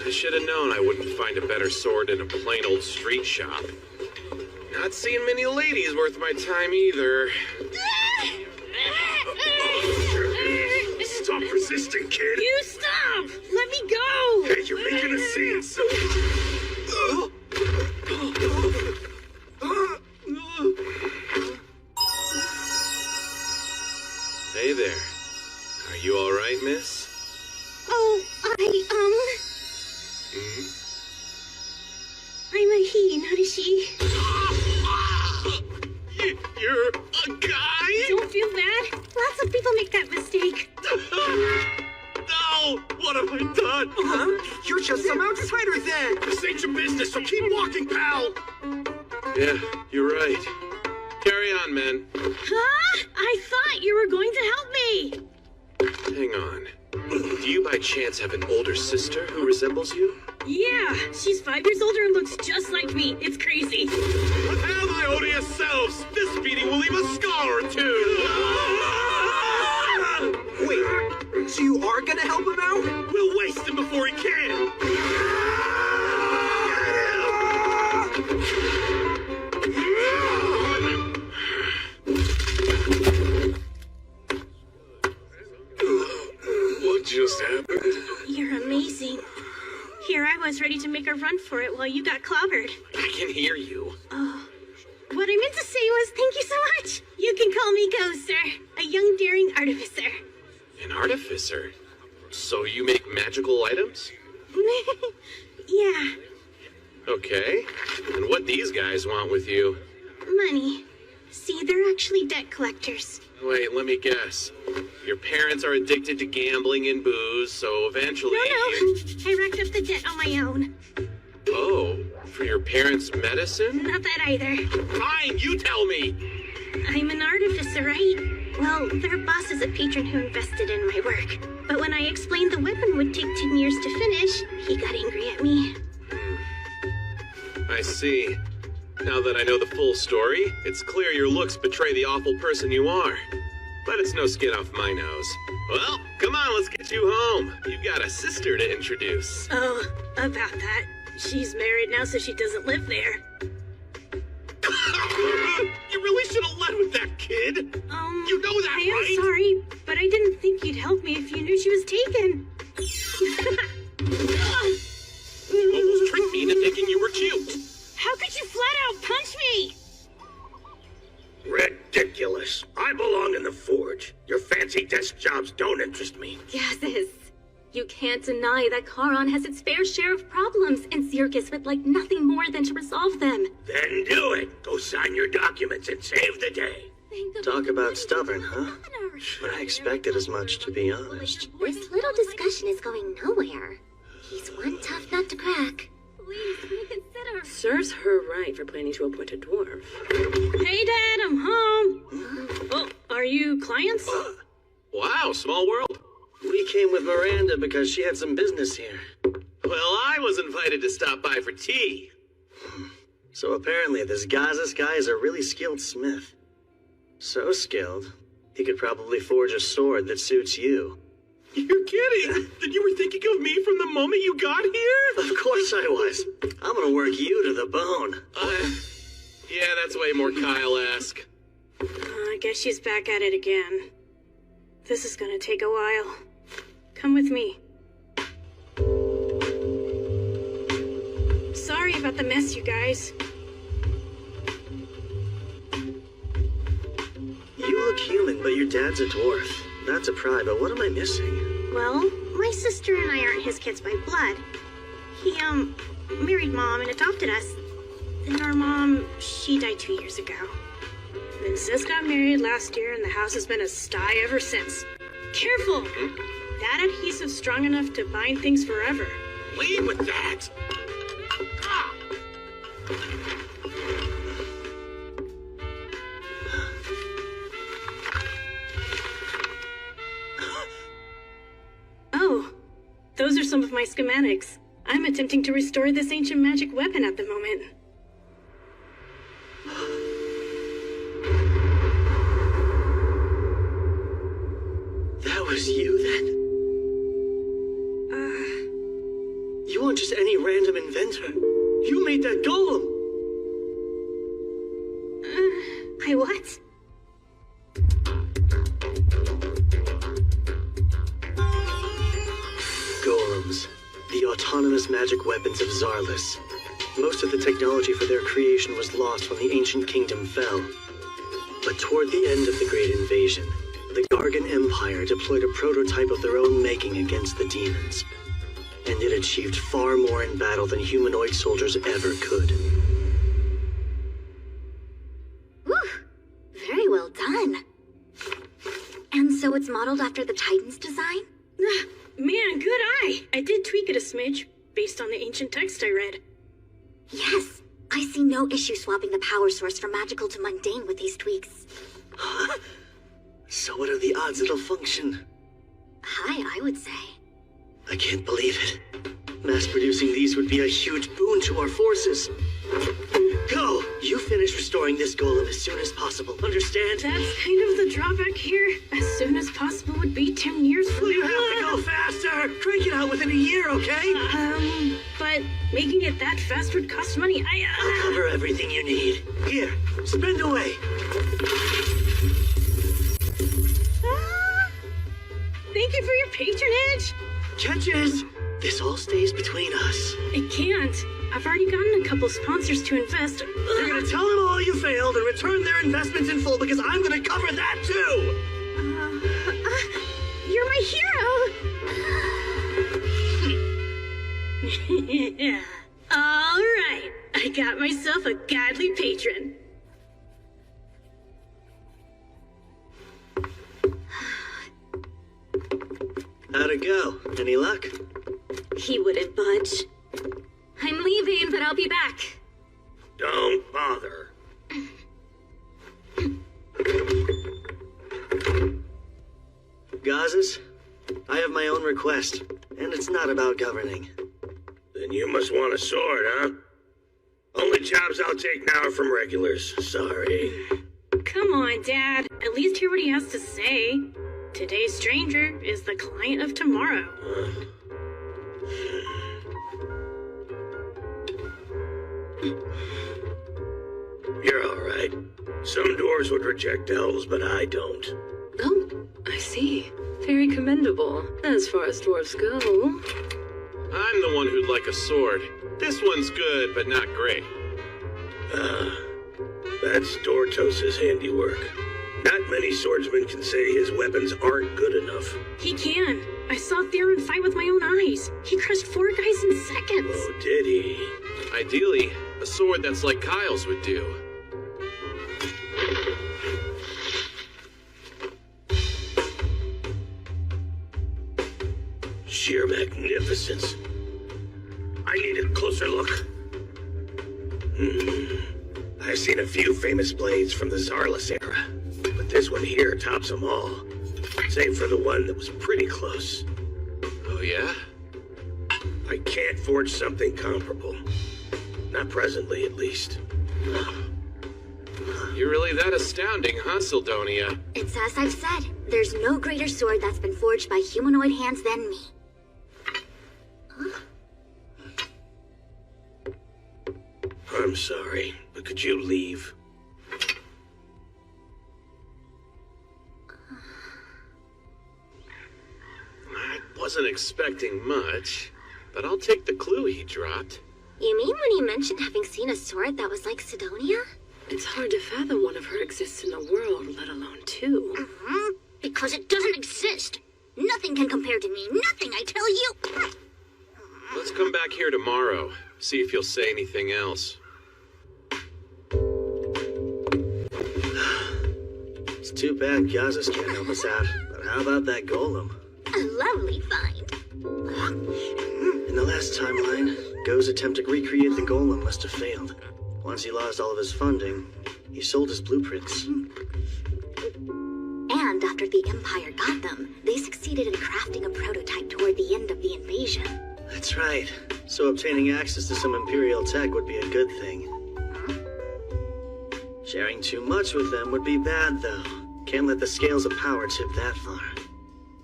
I should have known I wouldn't find a better sword in a plain old street shop. Not seeing many ladies worth my time either. Stop resisting, kid! You stop! Let me go! Hey, you're making a scene, so... Hey there. Are you alright, miss? Oh, I'm a he, not a she. You're a guy? Don't feel bad. Lots of people make that mistake. No! What have I done? Huh? You're just some outsider then! This ain't your business, so keep walking, pal! Yeah, you're right. Carry on, men. Huh? I thought you were going to help me. Hang on. Do you by chance have an older sister who resembles you? Yeah, she's 5 years older and looks just like me. It's crazy. What have my odious selves? This beating will leave a scar or two. Wait, so you are gonna help him out? We'll waste him before he can. What just happened? You're amazing. Here I was ready to make a run for it while you got clobbered. I can hear you. Oh. What I meant to say was thank you so much. You can call me Ghost, sir. A young, daring artificer. An artificer? So you make magical items? Yeah. Okay. And what these guys want with you? Money. See, they're actually debt collectors. Wait, let me guess. Your parents are addicted to gambling and booze, so eventually... No. I racked up the debt on my own. Oh, for your parents' medicine? Not that either. Fine, you tell me! I'm an artificer, right? Well, their boss is a patron who invested in my work. But when I explained the weapon would take 10 years to finish, he got angry at me. I see. Now that I know the full story, it's clear your looks betray the awful person you are. But it's no skin off my nose. Well, come on, let's get you home. You've got a sister to introduce. Oh, about that. She's married now, so she doesn't live there. You really should have led with that, kid. You know that, I am right? sorry, but I didn't think you'd help me if you knew she was taken. Almost tricked me into thinking you were cute. How could you flat out punch me? Ridiculous. I belong in the forge. Your fancy desk jobs don't interest me. Gases. You can't deny that Charon has its fair share of problems, and Circus would like nothing more than to resolve them. Then do it. Go sign your documents and save the day. Talk about stubborn, huh? But I expected as much, to be honest. This little discussion is going nowhere. He's one tough nut to crack. Please reconsider. Serves her right for planning to appoint a dwarf. Hey, Dad, I'm home. Oh, are you clients? Wow, small world. We came with Miranda because she had some business here. Well, I was invited to stop by for tea. So apparently this Gazas guy is a really skilled smith. So skilled, he could probably forge a sword that suits you. You're kidding! Then you were thinking of me from the moment you got here? Of course I was. I'm gonna work you to the bone. Yeah, that's way more Kyle-esque. I guess she's back at it again. This is gonna take a while. Come with me. Sorry about the mess, you guys. You look human, but your dad's a dwarf. Not to pry, but what am I missing? Well, my sister and I aren't his kids by blood. He, married Mom and adopted us. Then our mom, she died 2 years ago. Then Sis got married last year, and the house has been a sty ever since. Careful! That adhesive's strong enough to bind things forever. Leave with that! Ah! Oh, those are some of my schematics. I'm attempting to restore this ancient magic weapon at the moment. That was you, then? You weren't just any random inventor. You made that golem! I what? Golems. The autonomous magic weapons of Zarlis. Most of the technology for their creation was lost when the ancient kingdom fell. But toward the end of the Great Invasion, the Gargan Empire deployed a prototype of their own making against the demons. And it achieved far more in battle than humanoid soldiers ever could. Whew. Very well done. And so it's modeled after the Titan's design? Man, good eye! I did tweak it a smidge, based on the ancient text I read. Yes, I see no issue swapping the power source from magical to mundane with these tweaks. Huh? So what are the odds it'll function? High, I would say. I can't believe it. Mass-producing these would be a huge boon to our forces. Go! You finish restoring this golem as soon as possible, understand? That's kind of the drawback here. As soon as possible would be 10 years from now. You have to go faster! Crank it out within a year, okay? But making it that fast would cost money. I'll cover everything you need. Here, spend away. Thank you for your patronage. Catches! This all stays between us. It can't. I've already gotten a couple sponsors to invest. You're gonna tell them all you failed and return their investments in full because I'm gonna cover that too! You're my hero! All right, I got myself a godly patron. How'd it go? Any luck? He wouldn't budge. I'm leaving, but I'll be back. Don't bother. Gazes, I have my own request, and it's not about governing. Then you must want a sword, huh? Only jobs I'll take now are from regulars. Sorry. Come on, Dad. At least hear what he has to say. Today's stranger is the client of tomorrow. You're all right. Some dwarves would reject elves, but I don't. Oh, I see. Very commendable, as far as dwarves go. I'm the one who'd like a sword. This one's good, but not great. That's Dortos' handiwork. Not many swordsmen can say his weapons aren't good enough. He can. I saw Theron fight with my own eyes. He crushed 4 guys in seconds. Oh, did he? Ideally, a sword that's like Kyle's would do. Sheer magnificence. I need a closer look. I've seen a few famous blades from the Czarless era, but this one here tops them all. Save for the one that was pretty close. Oh, yeah? I can't forge something comparable. Not presently, at least. You're really that astounding, huh, Sildonia? It's as I've said. There's no greater sword that's been forged by humanoid hands than me. I'm sorry, but could you leave? I wasn't expecting much, but I'll take the clue he dropped. You mean when he mentioned having seen a sword that was like Sidonia? It's hard to fathom one of her exists in a world, let alone 2. Because it doesn't exist. Nothing can compare to me. Nothing, I tell you. Let's come back here tomorrow, see if you'll say anything else. It's too bad Gazes can't help us out, but how about that golem? A lovely find. In the last timeline, Go's attempt to recreate the golem must have failed. Once he lost all of his funding, he sold his blueprints. And after the Empire got them, they succeeded in crafting a prototype toward the end of the invasion. That's right. So obtaining access to some Imperial tech would be a good thing. Sharing too much with them would be bad, though. Can't let the scales of power tip that far.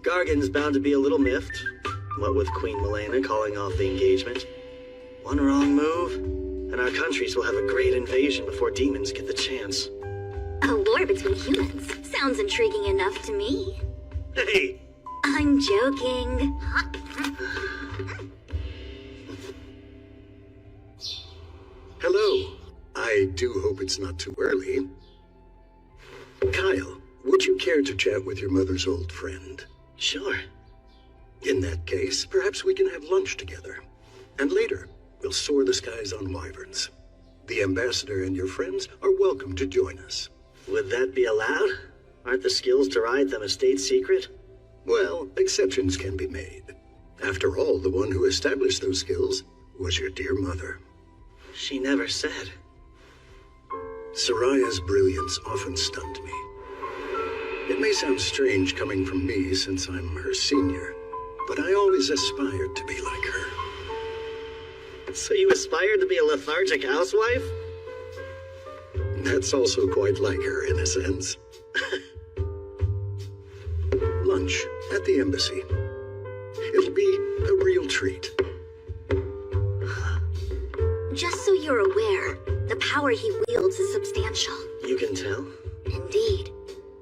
Gargan's bound to be a little miffed, what with Queen Milena calling off the engagement. One wrong move, and our countries will have a great invasion before demons get the chance. A war between humans. Sounds intriguing enough to me. Hey! I'm joking. Hello. I do hope it's not too early. Kyle, would you care to chat with your mother's old friend? Sure. In that case, perhaps we can have lunch together. And later, we'll soar the skies on wyverns. The ambassador and your friends are welcome to join us. Would that be allowed? Aren't the skills to ride them a state secret? Well, exceptions can be made. After all, the one who established those skills was your dear mother. She never said. Soraya's brilliance often stunned me. It may sound strange coming from me since I'm her senior, but I always aspired to be like her. So you aspired to be a lethargic housewife? That's also quite like her in a sense. Lunch at the embassy. It'll be a real treat. Just so you're aware, the power he wields is substantial. You can tell? Indeed.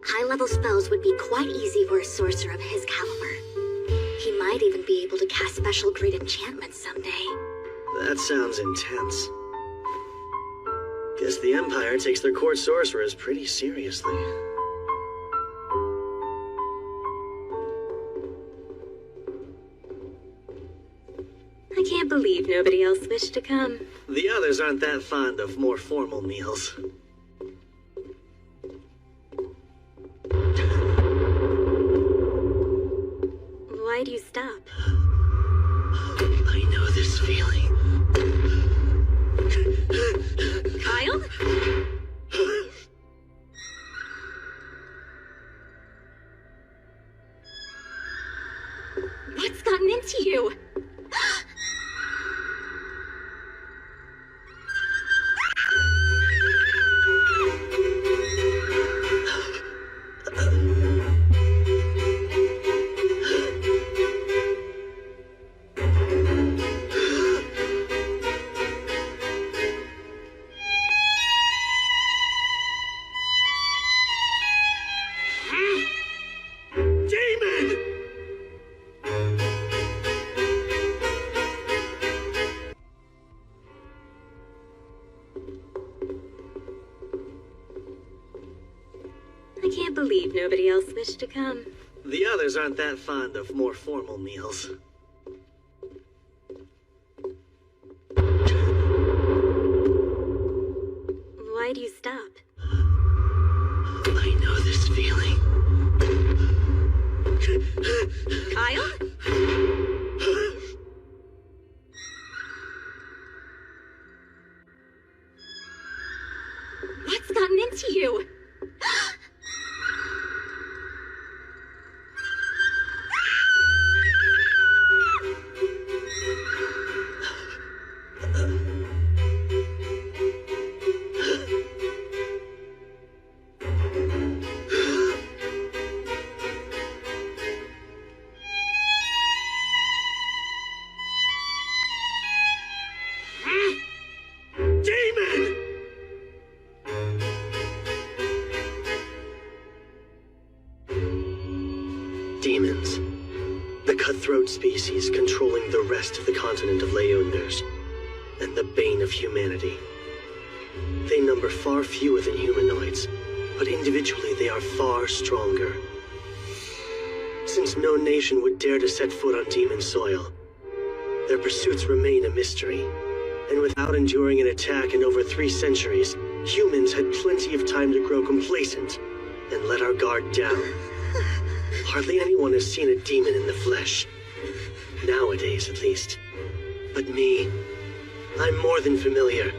High-level spells would be quite easy for a sorcerer of his caliber. He might even be able to cast special great enchantments someday. That sounds intense. Guess the Empire takes their court sorcerers pretty seriously. I can't believe nobody else wished to come. The others aren't that fond of more formal meals. Why do you stop? I know this feeling. Kyle? What's gotten into you? I can't believe nobody else wished to come. The others aren't that fond of more formal meals. Why do you stop? I know this feeling. Kyle? What's gotten into you? Demons. The cutthroat species controlling the rest of the continent of Leonders, and the bane of humanity. They number far fewer than humanoids, but individually they are far stronger. Since no nation would dare to set foot on demon soil, their pursuits remain a mystery, and without enduring an attack in over 3 centuries, humans had plenty of time to grow complacent and let our guard down. Hardly anyone has seen a demon in the flesh. Nowadays, at least. But me, I'm more than familiar.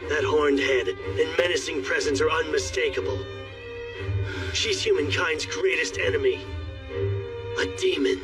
That horned head and menacing presence are unmistakable. She's humankind's greatest enemy. A demon.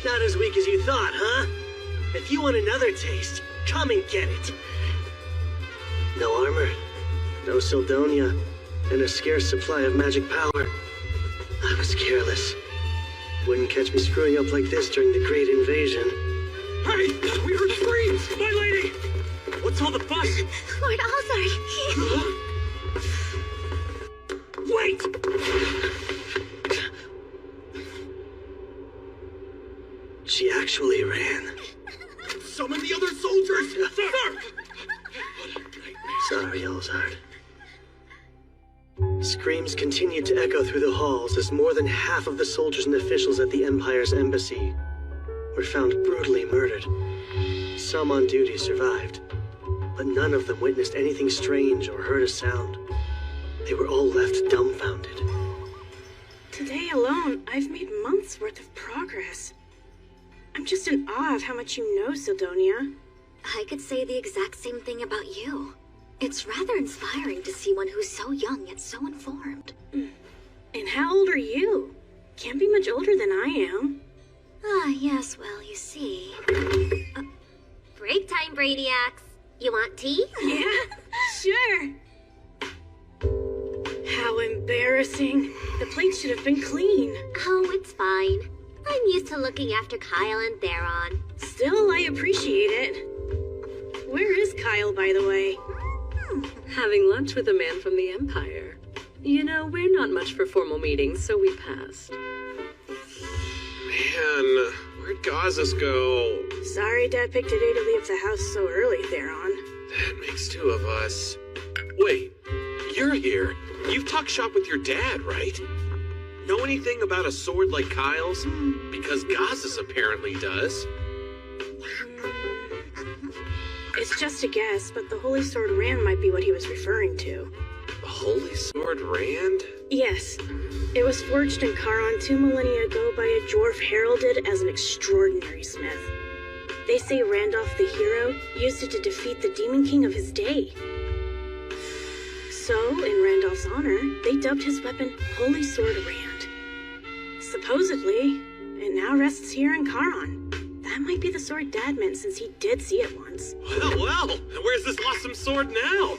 Not as weak as you thought, huh? If you want another taste, come and get it. No armor, no Sildonia, and a scarce supply of magic power. I was careless. Wouldn't catch me screwing up like this during the Great Invasion. Hey! We heard screams! My lady! What's all the fuss? Lord Alzard, Wait! She actually ran. Summon the other soldiers! Sir! Sorry, Alzard. Screams continued to echo through the halls as more than half of the soldiers and officials at the Empire's embassy were found brutally murdered. Some on duty survived, but none of them witnessed anything strange or heard a sound. They were all left dumbfounded. Today alone, I've made months' worth of progress. I'm just in awe of how much you know, Sidonia. I could say the exact same thing about you. It's rather inspiring to see one who's so young yet so informed. And how old are you? Can't be much older than I am. Ah, yes, well, you see. Break time, Brainiacs. You want tea? Yeah, sure. How embarrassing. The plate should have been clean. Oh, it's fine. I'm used to looking after Kyle and Theron. Still, I appreciate it. Where is Kyle, by the way? Having lunch with a man from the Empire. You know, we're not much for formal meetings, so we passed. Man, where'd Gazas go? Sorry Dad picked a day to leave the house so early, Theron. That makes two of us. Wait, you're here. You've talked shop with your dad, right? Know anything about a sword like Kyle's? Because Gazas apparently does. It's just a guess, but the Holy Sword Rand might be what he was referring to. The Holy Sword Rand? Yes. It was forged in Charon 2 millennia ago by a dwarf heralded as an extraordinary smith. They say Randolph the hero used it to defeat the Demon King of his day. So, in Randolph's honor, they dubbed his weapon Holy Sword Rand. Supposedly, it now rests here in Charon. That might be the sword Dad meant since he did see it once. Well, and where's this awesome sword now?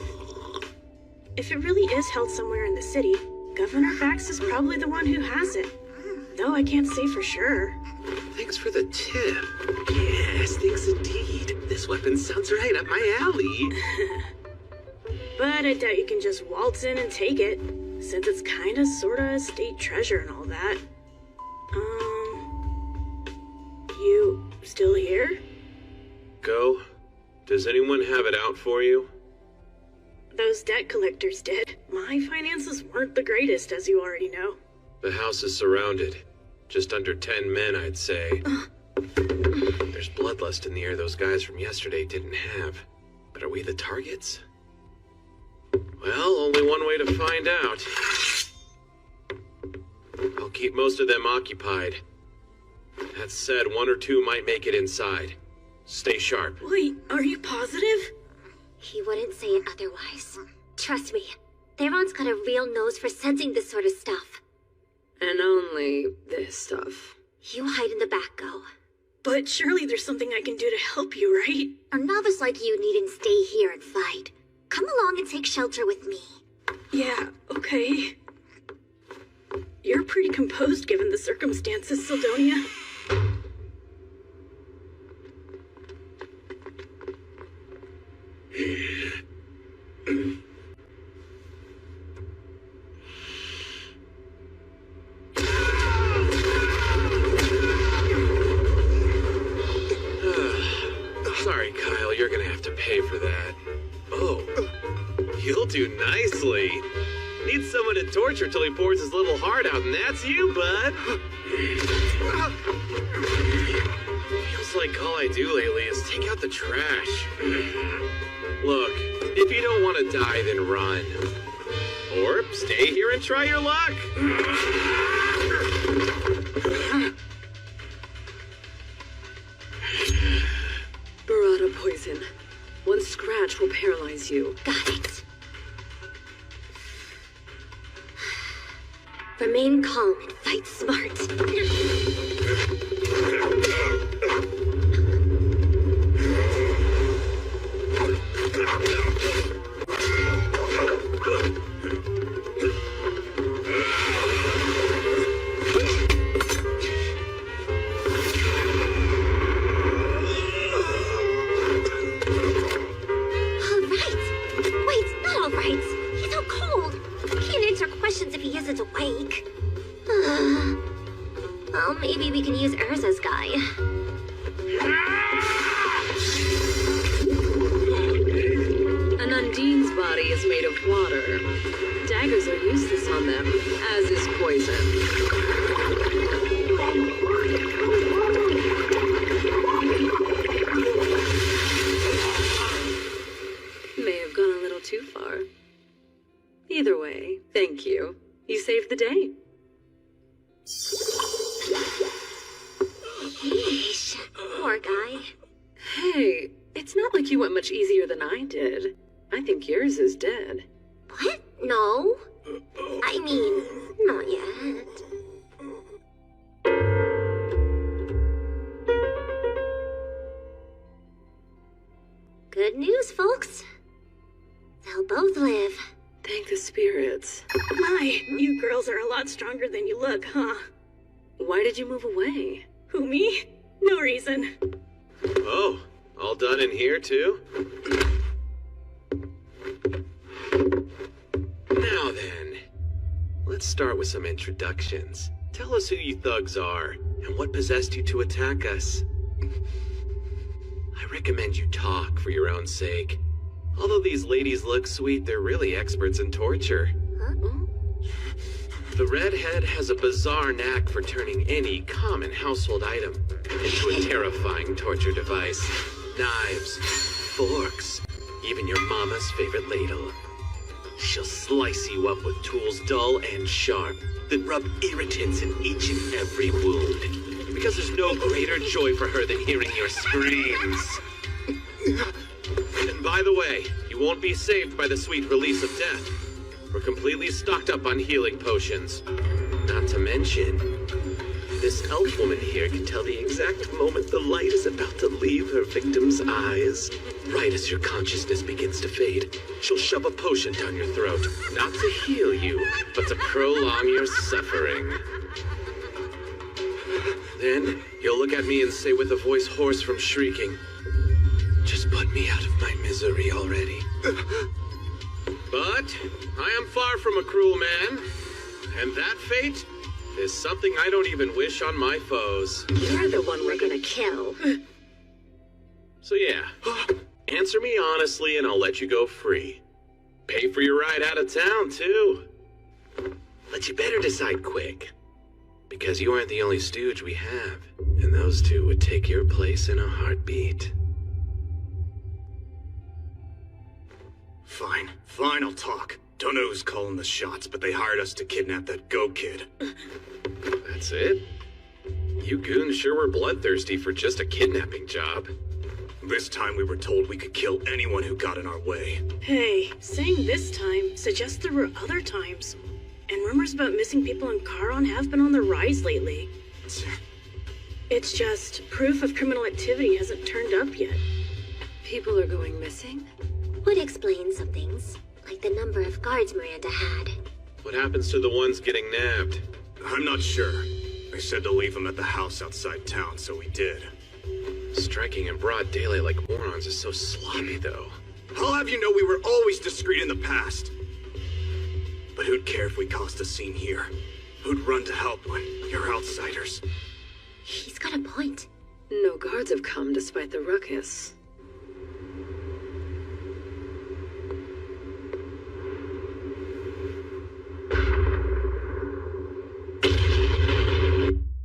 If it really is held somewhere in the city, Governor Bax is probably the one who has it. Though I can't say for sure. Thanks for the tip. Yes, thanks indeed. This weapon sounds right up my alley. But I doubt you can just waltz in and take it, since it's kinda sorta a state treasure and all that. You still here? Go. Does anyone have it out for you? Those debt collectors did. My finances weren't the greatest, as you already know. The house is surrounded. Just under 10 men, I'd say. There's bloodlust in the air those guys from yesterday didn't have. But are we the targets? Well, only one way to find out. I'll keep most of them occupied. That said, one or two might make it inside. Stay sharp. Wait, are you positive? He wouldn't say it otherwise. Trust me, Theron's got a real nose for sensing this sort of stuff. And only this stuff. You hide in the back, Go. But surely there's something I can do to help you, right? A novice like you needn't stay here and fight. Come along and take shelter with me. Yeah, okay. You're pretty composed given the circumstances, Sidonia. Sorry, Kyle, you're gonna have to pay for that. Oh, you'll do nicely. Need someone to torture till he pours his little heart out, and that's you, bud. Feels like all I do lately is take out the trash. Look, if you don't want to die, then run. Or stay here and try your luck. Burrata poison. One scratch will paralyze you. Got it. Remain calm and fight smart. Well, maybe we can use Urza's guy. An Undine's body is made of water. daggers are useless on them, as is poison. May have gone a little too far. Either way, thank you. You saved the day. Yeesh, poor guy. Hey, it's not like you went much easier than I did. I think yours is dead. What? No. I mean, not yet. Good news, folks. They'll both live. Thank the spirits. My, you girls are a lot stronger than you look, huh? Why did you move away? Who, me? No reason. Oh, all done in here, too? Now then, let's start with some introductions. Tell us who you thugs are, and what possessed you to attack us. I recommend you talk for your own sake. Although these ladies look sweet, they're really experts in torture. The redhead has a bizarre knack for turning any common household item into a terrifying torture device. Knives, forks, even your mama's favorite ladle. She'll slice you up with tools dull and sharp, then rub irritants in each and every wound. Because there's no greater joy for her than hearing your screams. And by the way, you won't be saved by the sweet release of death. We're completely stocked up on healing potions. Not to mention, this elf woman here can tell the exact moment the light is about to leave her victim's eyes. Right as your consciousness begins to fade, she'll shove a potion down your throat. Not to heal you, but to prolong your suffering. Then, you'll look at me and say with a voice hoarse from shrieking, "Just put me out of my misery already." But I am far from a cruel man, and that fate is something I don't even wish on my foes. You're the one we're gonna kill. So yeah, answer me honestly and I'll let you go free. Pay for your ride out of town, too. But you better decide quick, because you aren't the only stooge we have, and those two would take your place in a heartbeat. Fine, I'll talk. Don't know who's calling the shots, but they hired us to kidnap that Go Kid. That's it? You goons sure were bloodthirsty for just a kidnapping job. This time we were told we could kill anyone who got in our way. Hey, saying this time suggests there were other times. And rumors about missing people in Charon have been on the rise lately. It's just proof of criminal activity hasn't turned up yet. People are going missing? Would explain some things, like the number of guards Miranda had. What happens to the ones getting nabbed? I'm not sure. They said to leave them at the house outside town, so we did. Striking in broad daylight like morons is so sloppy, though. I'll have you know we were always discreet in the past. But who'd care if we caused a scene here? Who'd run to help when you're outsiders? He's got a point. No guards have come despite the ruckus.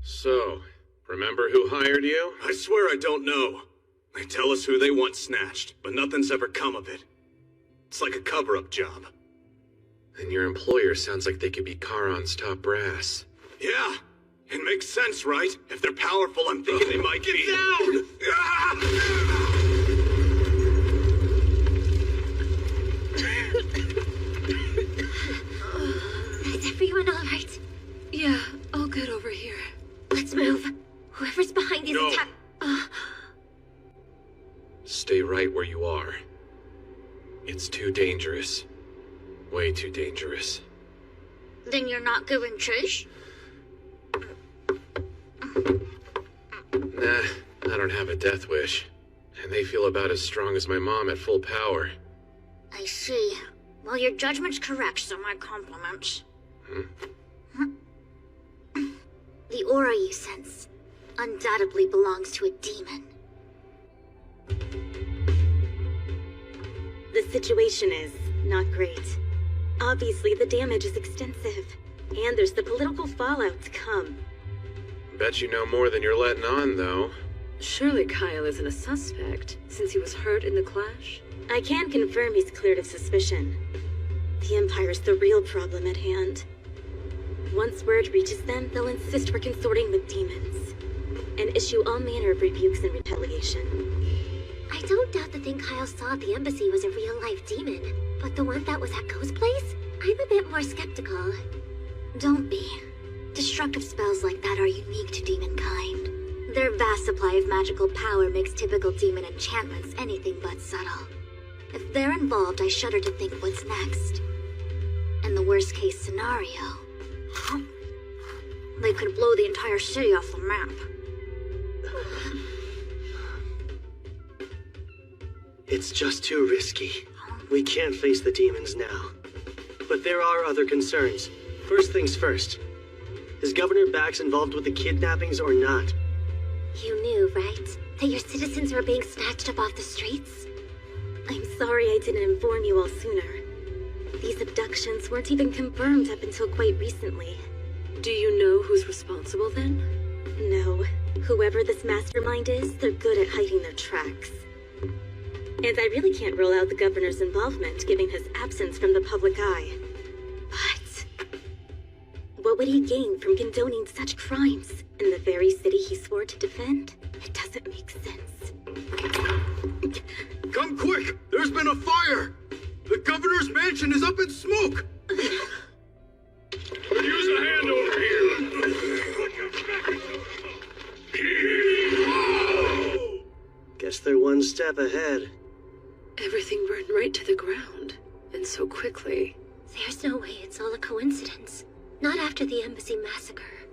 So, remember who hired you? I swear I don't know. They tell us who they want snatched, but nothing's ever come of it. It's like a cover-up job. And your employer sounds like they could be Charon's top brass. Yeah, it makes sense, right? If they're powerful, I'm thinking they might get down! Is everyone all right? Yeah, all good over here. Let's move. Whoever's behind these No. attack... Stay right where you are. It's too dangerous. Way too dangerous. Then you're not going, Trish? Nah, I don't have a death wish. And they feel about as strong as my mom at full power. I see. Well, your judgment's correct, so my compliments. The aura you sense undoubtedly belongs to a demon. The situation is not great. Obviously, the damage is extensive. And there's the political fallout to come. Bet you know more than you're letting on, though. Surely Kyle isn't a suspect, since he was hurt in the clash? I can confirm he's cleared of suspicion. The Empire's the real problem at hand. Once word reaches them, they'll insist we're consorting with demons, and issue all manner of rebukes and retaliation. I don't doubt the thing Kyle saw at the embassy was a real-life demon, but the one that was at Ghost Place? I'm a bit more skeptical. Don't be. Destructive spells like that are unique to demon kind. Their vast supply of magical power makes typical demon enchantments anything but subtle. If they're involved, I shudder to think what's next. In the worst-case scenario, they could blow the entire city off the map. It's just too risky. We can't face the demons now. But there are other concerns. First things first. Is Governor Bax involved with the kidnappings or not? You knew, right? That your citizens were being snatched up off the streets? I'm sorry I didn't inform you all sooner. These abductions weren't even confirmed up until quite recently. Do you know who's responsible then? No. Whoever this mastermind is, they're good at hiding their tracks. And I really can't rule out the governor's involvement, given his absence from the public eye. But what would he gain from condoning such crimes in the very city he swore to defend? It doesn't make sense. Come quick! There's been a fire! The governor's mansion is up in smoke! Could use a hand over here! Guess they're one step ahead. Everything burned right to the ground, and so quickly. There's no way it's all a coincidence. Not after the embassy massacre.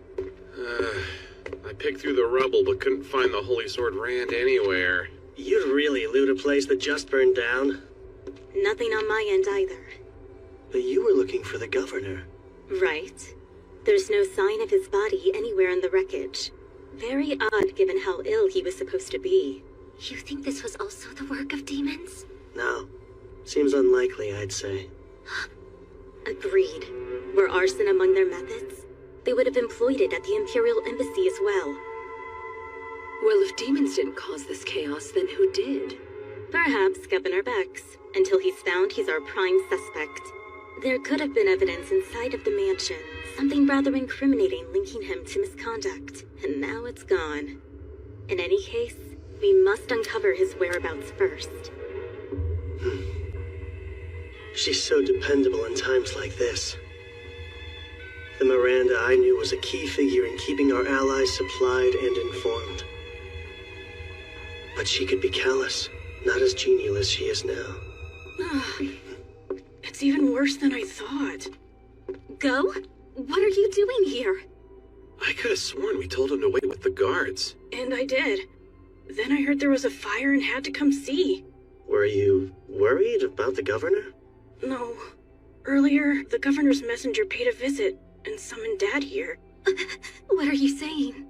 I picked through the rubble but couldn't find the Holy Sword Rand anywhere. You'd really loot a place that just burned down. Nothing on my end either. But you were looking for the governor. Right. There's no sign of his body anywhere in the wreckage. Very odd given how ill he was supposed to be. You think this was also the work of demons? No. Seems unlikely, I'd say. Agreed. Were arson among their methods? They would have employed it at the Imperial Embassy as well. Well, if demons didn't cause this chaos, then who did? Perhaps Governor Bex. Until he's found, he's our prime suspect. There could have been evidence inside of the mansion. Something rather incriminating linking him to misconduct. And now it's gone. In any case, we must uncover his whereabouts first. She's so dependable in times like this. The Miranda I knew was a key figure in keeping our allies supplied and informed. But she could be callous, not as genial as she is now. It's even worse than I thought. Go? What are you doing here? I could have sworn we told him to wait with the guards. And I did. Then I heard there was a fire and had to come see. Were you worried about the governor? No. Earlier, the governor's messenger paid a visit and summoned Dad here. What are you saying?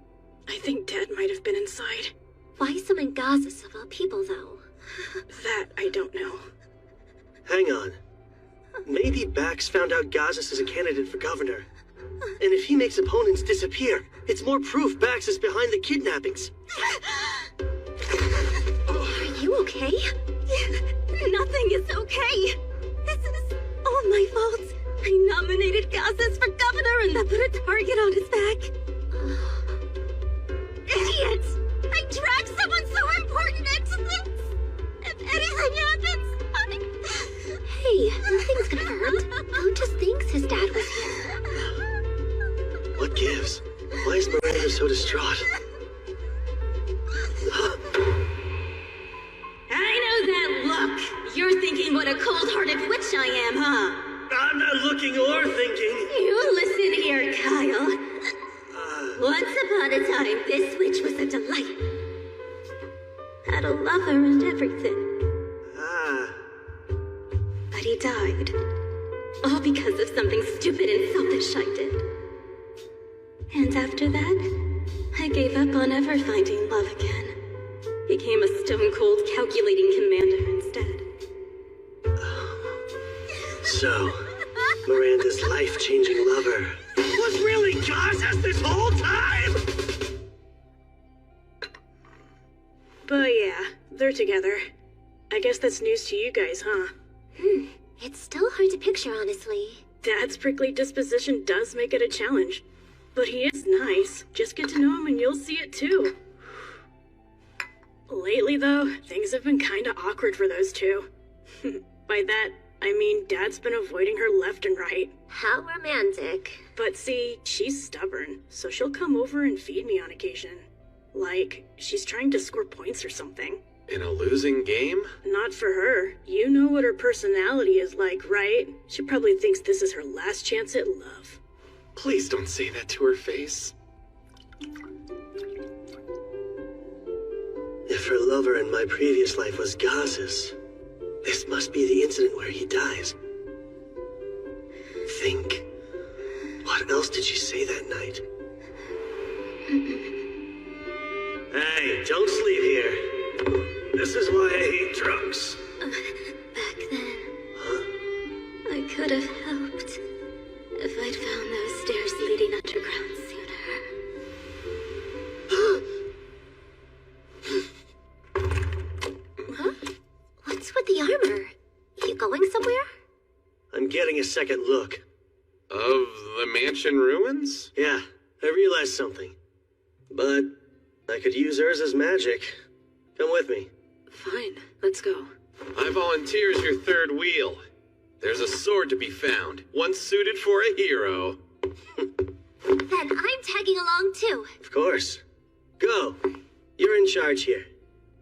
I think Dad might have been inside. Why summon Gazas of all people, though? That I don't know. Hang on. Maybe Bax found out Gazas is a candidate for governor. And if he makes opponents disappear, it's more proof Bax is behind the kidnappings. Are you okay? Nothing is okay. This is all my fault. I nominated Gazas for governor and that put a target on his back. Idiot! I dragged someone so important into this. If anything happens, Hey, nothing's confirmed. Bo just thinks his dad was here. What gives? Why is Miranda so distraught? I know that look. You're thinking what a cold-hearted witch I am, huh? I'm not looking or thinking. You listen here, Kyle. Once upon a time, this witch was a delight. Had a lover and everything. But he died. All because of something stupid and selfish I did. And after that, I gave up on ever finding love again. Became a stone-cold, calculating commander instead. So, Miranda's life-changing lover. Was really Gaza's this whole time? But yeah, they're together. I guess that's news to you guys, huh? It's still hard to picture, honestly. Dad's prickly disposition does make it a challenge. But he is nice. Just get to know him and you'll see it too. Lately, though, things have been kinda awkward for those two. By that, I mean Dad's been avoiding her left and right. How romantic. But see, she's stubborn, so she'll come over and feed me on occasion. Like, she's trying to score points or something. In a losing game? Not for her. You know what her personality is like, right? She probably thinks this is her last chance at love. Please don't say that to her face. If her lover in my previous life was Gaz's, this must be the incident where he dies. Think. What else did she say that night? Hey, don't sleep here. This is why I hate drugs. Back then, I could have helped if I'd found those stairs leading underground sooner. Huh? What's with the armor? You going somewhere? I'm getting a second look. Of the mansion ruins? Yeah, I realized something. But I could use Urza's magic. Come with me. Fine, let's go. I volunteer as your third wheel. There's a sword to be found, one suited for a hero. Then I'm tagging along too. Of course. Go. You're in charge here.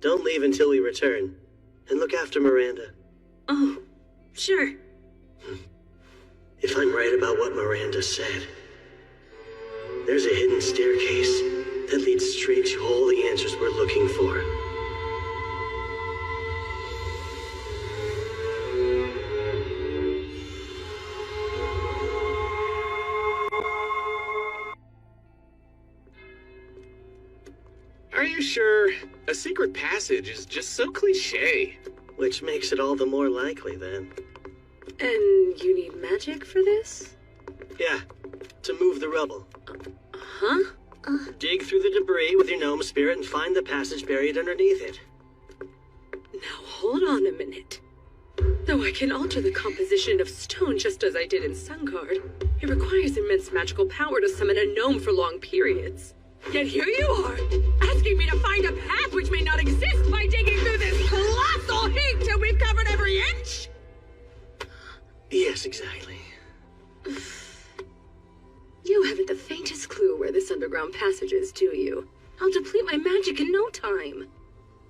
Don't leave until we return. And look after Miranda. Oh, sure. If I'm right about what Miranda said, there's a hidden staircase that leads straight to all the answers we're looking for. Are you sure? A secret passage is just so cliche. Which makes it all the more likely, then. And you need magic for this? Yeah, to move the rubble. Huh? Dig through the debris with your gnome spirit and find the passage buried underneath it. Now hold on a minute. Though I can alter the composition of stone just as I did in Sungard, it requires immense magical power to summon a gnome for long periods. Yet here you are, asking me to find a path which may not exist by digging through this colossal heap till we've covered every inch? Yes, exactly. You haven't the faintest clue where this underground passage is, do you? I'll deplete my magic in no time.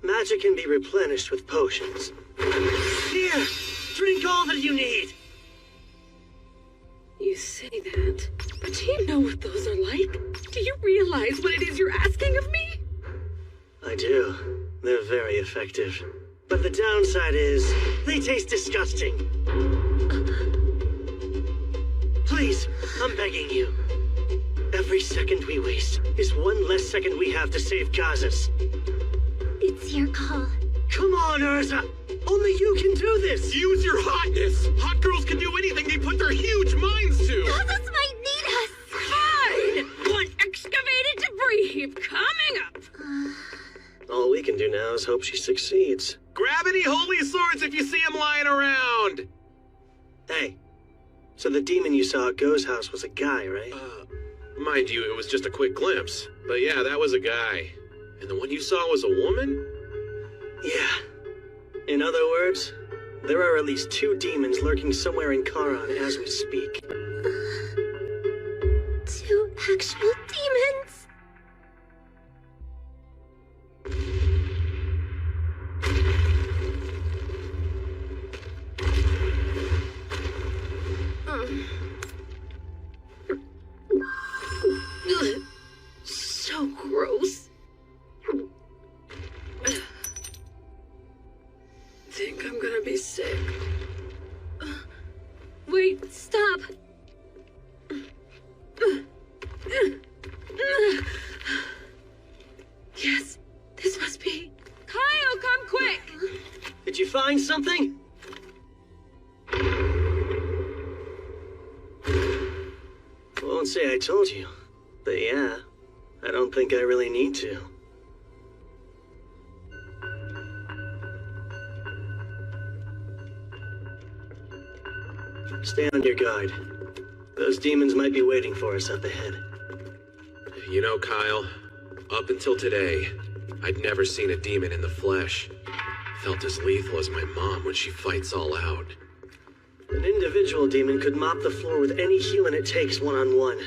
Magic can be replenished with potions. Here! Drink all that you need! You say that, but do you know what those are like? Do you realize what it is you're asking of me? I do. They're very effective. But the downside is, they taste disgusting. Please, I'm begging you. Every second we waste is one less second we have to save Gazas. It's your call. Come on, Urza! Only you can do this! Use your hotness! Hot girls can do anything they put their huge minds to! Gazas might need us! Fine! One excavated debris heap coming up! All we can do now is hope she succeeds. Grab any holy swords if you see them lying around! Hey, so the demon you saw at Go's house was a guy, right? Mind you, it was just a quick glimpse. But yeah, that was a guy. And the one you saw was a woman? Yeah. In other words, there are at least 2 demons lurking somewhere in Charon as we speak. 2 actual demons? So gross. Think I'm gonna be sick. Wait, stop. Yes, this must be. Kyle, come quick! Did you find something? won't say I told you, but yeah, I don't think I really need to. Stay on your guard. Those demons might be waiting for us up ahead. You know, Kyle, up until today, I'd never seen a demon in the flesh. Felt as lethal as my mom when she fights all out. An individual demon could mop the floor with any human it takes one-on-one.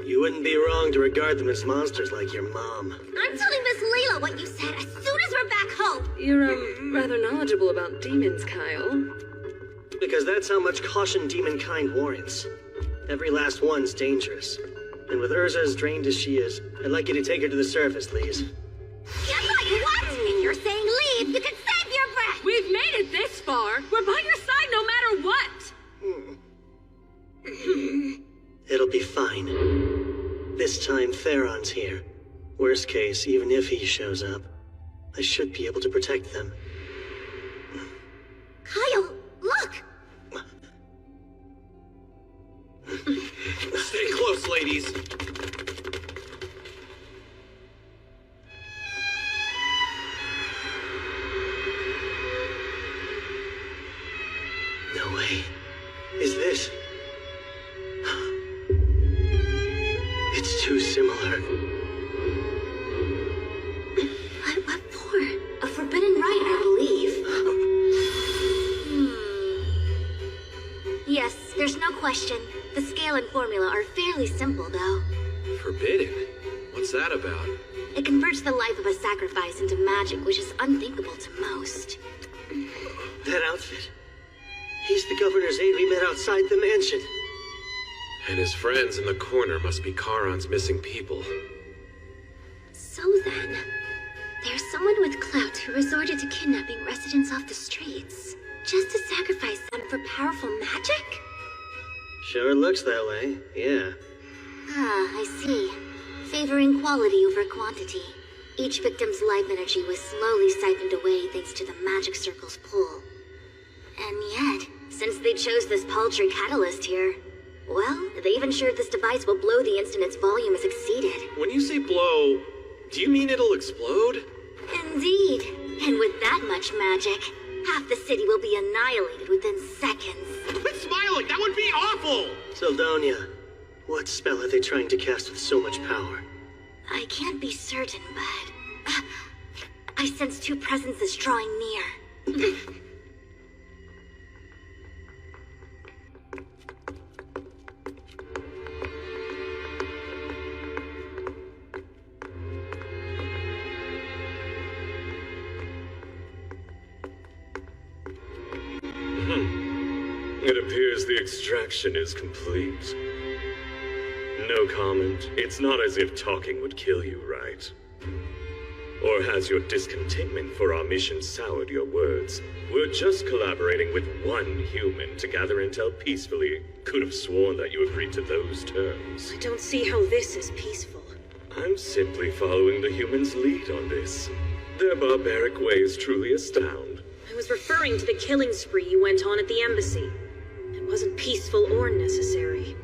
You wouldn't be wrong to regard them as monsters like your mom. I'm telling Miss Layla what you said as soon as we're back home. You're, rather knowledgeable about demons, Kyle. Because that's how much caution demonkind warrants. Every last one's dangerous. And with Urza as drained as she is, I'd like you to take her to the surface, please. You're like, what? If you're saying leave, you can save your breath. We've made it this far. We're by your side no matter what. It'll be fine. This time, Theron's here. Worst case, even if he shows up, I should be able to protect them. Kyle, look! Stay close, ladies. No way. Is this... It's too similar. What for? A forbidden rite, I believe. Yes, there's no question. The scale and formula are fairly simple, though. Forbidden? What's that about? It converts the life of a sacrifice into magic, which is unthinkable to most. That outfit. He's the governor's aide we met outside the mansion. And his friends in the corner must be Charon's missing people. So then, there's someone with clout who resorted to kidnapping residents off the streets, just to sacrifice them for powerful magic? Sure looks that way, yeah. Ah, I see. Favoring quality over quantity. Each victim's life energy was slowly siphoned away thanks to the magic circle's pull. And yet, since they chose this paltry catalyst here, well, they've ensured this device will blow the instant its volume is exceeded. When you say blow, do you mean it'll explode? Indeed. And with that much magic, half the city will be annihilated within seconds. Quit smiling! That would be awful! Seldonia, what spell are they trying to cast with so much power? I can't be certain, but... I sense two presences drawing near. It appears the extraction is complete. No comment. It's not as if talking would kill you, right? Or has your discontentment for our mission soured your words? We're just collaborating with one human to gather intel peacefully. Could have sworn that you agreed to those terms. I don't see how this is peaceful. I'm simply following the humans' lead on this. Their barbaric ways truly astound. I was referring to the killing spree you went on at the embassy. It wasn't peaceful or necessary.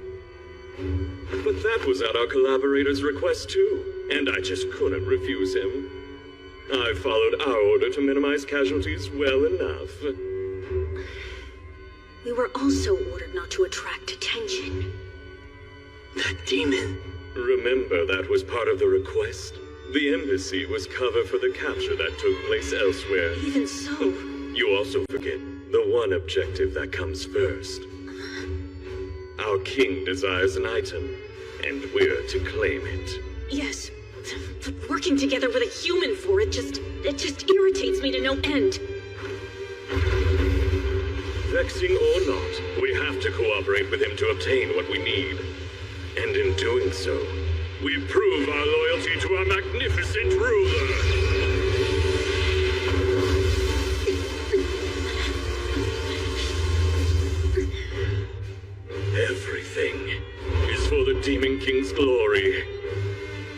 But that was at our collaborator's request too, and I just couldn't refuse him. I followed our order to minimize casualties well enough. We were also ordered not to attract attention. That demon. Remember, that was part of the request. The embassy was cover for the capture that took place elsewhere. Even so... You also forget the one objective that comes first. Our king desires an item, and we're to claim it. Yes, but working together with a human for it just irritates me to no end. Vexing or not, we have to cooperate with him to obtain what we need. And in doing so, we prove our loyalty to our magnificent ruler. Everything is for the Demon King's glory.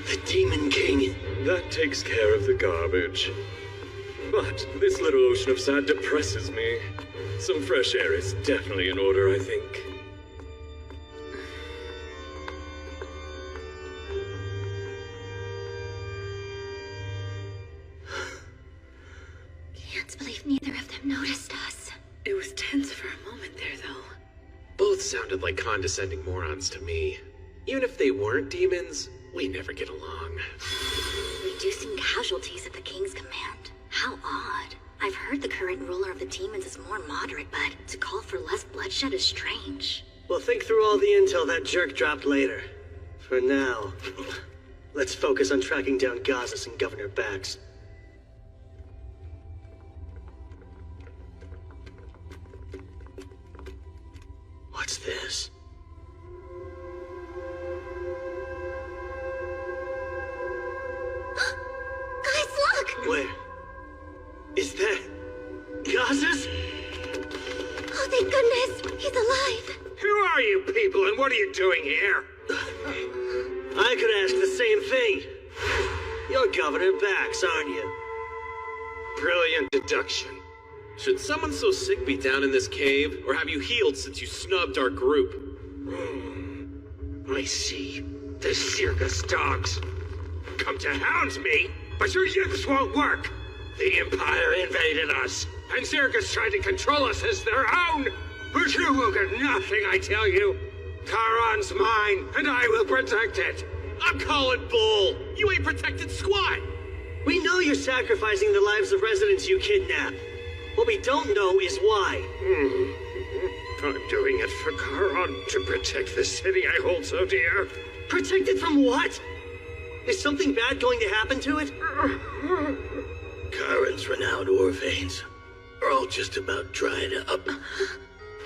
The Demon King? That takes care of the garbage. But this little ocean of sad depresses me. Some fresh air is definitely in order, I think. sounded like condescending morons to me. Even if they weren't demons, we never get along. Reducing casualties at the king's command. How odd. I've heard the current ruler of the demons is more moderate, but to call for less bloodshed is strange. We'll think through all the intel that jerk dropped later. For now, let's focus on tracking down Gazas and Governor Bax. What's this? Guys, look! Where? Is that Gazas? Oh, thank goodness! He's alive! Who are you people and what are you doing here? I could ask the same thing. You're Governor Bax, aren't you? Brilliant deduction. Should someone so sick be down in this cave, or have you healed since you snubbed our group? I see. The circus dogs come to hound me, but your yips won't work. The Empire invaded us, and circus tried to control us as their own. But you will get nothing, I tell you. Charon's mine, and I will protect it. I'm calling bull. You ain't protected squat. We know you're sacrificing the lives of residents you kidnap. What we don't know is why. I'm doing it for Charon, to protect the city I hold so dear. Protect it from what? Is something bad going to happen to it? Charon's renowned ore veins are all just about dried up.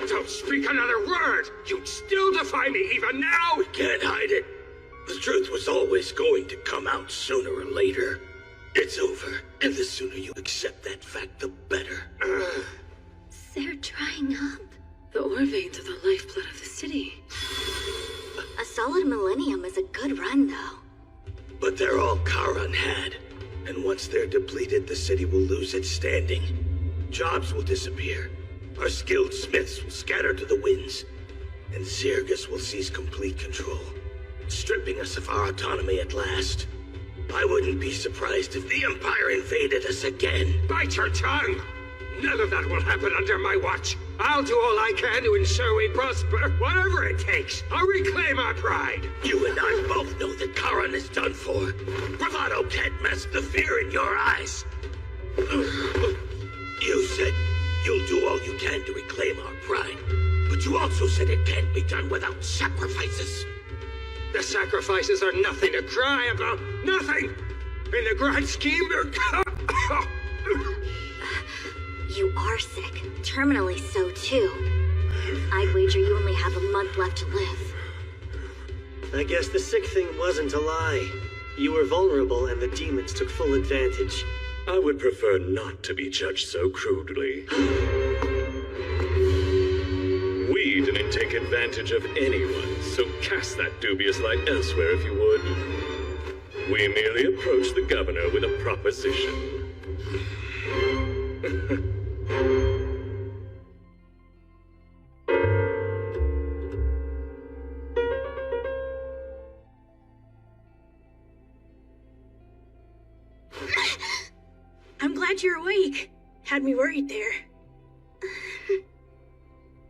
Don't speak another word! You still defy me even now! We can't hide it. The truth was always going to come out sooner or later. It's over, and the sooner you accept that fact, the better. They're drying up. The ore veins are the lifeblood of the city. A solid millennium is a good run, though. But they're all Charon had. And once they're depleted, the city will lose its standing. Jobs will disappear. Our skilled smiths will scatter to the winds. And Zirgus will seize complete control, stripping us of our autonomy at last. I wouldn't be surprised if the Empire invaded us again. Bite your tongue! None of that will happen under my watch. I'll do all I can to ensure we prosper, whatever it takes. I'll reclaim our pride. You and I both know that Charon is done for. Bravado can't mask the fear in your eyes. You said you'll do all you can to reclaim our pride, but you also said it can't be done without sacrifices. The sacrifices are nothing to cry about. Nothing! In the grand scheme, they're... You are sick. Terminally so, too. I'd wager you only have a month left to live. I guess the sick thing wasn't a lie. You were vulnerable and the demons took full advantage. I would prefer not to be judged so crudely. We didn't take advantage of anyone, so cast that dubious light elsewhere if you would. We merely approached the governor with a proposition. I'm glad you're awake. Had me worried there.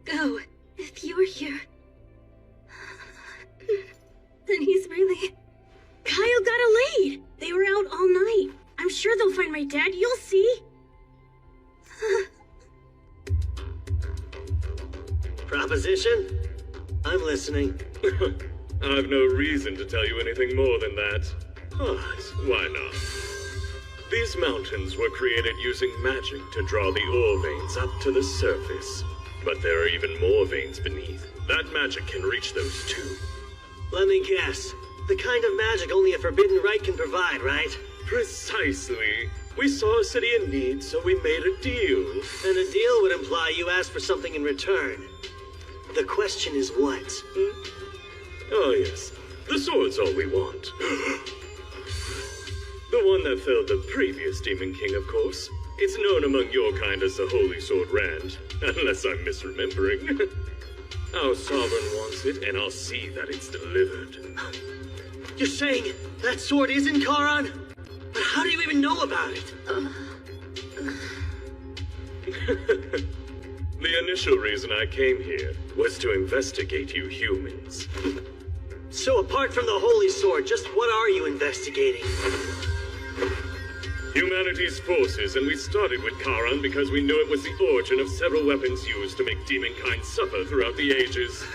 Go. If you're here, then he's really... Kyle got a lead. They were out all night. I'm sure they'll find my dad. You'll see. Proposition? I'm listening. I've no reason to tell you anything more than that. But why not? These mountains were created using magic to draw the ore veins up to the surface. But there are even more veins beneath. That magic can reach those too. Let me guess. The kind of magic only a forbidden right can provide, right? Precisely. We saw a city in need, so we made a deal. And a deal would imply you asked for something in return. The question is what? Oh yes, the sword's all we want. The one that felled the previous Demon King, of course. It's known among your kind as the Holy Sword Rand, unless I'm misremembering. Our sovereign wants it, and I'll see that it's delivered. You're saying that sword is in Charon? But how do you even know about it? The initial reason I came here was to investigate you humans. So apart from the Holy Sword, just what are you investigating? Humanity's forces, and we started with Charon because we knew it was the origin of several weapons used to make demonkind suffer throughout the ages.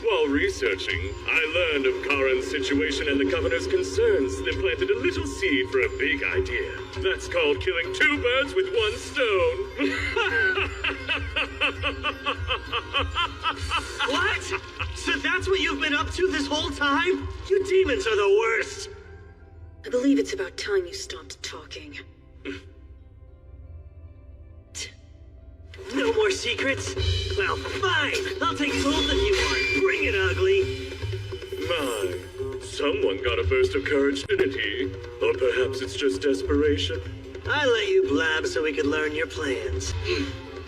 While researching, I learned of Charon's situation and the governor's concerns, then planted a little seed for a big idea. That's called killing two birds with one stone. What? So that's what you've been up to this whole time? You demons are the worst. I believe it's about time you stopped talking. No more secrets? Well, fine. I'll take both of you on. Bring it, ugly. My, someone got a burst of courage, didn't he? Or perhaps it's just desperation. I let you blab so we could learn your plans.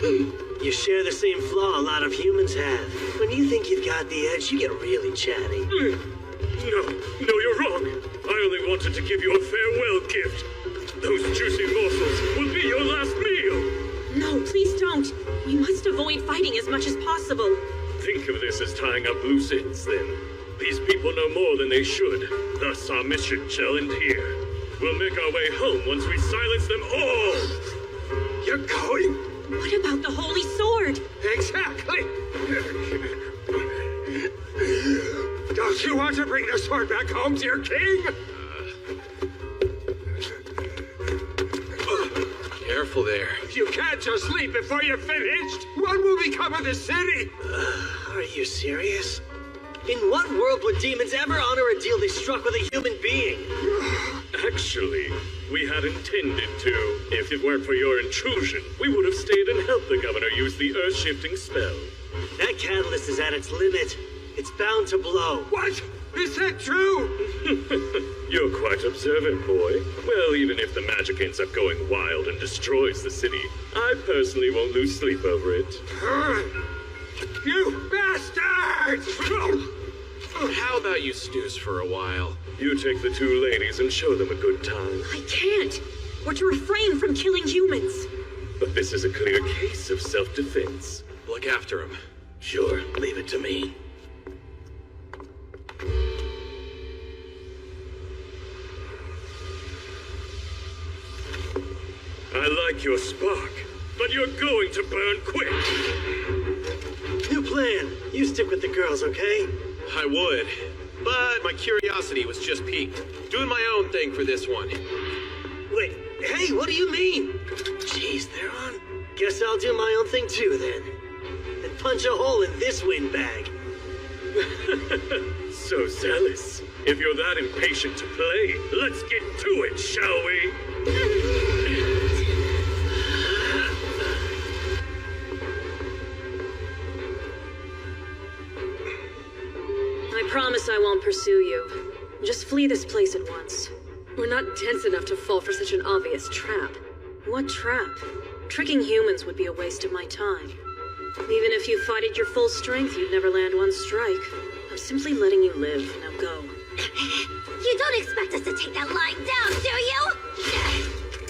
You share the same flaw a lot of humans have. When you think you've got the edge, you get really chatty. No, you're wrong. I only wanted to give you a farewell gift. Those juicy morsels will be your last meal. No, please don't. We must avoid fighting as much as possible. Think of this as tying up loose ends, then. These people know more than they should. Thus, our mission shall end here. We'll make our way home once we silence them all. You're going? What about the Holy Sword? Exactly. Don't you want to bring the sword back home to your king? Careful there. You can't just leave before you're finished. What will become of the city? Are you serious? In what world would demons ever honor a deal they struck with a human being? Actually, we had intended to. If it weren't for your intrusion, we would have stayed and helped the governor use the earth-shifting spell. That catalyst is at its limit. It's bound to blow. What? Is that true? You're quite observant, boy. Well, even if the magic ends up going wild and destroys the city, I personally won't lose sleep over it. You bastards! How about you snooze for a while? You take the two ladies and show them a good time. I can't. We're to refrain from killing humans. But this is a clear case of self-defense. Look after him. Sure, leave it to me. I like your spark, but you're going to burn quick. New plan. You stick with the girls, okay? I would, but my curiosity was just piqued. Doing my own thing for this one. Wait, hey, what do you mean? Jeez, they're on. Guess I'll do my own thing too, then. And punch a hole in this windbag. So zealous. If you're that impatient to play, let's get to it, shall we? I promise I won't pursue you. Just flee this place at once. We're not dense enough to fall for such an obvious trap. What trap? Tricking humans would be a waste of my time. Even if you fought at your full strength, you'd never land one strike. I'm simply letting you live. Now go. You don't expect us to take that lying down, do you?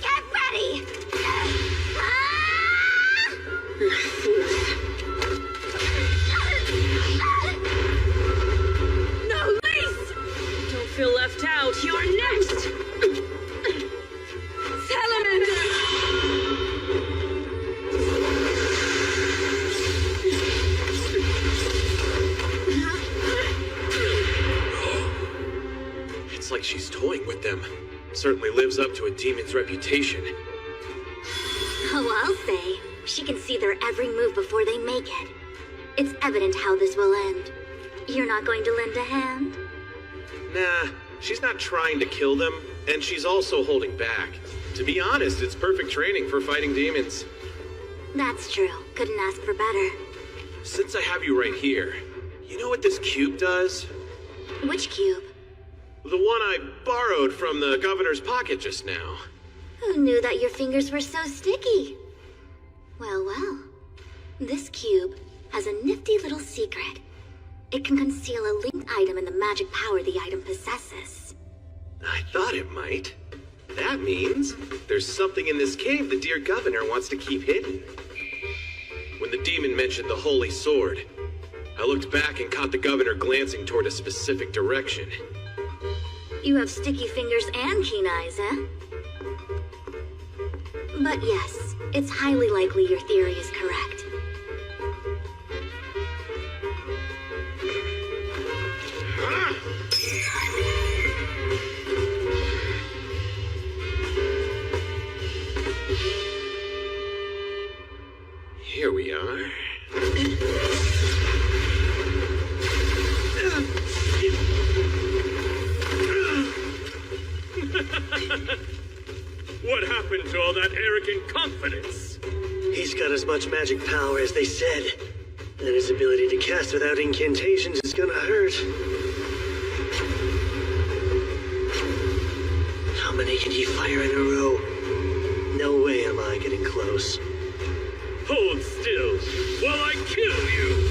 Get ready! No, Lace! Don't feel left out. You're next! Salamander! It's like she's toying with them. Certainly lives up to a demon's reputation. Oh, I'll say. She can see their every move before they make it. It's evident how this will end. You're not going to lend a hand? Nah, she's not trying to kill them, and she's also holding back. To be honest, it's perfect training for fighting demons. That's true. Couldn't ask for better. Since I have you right here, you know what this cube does? Which cube? The one I borrowed from the governor's pocket just now. Who knew that your fingers were so sticky? Well, well. This cube has a nifty little secret. It can conceal a linked item in the magic power the item possesses. I thought it might. That means there's something in this cave the dear governor wants to keep hidden. demon mentioned the Holy Sword. I looked back and caught the governor glancing toward a specific direction. You have sticky fingers and keen eyes, eh? But yes, it's highly likely your theory is correct. Here we are. What happened to all that arrogant confidence? He's got as much magic power as they said. And his ability to cast without incantations is gonna hurt. How many can he fire in a row? No way am I getting close. Hold still while I kill you!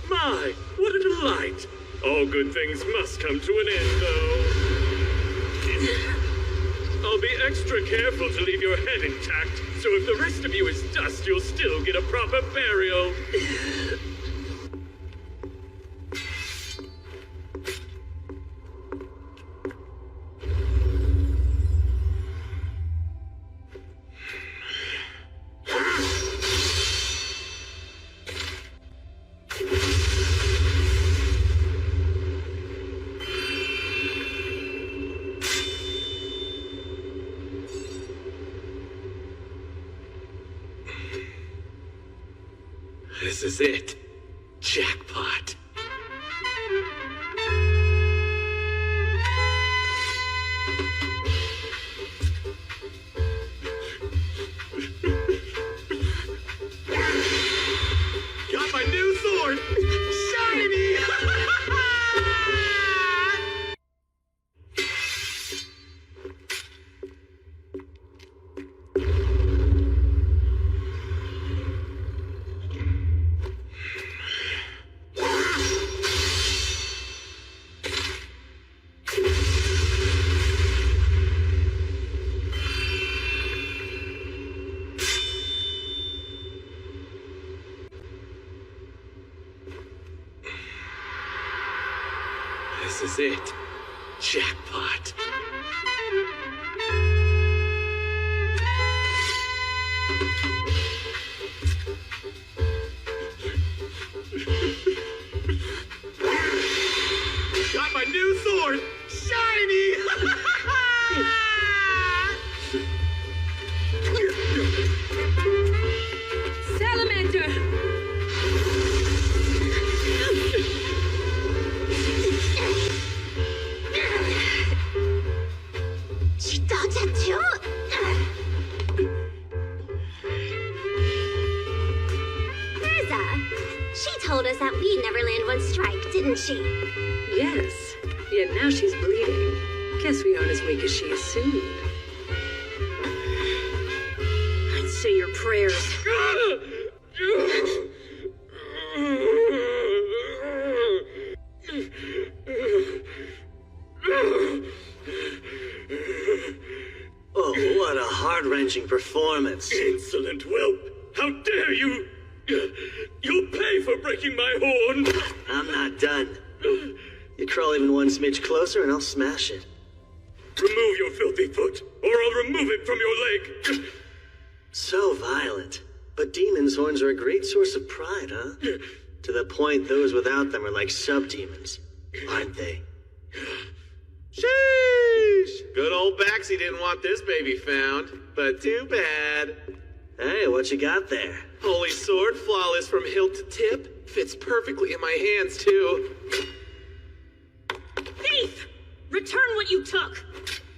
My, what a delight! All good things must come to an end, though. I'll be extra careful to leave your head intact, so if the rest of you is dust, you'll still get a proper burial. This is it. Jackpot. Got my new sword! Shiny! This is it. Jackpot. Got my new sword! Shiny! Salamander! She told us that we'd never land one strike, didn't she? Yes. Yet now she's bleeding. Guess we aren't as weak as she assumed. I'd say your prayers. Oh, what a heart-wrenching performance. Insolent whelp! How dare you! You'll pay for breaking my horn! I'm not done. You crawl even one smidge closer and I'll smash it. Remove your filthy foot, or I'll remove it from your leg! So violent. But demons' horns are a great source of pride, huh? To the point those without them are like sub-demons, aren't they? Sheesh! Good old Baxi didn't want this baby found, but too bad. Hey, what you got there? Holy sword, flawless from hilt to tip. Fits perfectly in my hands, too. Thief! Return what you took!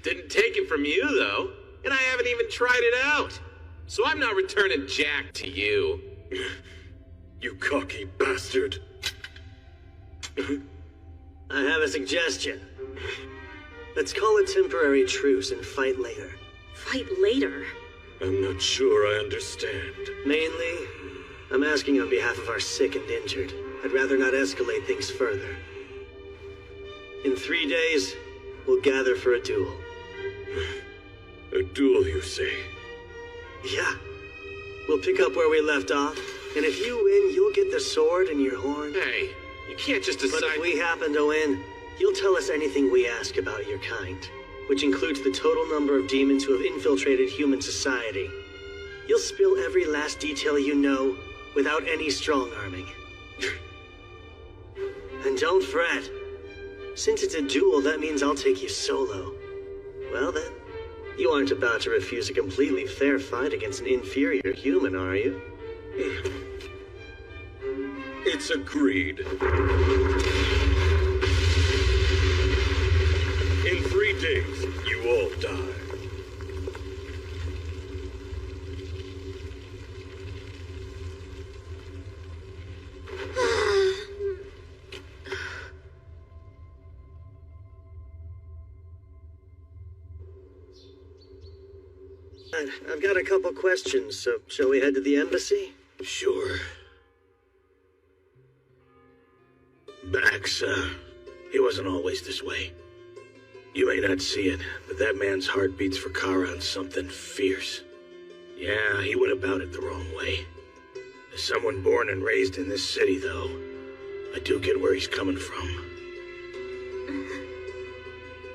Didn't take it from you, though. And I haven't even tried it out. So I'm not returning Jack to you. You cocky bastard. I have a suggestion. Let's call a temporary truce and fight later. Fight later? I'm not sure I understand. Mainly, I'm asking on behalf of our sick and injured. I'd rather not escalate things further. In 3 days, we'll gather for a duel. A duel, you say? Yeah. We'll pick up where we left off, and if you win, you'll get the sword and your horn. Hey, you can't just decide... But if we happen to win, you'll tell us anything we ask about your kind, which includes the total number of demons who have infiltrated human society. You'll spill every last detail you know, without any strong-arming. And don't fret. Since it's a duel, that means I'll take you solo. Well then, you aren't about to refuse a completely fair fight against an inferior human, are you? It's agreed. In 3 days, you all die. I've got a couple questions, so shall we head to the embassy? Sure. Bax, he wasn't always this way. You may not see it, but that man's heart beats for Kara on something fierce. Yeah, he went about it the wrong way. As someone born and raised in this city, though, I do get where he's coming from.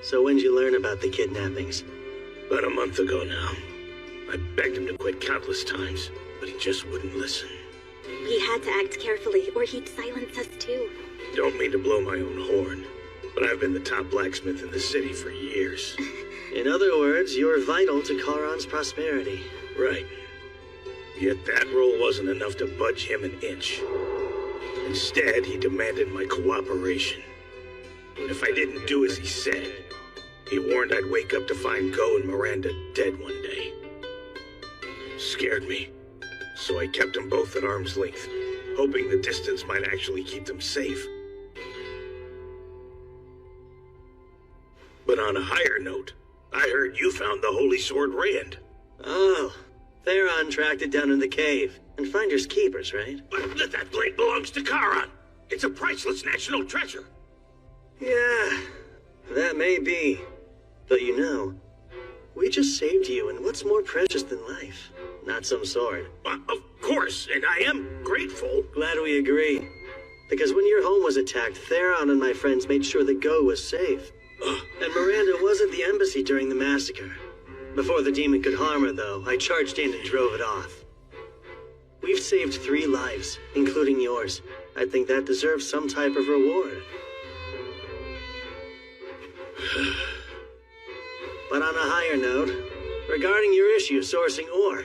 So when'd you learn about the kidnappings? About a month ago now. I begged him to quit countless times, but he just wouldn't listen. We had to act carefully, or he'd silence us too. Don't mean to blow my own horn, but I've been the top blacksmith in the city for years. In other words, you're vital to Charon's prosperity. Right. Yet that role wasn't enough to budge him an inch. Instead, he demanded my cooperation. And if I didn't do as he said, he warned I'd wake up to find Go and Miranda dead one day. Scared me, so I kept them both at arm's length, hoping the distance might actually keep them safe. But on a higher note, I heard you found the Holy Sword Rand. Oh, Theron tracked it down in the cave. And finders keepers, right? But that blade belongs to Charon. It's a priceless national treasure. Yeah, that may be. But you know, we just saved you, and what's more precious than life? Not some sword. Of course, and I am grateful. Glad we agree. Because when your home was attacked, Theron and my friends made sure that Go was safe. And Miranda was at the embassy during the massacre. Before the demon could harm her, though, I charged in and drove it off. We've saved 3 lives, including yours. I think that deserves some type of reward. But on a higher note, regarding your issue sourcing ore,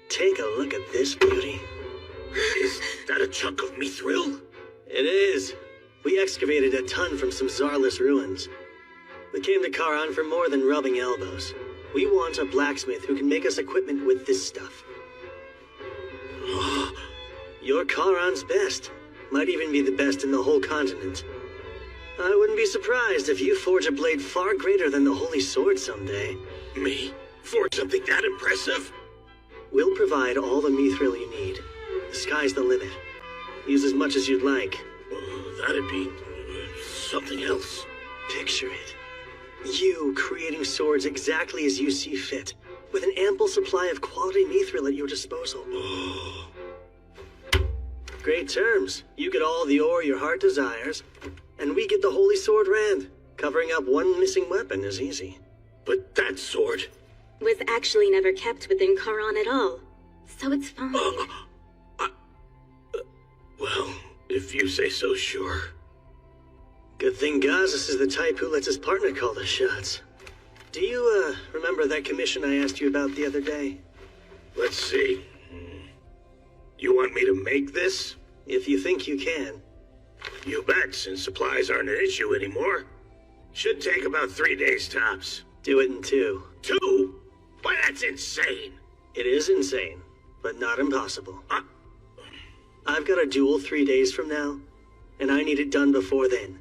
take a look at this beauty. Is that a chunk of mithril? It is. We excavated a ton from some Zarless ruins. We came to Charon for more than rubbing elbows. We want a blacksmith who can make us equipment with this stuff. You're Charon's best. Might even be the best in the whole continent. I wouldn't be surprised if you forge a blade far greater than the Holy Sword someday. Me? Forge something that impressive? We'll provide all the mithril you need. The sky's the limit. Use as much as you'd like. That'd be something else. Picture it. You creating swords exactly as you see fit, with an ample supply of quality mithril at your disposal. Great terms. You get all the ore your heart desires, and we get the Holy Sword Rand. Covering up one missing weapon is easy. But that sword was actually never kept within Charon at all, so it's fine. Well, if you say so, sure. Good thing Gazis is the type who lets his partner call the shots. Do you, remember that commission I asked you about the other day? Let's see. You want me to make this? If you think you can. You bet, since supplies aren't an issue anymore. Should take about 3 days tops. Do it in 2. 2? Why, that's insane. It is insane, but not impossible. I've got a duel 3 days from now, and I need it done before then.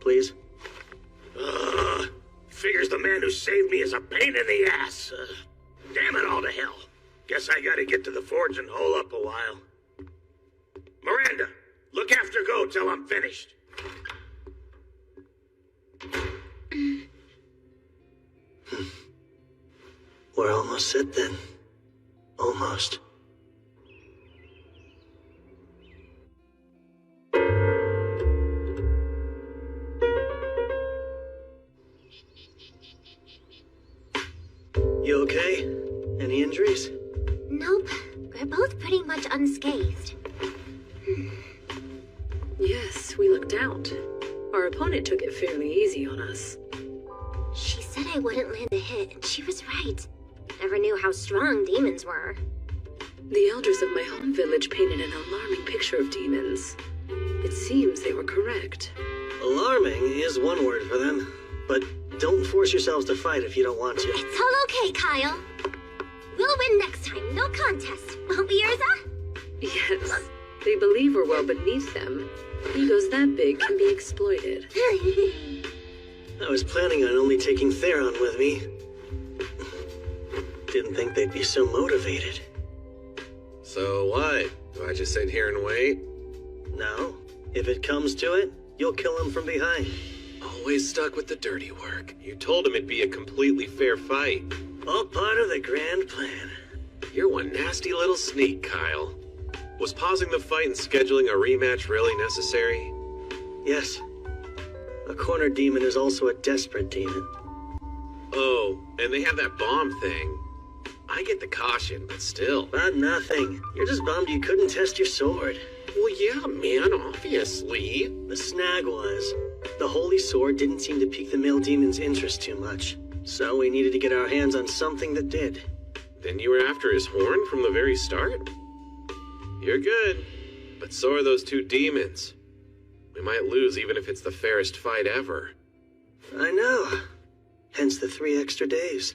Please? Figures the man who saved me is a pain in the ass. Damn it all to hell. Guess I gotta get to the forge and hole up a while. Miranda, look after Go till I'm finished. We're almost set then. Almost. You okay? Any injuries? Nope. We're both pretty much unscathed. Yes, we lucked out. Our opponent took it fairly easy on us. She said I wouldn't land a hit, and she was right. Never knew how strong demons were. The elders of my home village painted an alarming picture of demons. It seems they were correct. Alarming is one word for them, but don't force yourselves to fight if you don't want to. It's all okay, Kyle. We'll win next time, no contest. Won't we, Urza? Yes, they believe we're well beneath them. Egos that big can be exploited. I was planning on only taking Theron with me. Didn't think they'd be so motivated. So what? Do I just sit here and wait? No. If it comes to it, you'll kill him from behind. Always stuck with the dirty work. You told him it'd be a completely fair fight. All part of the grand plan. You're one nasty little sneak, Kyle. Was pausing the fight and scheduling a rematch really necessary? Yes. A cornered demon is also a desperate demon. Oh, and they have that bomb thing. I get the caution, but still. But nothing. You're just bummed you couldn't test your sword. Well, yeah, man, obviously. The snag was, the holy sword didn't seem to pique the male demon's interest too much. So we needed to get our hands on something that did. Then you were after his horn from the very start? You're good, but so are those two demons. We might lose even if it's the fairest fight ever. I know. Hence the 3 extra days.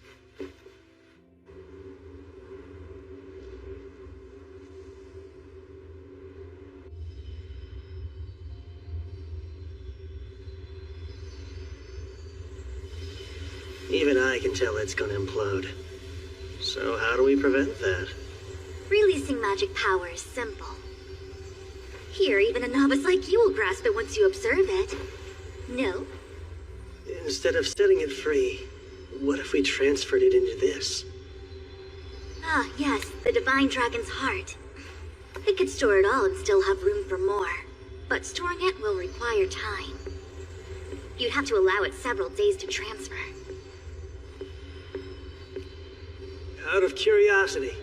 Even I can tell it's gonna implode. So how do we prevent that? Releasing magic power is simple. Here, even a novice like you will grasp it once you observe it. No? Instead of setting it free, what if we transferred it into this? Ah, yes, the Divine Dragon's Heart. It could store it all and still have room for more. But storing it will require time. You'd have to allow it several days to transfer. Out of curiosity,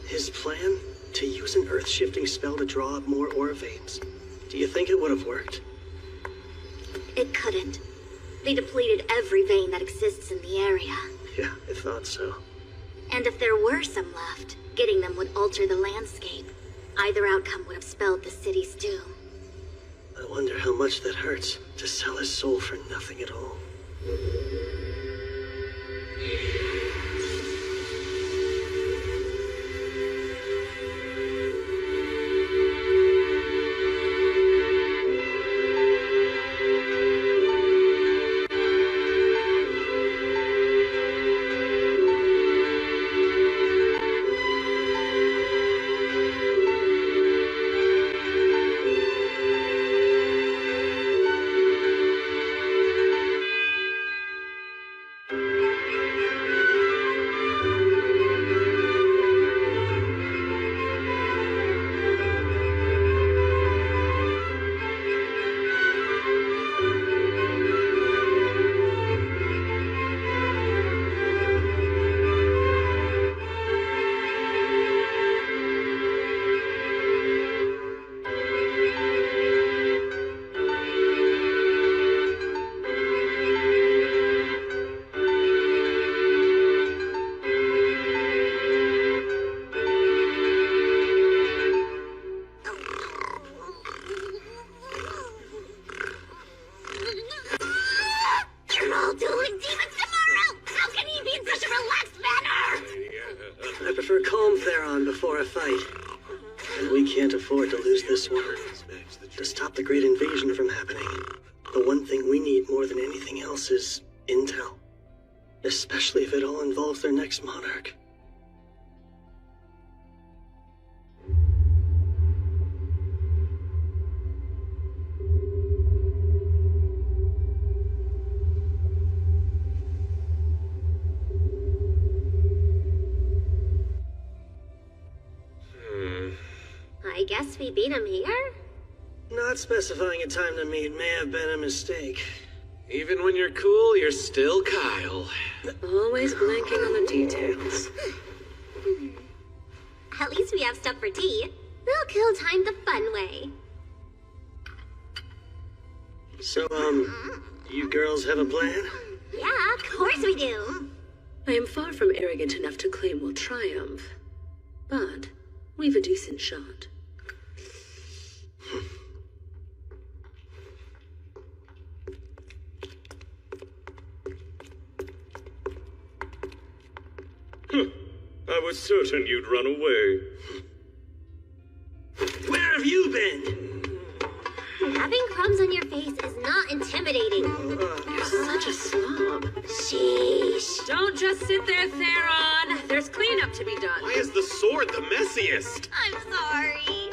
his plan to use an earth-shifting spell to draw up more aura veins, do you think it would have worked? It couldn't. They depleted every vein that exists in the area. Yeah, I thought so. And if there were some left, getting them would alter the landscape. Either outcome would have spelled the city's doom. I wonder how much that hurts, to sell his soul for nothing at all. Before a fight. And we can't afford to lose this one. To stop the great invasion from happening, the one thing we need more than anything else is intel. Especially if it all involves their next monarch. guess we beat him here? Not specifying a time to meet may have been a mistake. Even when you're cool, you're still Kyle. Always blanking on the details. At least we have stuff for tea. We'll kill time the fun way. So, you girls have a plan? Yeah, of course we do. I am far from arrogant enough to claim we'll triumph. But we've a decent shot. I was certain you'd run away. Where have you been? Having crumbs on your face is not intimidating. You're such a slob. Sheesh. Don't just sit there, Theron. There's cleanup to be done. Why is the sword the messiest? I'm sorry.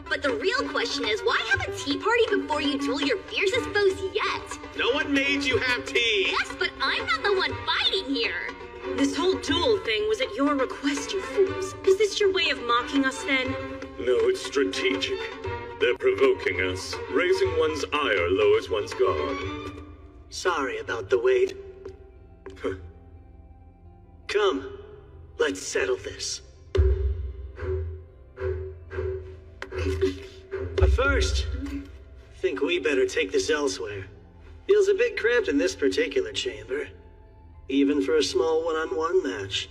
But the real question is, why have a tea party before you duel your fiercest foes yet? No one made you have tea. Yes, but I'm not the one fighting here. This whole duel thing was at your request, you fools. Is this your way of mocking us, then? No, it's strategic. They're provoking us. Raising one's ire lowers one's guard. Sorry about the wait. Come, let's settle this. But first, think we better take this elsewhere. Feels a bit cramped in this particular chamber. Even for a small one-on-one match.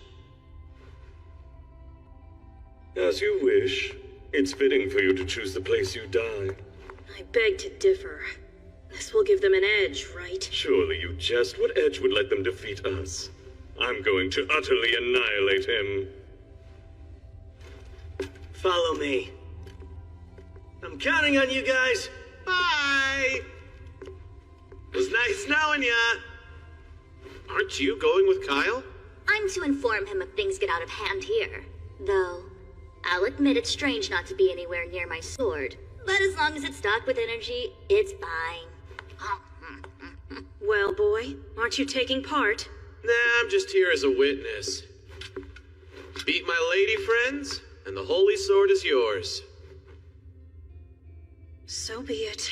As you wish. It's fitting for you to choose the place you die. I beg to differ. This will give them an edge, right? Surely you jest. What edge would let them defeat us? I'm going to utterly annihilate him. Follow me. I'm counting on you guys. Bye. It was nice knowing ya. Aren't you going with Kyle? I'm to inform him if things get out of hand here. Though, I'll admit it's strange not to be anywhere near my sword. But as long as it's stocked with energy, it's fine. Well, boy, aren't you taking part? Nah, I'm just here as a witness. Beat my lady friends, and the holy sword is yours. So be it.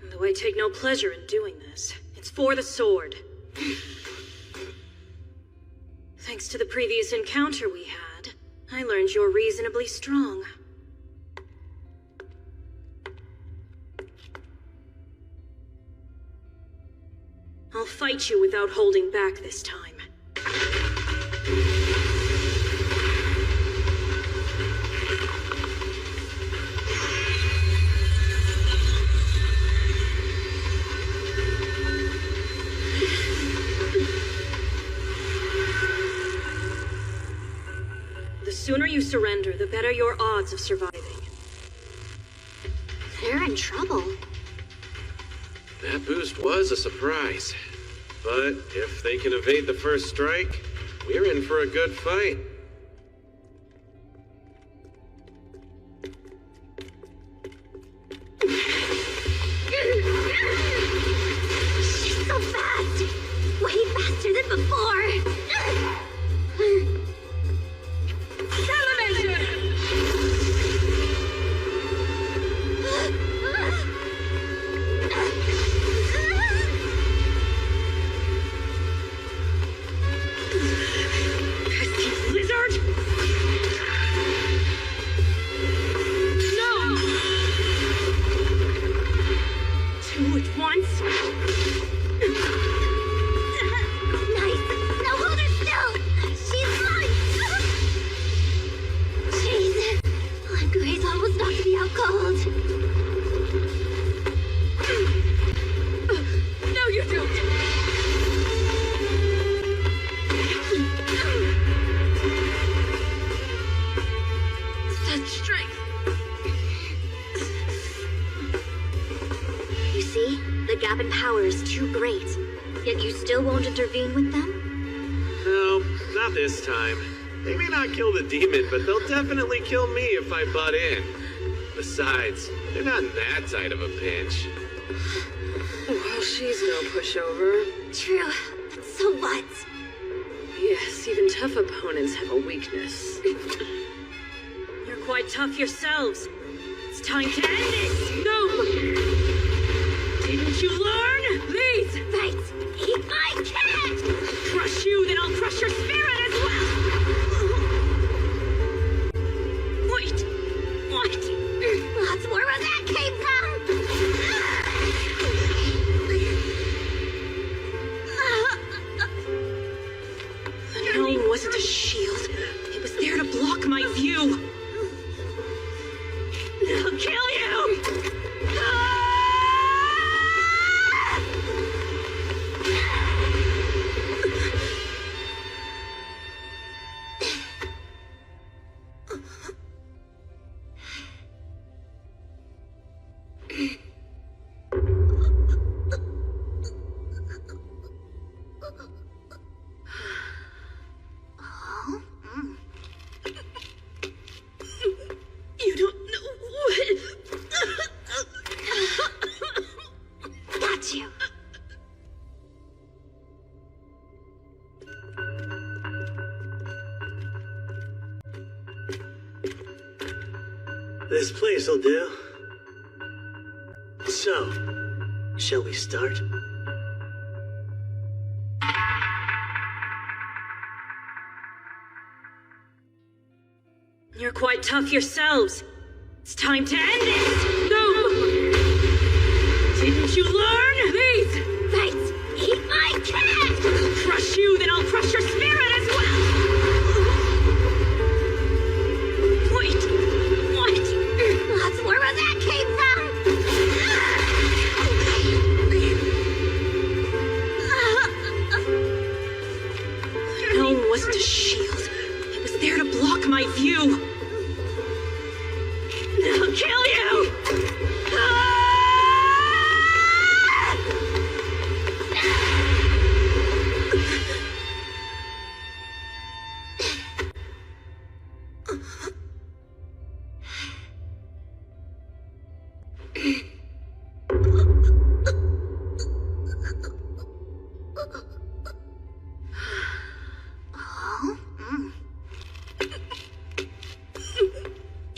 Though I take no pleasure in doing this. It's for the sword. Thanks to the previous encounter we had, I learned you're reasonably strong. I'll fight you without holding back this time. The sooner you surrender, the better your odds of surviving. They're in trouble. That boost was a surprise. But if they can evade the first strike, we're in for a good fight. She's so fast! Way faster than before! Intervene with them? No, not this time. They may not kill the demon, but they'll definitely kill me if I butt in. Besides, they're not in that tight of a pinch. Well, she's no pushover. True. So what? Yes, even tough opponents have a weakness. quite tough yourselves. It's time to end this! No! Didn't you learn? Please! Fight! Eat my cat! Crush you, then I'll crush your spirit as well! Wait! What? That's where that came from! The gnome wasn't a shield. It was there to block my view. I'll kill you! You don't know what. Got you. This place'll do. So, shall we start? You're quite tough yourselves. It's time to end this! No! Didn't you learn? Please! Fight! Eat my cat! Crush you, then I'll crush your spirit as well! Wait! What? That's where that came from! The gnome wasn't a shield. It was there to block my view. I'll kill you!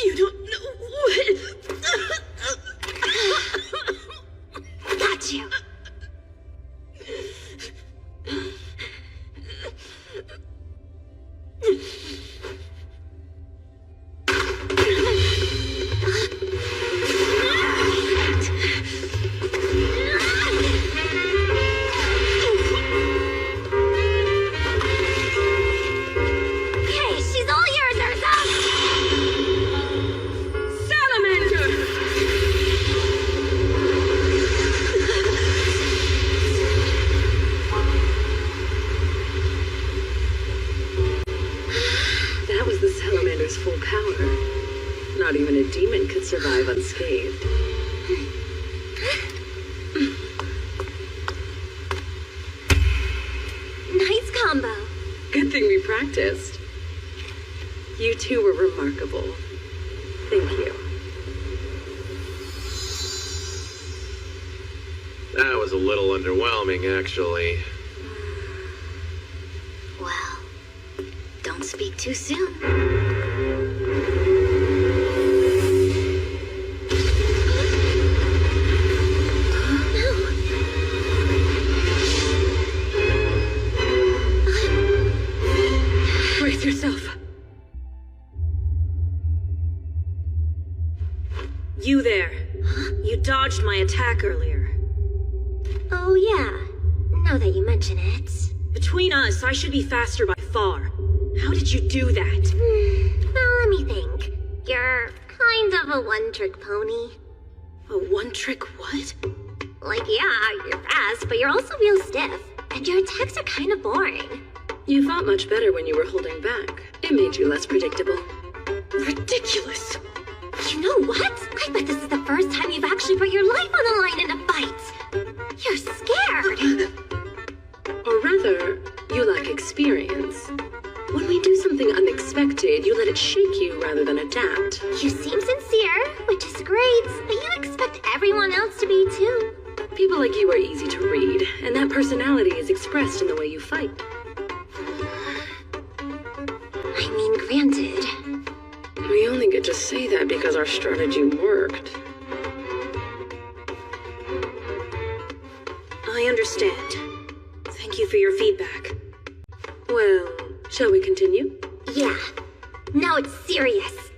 You don't know what. Got you. Okay, she's all yours, Urza! Salamander! That was the salamander's full power. Not even a demon could survive unscathed. Nice combo. Good thing we practiced. You two were remarkable. Thank you. That was a little underwhelming, actually. Well, don't speak too soon. Brace yourself. You there. You dodged my attack earlier. Oh, yeah. Now that you mention it. Between us, I should be faster by far. How did you do that? Well, let me think. You're kind of a one-trick pony. A one-trick what? Like, yeah, you're fast, but you're also real stiff. And your attacks are kind of boring. You fought much better when you were holding back. It made you less predictable. Ridiculous! You know what? I bet this is the first time you've actually put your life on the line in a fight. You're scared. Or rather, you lack experience. When we do something unexpected, you let it shake you rather than adapt. You seem sincere, which is great, but you expect everyone else to be too. People like you are easy to read, and that personality is expressed in the way you fight. I mean, granted. We only get to say that because our strategy worked. I understand. Thank you for your feedback. Well, shall we continue? Yeah. Now it's serious.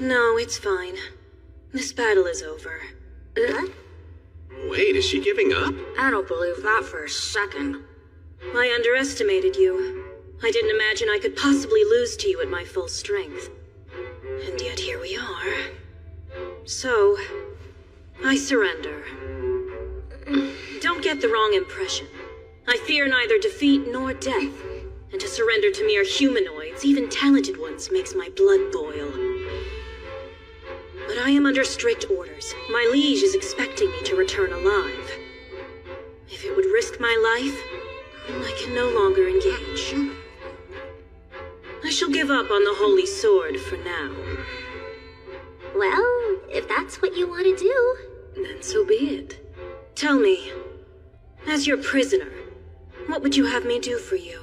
No, it's fine. This battle is over. Wait, is she giving up? I don't believe that for a second. I underestimated you. I didn't imagine I could possibly lose to you at my full strength. And yet here we are. So, I surrender. Don't get the wrong impression. I fear neither defeat nor death. And to surrender to mere humanoids, even talented ones, makes my blood boil. But I am under strict orders. My liege is expecting me to return alive. If it would risk my life, I can no longer engage. I shall give up on the holy sword for now. Well, if that's what you want to do, then so be it. Tell me, as your prisoner, what would you have me do for you?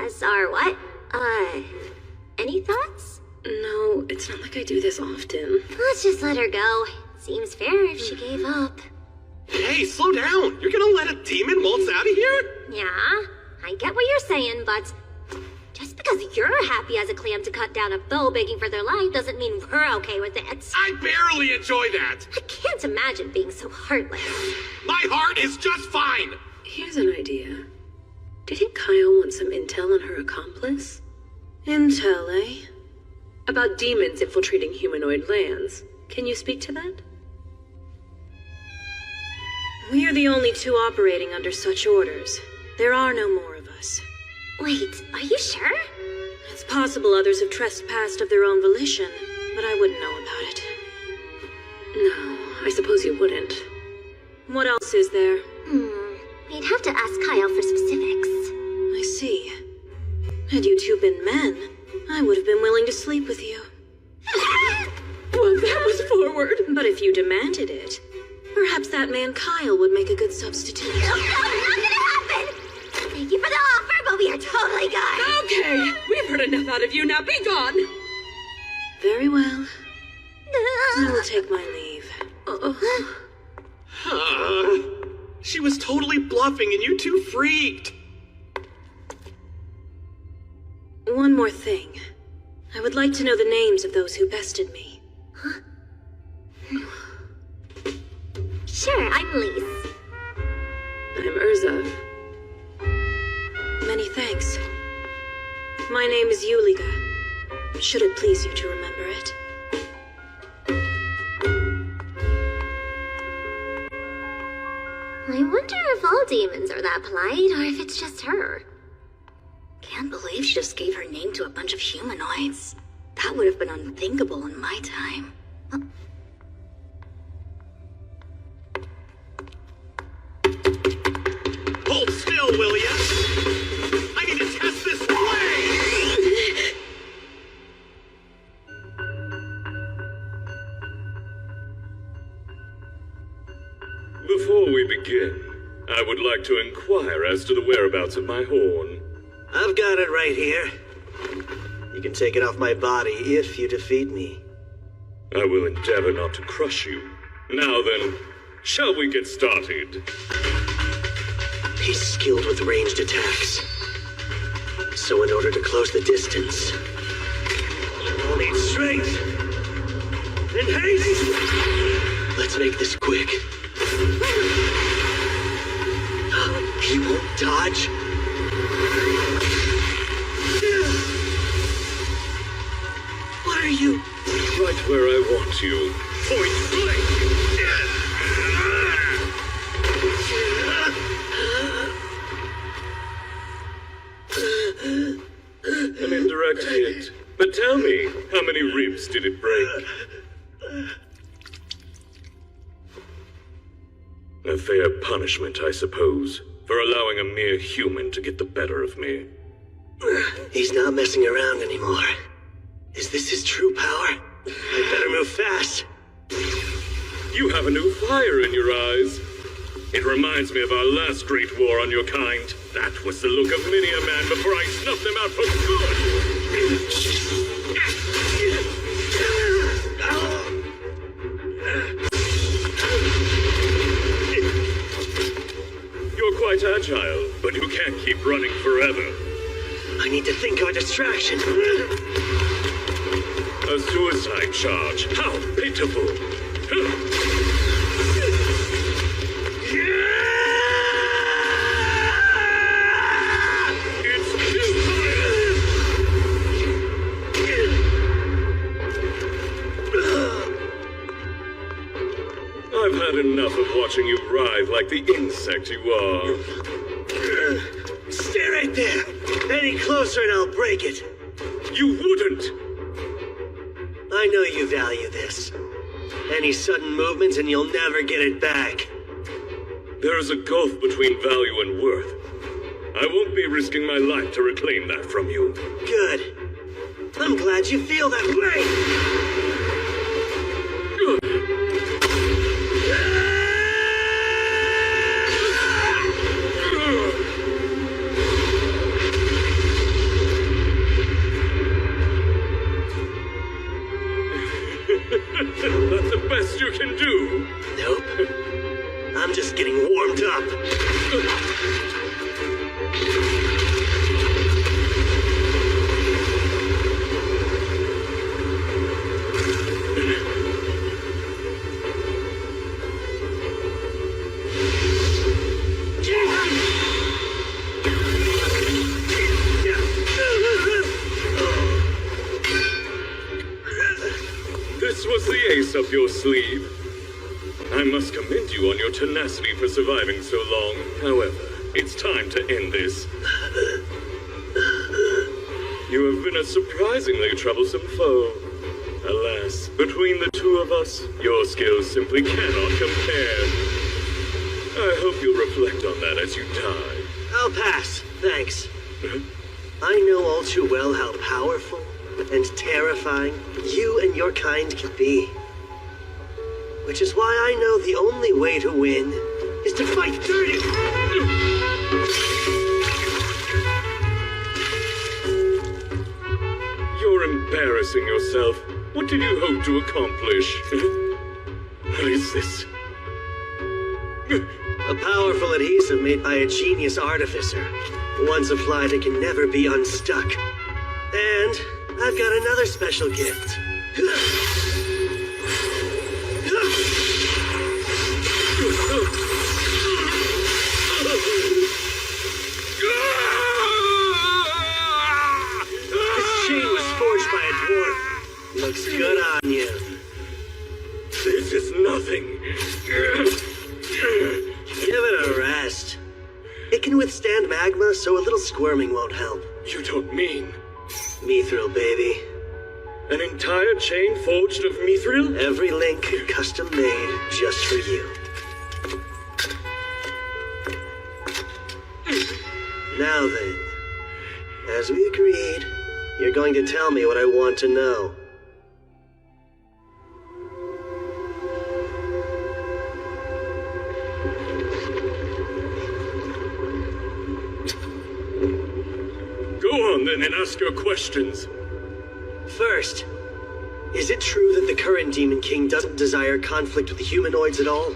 As our what? Any thoughts? No, it's not like I do this often. Let's just let her go. Seems fair if she gave up. Hey, slow down! You're gonna let a demon waltz out of here? Yeah, I get what you're saying, but just because you're happy as a clam to cut down a foe begging for their life doesn't mean we're okay with it. I barely enjoy that! I can't imagine being so heartless. My heart is just fine! Here's an idea. Didn't Kyle want some intel on her accomplice? Intel, eh? About demons infiltrating humanoid lands. Can you speak to that? We are the only two operating under such orders. There are no more of us. Wait, are you sure? It's possible others have trespassed of their own volition, but I wouldn't know about it. No, I suppose you wouldn't. What else is there? We'd have to ask Kyle for specifics. I see. Had you two been men, I would have been willing to sleep with you. Well, that was forward. But if you demanded it, perhaps that man Kyle would make a good substitute. No, not gonna happen! Thank you for the offer, but we are totally gone. Okay, we've heard enough out of you. Now be gone. Very well. I will take my leave. She was totally bluffing and you two freaked. One more thing. I would like to know the names of those who bested me. Sure, I'm Lise. I'm Urza. Many thanks. My name is Yuliga. Should it please you to remember it? I wonder if all demons are that polite, or if it's just her. Can't believe she just gave her name to a bunch of humanoids. That would have been unthinkable in my time. Hold still, will ya? I need to test this blade! Before we begin, I would like to inquire as to the whereabouts of my horn. I've got it right here. You can take it off my body if you defeat me. I will endeavor not to crush you. Now then, shall we get started? He's skilled with ranged attacks. So in order to close the distance, I'll need strength and haste. Let's make this quick. He won't dodge. What are you? Right where I want you. Point blank! An indirect hit. But tell me, how many ribs did it break? A fair punishment, I suppose, for allowing a mere human to get the better of me. He's not messing around anymore. Is this his true power? I better move fast. You have a new fire in your eyes. It reminds me of our last great war on your kind. That was the look of many a man before I snuffed them out for good. You're quite agile, but you can't keep running forever. I need to think of a distraction. A suicide charge. How pitiful. It's too high. I've had enough of watching you writhe like the insect you are. Stay right there. Any closer and I'll break it. You wouldn't. I know you value this. Any sudden movements and you'll never get it back. There is a gulf between value and worth. I won't be risking my life to reclaim that from you. Good. I'm glad you feel that way. That's the best you can do. Nope. I'm just getting warmed up. This was the ace up your sleeve. I must commend you on your tenacity for surviving so long. However, it's time to end this. You have been a surprisingly troublesome foe. Alas, between the two of us, your skills simply cannot compare. I hope you'll reflect on that as you die. I'll pass, thanks. I know all too well how powerful and terrifying you and your kind can be. Which is why I know the only way to win is to fight dirty. You're embarrassing yourself. What did you hope to accomplish? What is this? A powerful adhesive made by a genius artificer. Once applied, it can never be unstuck. And I've got another special gift. This chain was forged by a dwarf. Looks good on you. This is nothing. Give it a rest. It can withstand magma, so a little squirming won't help. You don't mean... Mithril, baby. An entire chain forged of mithril? Every link custom made just for you. Now then, as we agreed, you're going to tell me what I want to know. Go on then and ask your questions. First, is it true that the current Demon King doesn't desire conflict with the humanoids at all?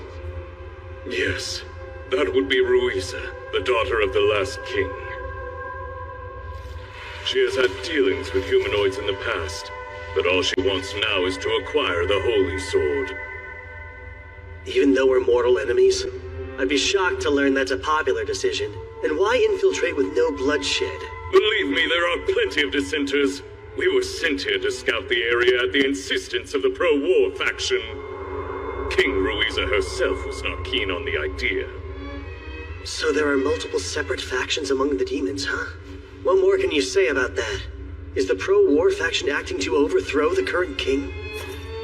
Yes, that would be Ruiza, the daughter of the last king. She has had dealings with humanoids in the past, but all she wants now is to acquire the Holy Sword. Even though we're mortal enemies, I'd be shocked to learn that's a popular decision. And why infiltrate with no bloodshed? Believe me, there are plenty of dissenters. We were sent here to scout the area at the insistence of the pro-war faction. King Ruiza herself was not keen on the idea. So there are multiple separate factions among the demons, huh? What more can you say about that? Is the pro-war faction acting to overthrow the current king?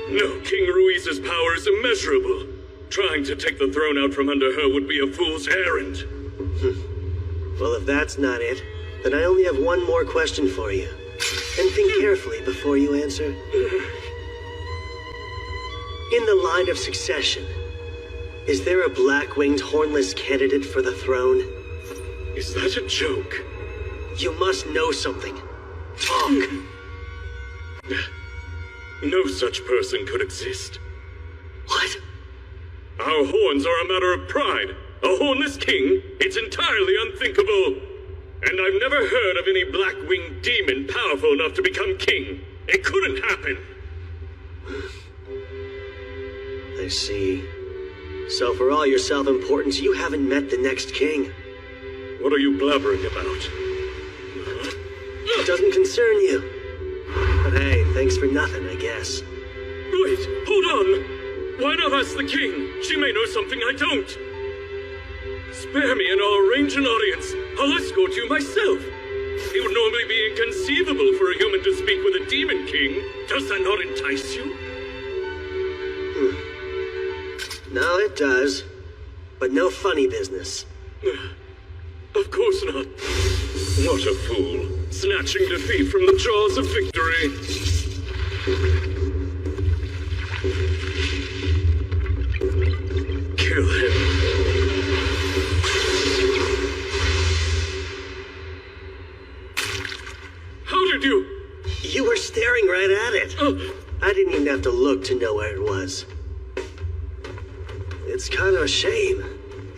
No, King Ruiza's power is immeasurable. Trying to take the throne out from under her would be a fool's errand. Well, if that's not it, then I only have one more question for you. And think carefully before you answer. In the line of succession, is there a black-winged hornless candidate for the throne? Is that a joke? You must know something. Talk. No such person could exist. What? Our horns are a matter of pride. A hornless king? It's entirely unthinkable. And I've never heard of any black-winged demon powerful enough to become king. It couldn't happen. I see. So for all your self-importance, you haven't met the next king. What are you blabbering about? It doesn't concern you. But hey, thanks for nothing, I guess. Wait, hold on! Why not ask the king? She may know something I don't. Spare me and I'll arrange an audience. I'll escort you myself. It would normally be inconceivable for a human to speak with a demon king. Does that not entice you? No, it does. But no funny business. Of course not. What a fool. Snatching defeat from the jaws of victory. Kill him. How did you? You were staring right at it. I didn't even have to look to know where it was. It's kind of a shame.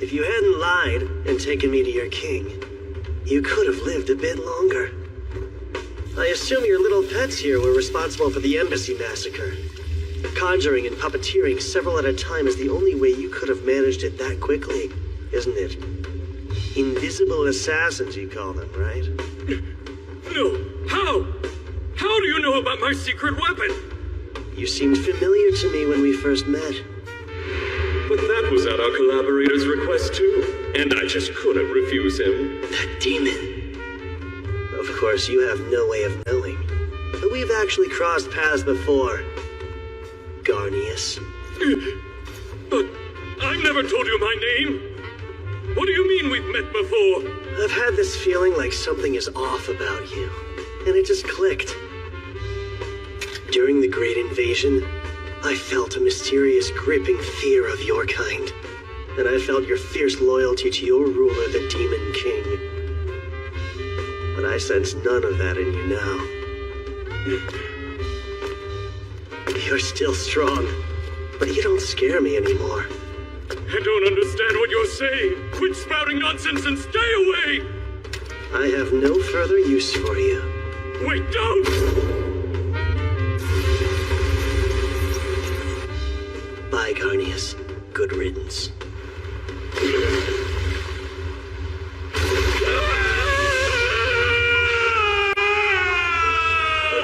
If you hadn't lied and taken me to your king, you could have lived a bit longer. I assume your little pets here were responsible for the embassy massacre. Conjuring and puppeteering several at a time is the only way you could have managed it that quickly, isn't it? Invisible assassins, you call them, right? No. How? How do you know about my secret weapon? You seemed familiar to me when we first met. But that was at our collaborator's request too, and I just couldn't refuse him. That demon. Of course, you have no way of knowing. But we've actually crossed paths before. Garnius. But I've never told you my name. What do you mean we've met before? I've had this feeling like something is off about you, and it just clicked. During the Great Invasion, I felt a mysterious, gripping fear of your kind, and I felt your fierce loyalty to your ruler, the Demon King. But I sense none of that in you now. You're still strong, but you don't scare me anymore. I don't understand what you're saying. Quit spouting nonsense and stay away! I have no further use for you. Wait, don't! Bye, Garnius. Good riddance. A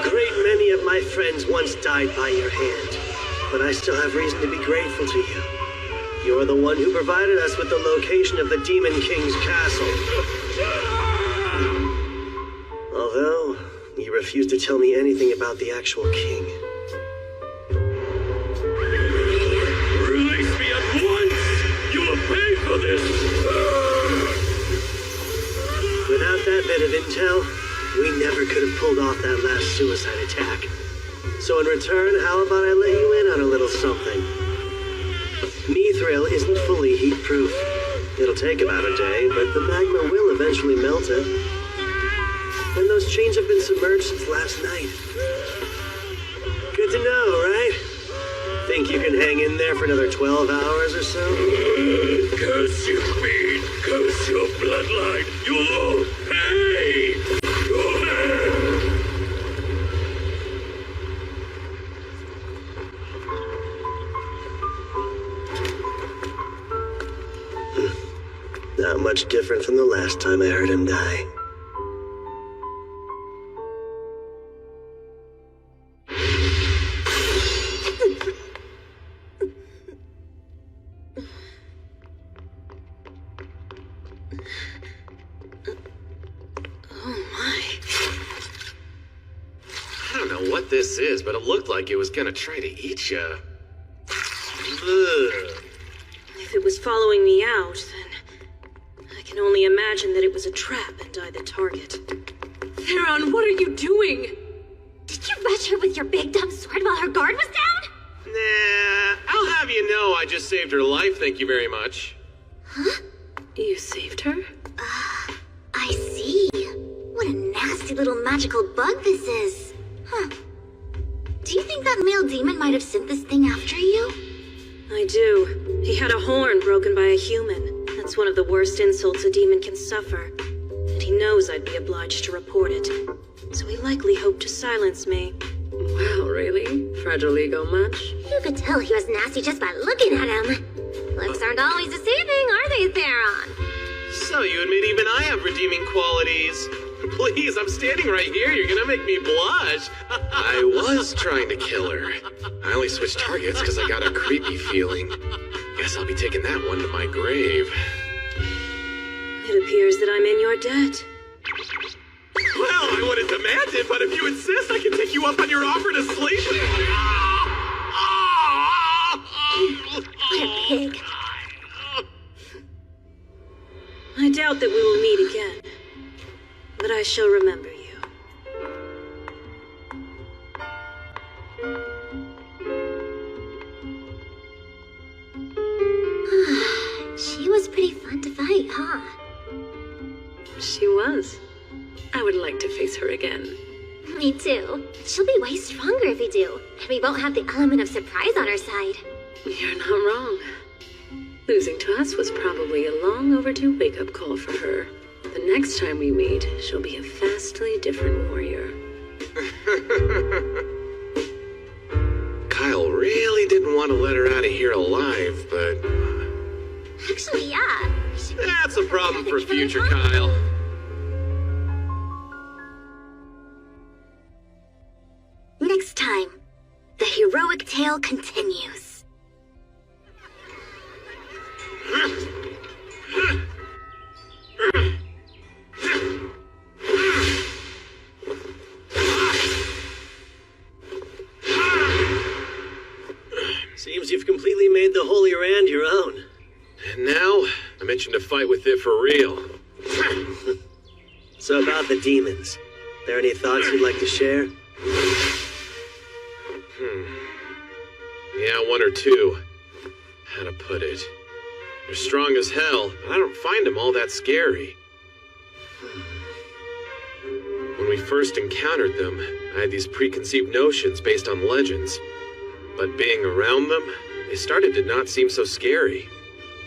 great many of my friends once died by your hand, but I still have reason to be grateful to you. You're the one who provided us with the location of the Demon King's castle. Although, you refused to tell me anything about the actual king. Release me at once! You will pay for this! Without that bit of intel, we never could have pulled off that last suicide attack. So in return, how about I let you in on a little something? Mithril isn't fully heat-proof. It'll take about a day, but the magma will eventually melt it. And those chains have been submerged since last night. Good to know, right? Think you can hang in there for another 12 hours or so? Curse you, fiend! Curse your bloodline! You'll all pay! Not much different from the last time I heard him die. I don't know what this is, but it looked like it was gonna try to eat you. If it was following me out, then I can only imagine that it was a trap and I the target. Theron, what are you doing? Did you rush her with your big dumb sword while her guard was down? Nah, I'll have you know I just saved her life, thank you very much. Huh? You saved her? I see. What a nasty nasty little magical bug this is. Huh. Do you think that male demon might have sent this thing after you? I do. He had a horn broken by a human. That's one of the worst insults a demon can suffer. And he knows I'd be obliged to report it. So he likely hoped to silence me. Wow, really? Fragile ego much? You could tell he was nasty just by looking at him. Looks aren't always deceiving, are they, Theron? So you admit even I have redeeming qualities. Please, I'm standing right here. You're gonna make me blush. I was trying to kill her. I only switched targets because I got a creepy feeling. Guess I'll be taking that one to my grave. It appears that I'm in your debt. Well, I wouldn't demand it, but if you insist, I can take you up on your offer to sleep. What a pig. I doubt that we will meet again. But I shall remember you. She was pretty fun to fight, huh? She was. I would like to face her again. Me too. She'll be way stronger if we do, and we won't have the element of surprise on our side. You're not wrong. Losing to us was probably a long overdue wake-up call for her. The next time we meet, she'll be a vastly different warrior. Kyle really didn't want to let her out of here alive, but... Actually, yeah. That's a problem for future Kyle. Next time, the heroic tale continues. Seems you've completely made the Holy Rand your own. And now, I mentioned to fight with it for real. So about the demons, there any thoughts you'd like to share? Yeah, one or two. How to put it? They're strong as hell, but I don't find them all that scary. When we first encountered them, I had these preconceived notions based on legends. But being around them, they started to not seem so scary.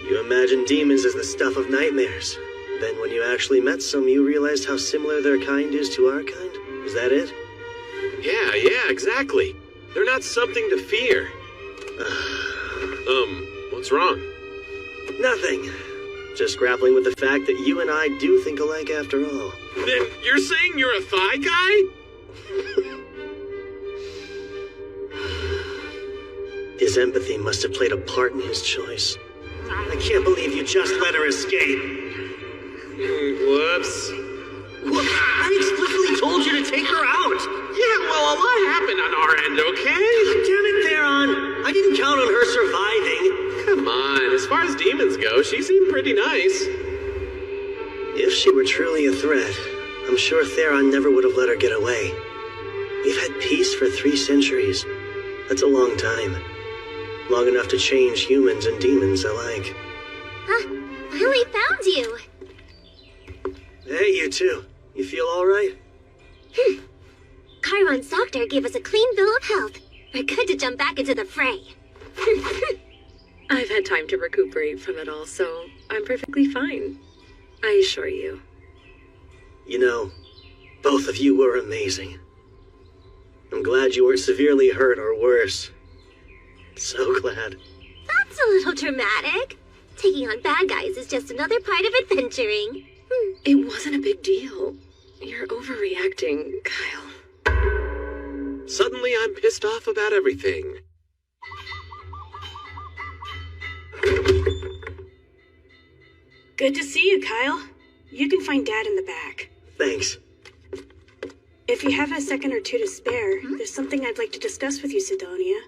You imagine demons as the stuff of nightmares. Then when you actually met some, you realized how similar their kind is to our kind? Is that it? Yeah, exactly. They're not something to fear. What's wrong? Nothing. Just grappling with the fact that you and I do think alike after all. Then you're saying you're a thigh guy? His empathy must have played a part in his choice. I can't believe you just let her escape. Whoops. I explicitly told you to take her out. Yeah, well, a lot happened on our end, okay? Damn it, Theron. I didn't count on her surviving. Come on, as far as demons go, she seemed pretty nice. If she were truly a threat, I'm sure Theron never would have let her get away. We've had peace for 3 centuries. That's a long time. Long enough to change humans and demons alike. Finally found you. Hey, you two. You feel all right? Chiron's doctor gave us a clean bill of health. We're good to jump back into the fray. I've had time to recuperate from it all, so I'm perfectly fine. I assure you. You know, both of you were amazing. I'm glad you weren't severely hurt or worse. So glad. That's a little dramatic. Taking on bad guys is just another part of adventuring. It wasn't a big deal. You're overreacting, Kyle. Suddenly I'm pissed off about everything. Good to see you, Kyle. You can find Dad in the back. Thanks. If you have a second or two to spare, there's something I'd like to discuss with you, Sidonia.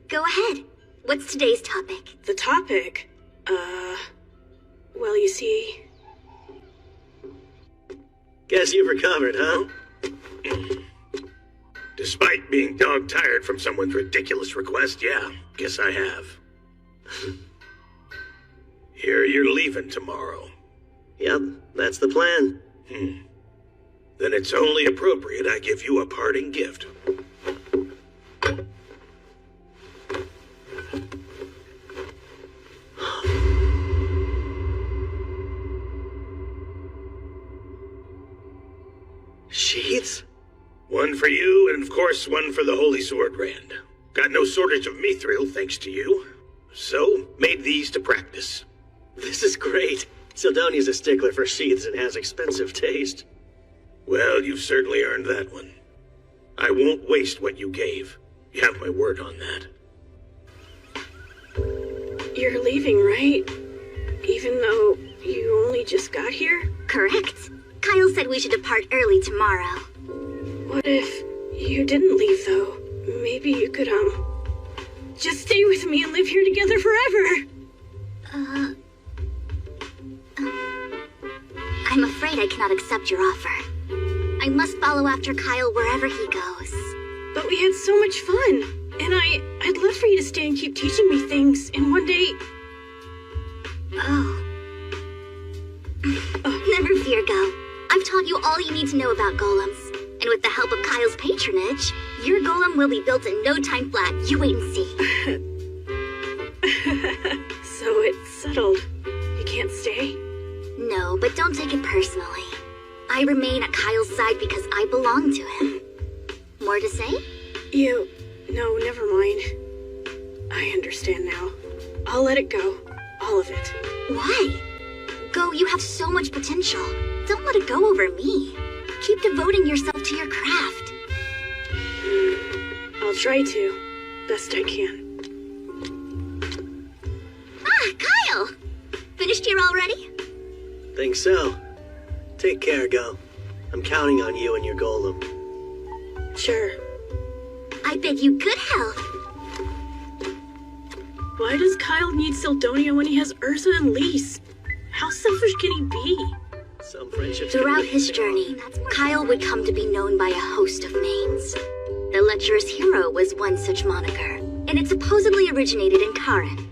Go ahead. What's today's topic? The topic? Well, you see... Guess you've recovered, huh? Despite being dog-tired from someone's ridiculous request, yeah, guess I have. Here you're leaving tomorrow. Yep, that's the plan. Then it's only appropriate I give you a parting gift. Sheaths? One for you, and of course one for the Holy Sword Rand. Got no shortage of mithril, thanks to you. So, made these to practice. This is great. Sildonia's a stickler for sheaths and has expensive taste. Well, you've certainly earned that one. I won't waste what you gave. You have my word on that. You're leaving, right? Even though you only just got here? Correct. Kyle said we should depart early tomorrow. What if you didn't leave, though? Maybe you could, just stay with me and live here together forever. I'm afraid I cannot accept your offer. I must follow after Kyle wherever he goes. But we had so much fun, and I'd love for you to stay and keep teaching me things, and one day... Never fear, Go. I've taught you all you need to know about golems. And with the help of Kyle's patronage, your golem will be built in no time flat. You wait and see. So it's settled. You can't stay? No, but don't take it personally. I remain at Kyle's side because I belong to him. More to say? No, never mind. I understand now. I'll let it go. All of it. Why? Go, you have so much potential. Don't let it go over me. Keep devoting yourself to your craft. I'll try to. Best I can. Kyle! Finished here already? Think so. Take care, Go. I'm counting on you and your golem. Sure. I bid you good health. Why does Kyle need Sildonia when he has Ursa and Lise? How selfish can he be? Some friendships. Throughout his journey, Kyle would come to be known by a host of names. The lecherous hero was one such moniker, and it supposedly originated in Karen.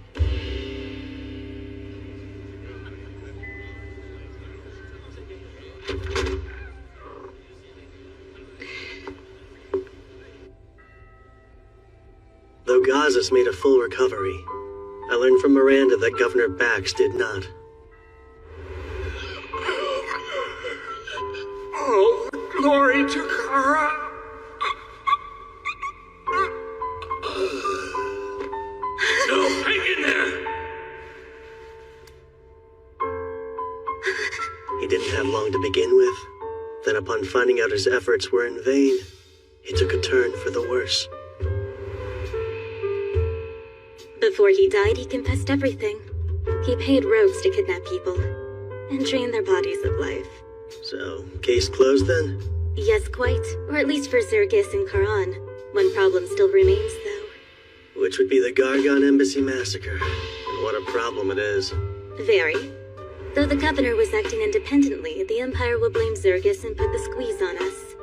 Though Gazas made a full recovery, I learned from Miranda that Governor Bax did not. All glory to Kara. No, hang in there. He didn't have long to begin with. Then upon finding out his efforts were in vain, he took a turn for the worse. Before he died, he confessed everything. He paid rogues to kidnap people and drain their bodies of life. So, case closed then? Yes, quite. Or at least for Zergis and Karan. One problem still remains, though. Which would be the Gargon Embassy massacre. And what a problem it is. Very. Though the governor was acting independently, the Empire will blame Zergis and put the squeeze on us.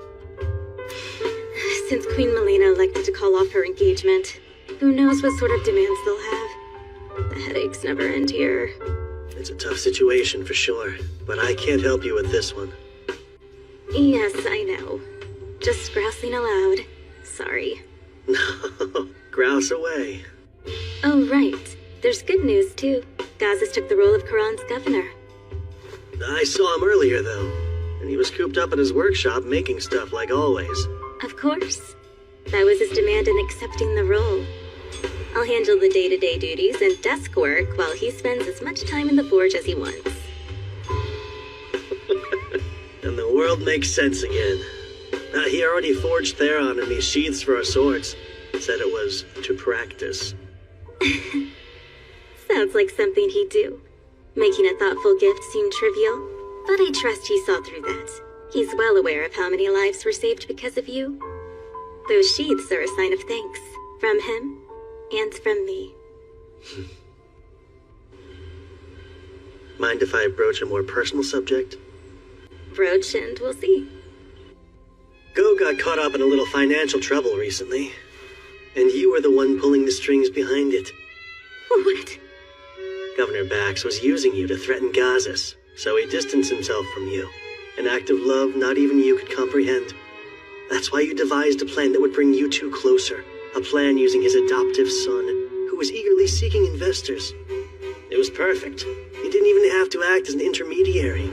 Since Queen Melina elected to call off her engagement, who knows what sort of demands they'll have. The headaches never end here. It's a tough situation for sure, but I can't help you with this one. Yes, I know. Just grousing aloud. Sorry. No, grouse away. Oh, right. There's good news, too. Gazas took the role of Karan's governor. I saw him earlier, though, and he was cooped up in his workshop making stuff like always. Of course. That was his demand in accepting the role. I'll handle the day-to-day duties and desk work while he spends as much time in the forge as he wants. And the world makes sense again. He already forged Theron and these sheaths for our swords. Said it was to practice. Sounds like something he'd do. Making a thoughtful gift seem trivial, but I trust he saw through that. He's well aware of how many lives were saved because of you. Those sheaths are a sign of thanks. From him, and from me. Mind if I broach a more personal subject? Broach and we'll see. Go got caught up in a little financial trouble recently. And you were the one pulling the strings behind it. What? Governor Bax was using you to threaten Gazas, so he distanced himself from you. An act of love not even you could comprehend. That's why you devised a plan that would bring you two closer. A plan using his adoptive son, who was eagerly seeking investors. It was perfect. He didn't even have to act as an intermediary.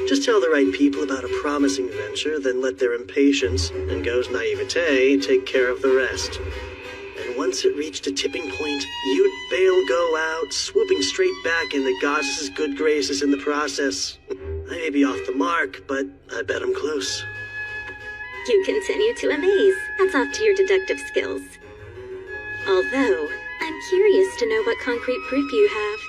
Just tell the right people about a promising venture, then let their impatience and Go's naivete take care of the rest. And once it reached a tipping point, you'd bail Go out, swooping straight back into Gaz's good graces in the process. I may be off the mark, but I bet I'm close. You continue to amaze. Hats off to your deductive skills. Although, I'm curious to know what concrete proof you have.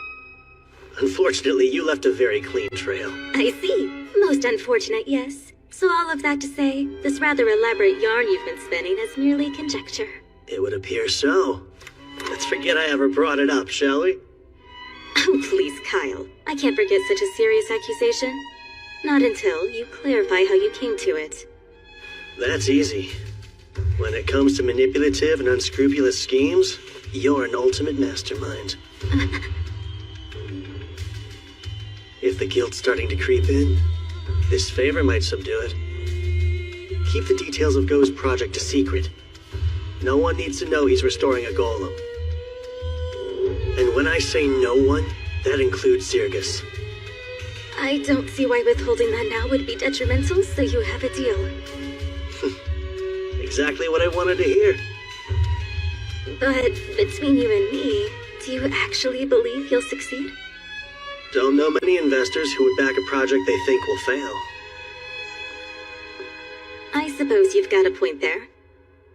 Unfortunately, you left a very clean trail. I see. Most unfortunate, yes. So all of that to say, this rather elaborate yarn you've been spinning is merely conjecture. It would appear so. Let's forget I ever brought it up, shall we? Oh, please, Kyle. I can't forget such a serious accusation. Not until you clarify how you came to it. That's easy. When it comes to manipulative and unscrupulous schemes, you're an ultimate mastermind. If the guilt's starting to creep in, this favor might subdue it. Keep the details of Go's project a secret. No one needs to know he's restoring a golem. And when I say no one, that includes Zirgus. I don't see why withholding that now would be detrimental, so you have a deal. Exactly what I wanted to hear. But between you and me, do you actually believe you'll succeed? Don't know many investors who would back a project they think will fail. I suppose you've got a point there.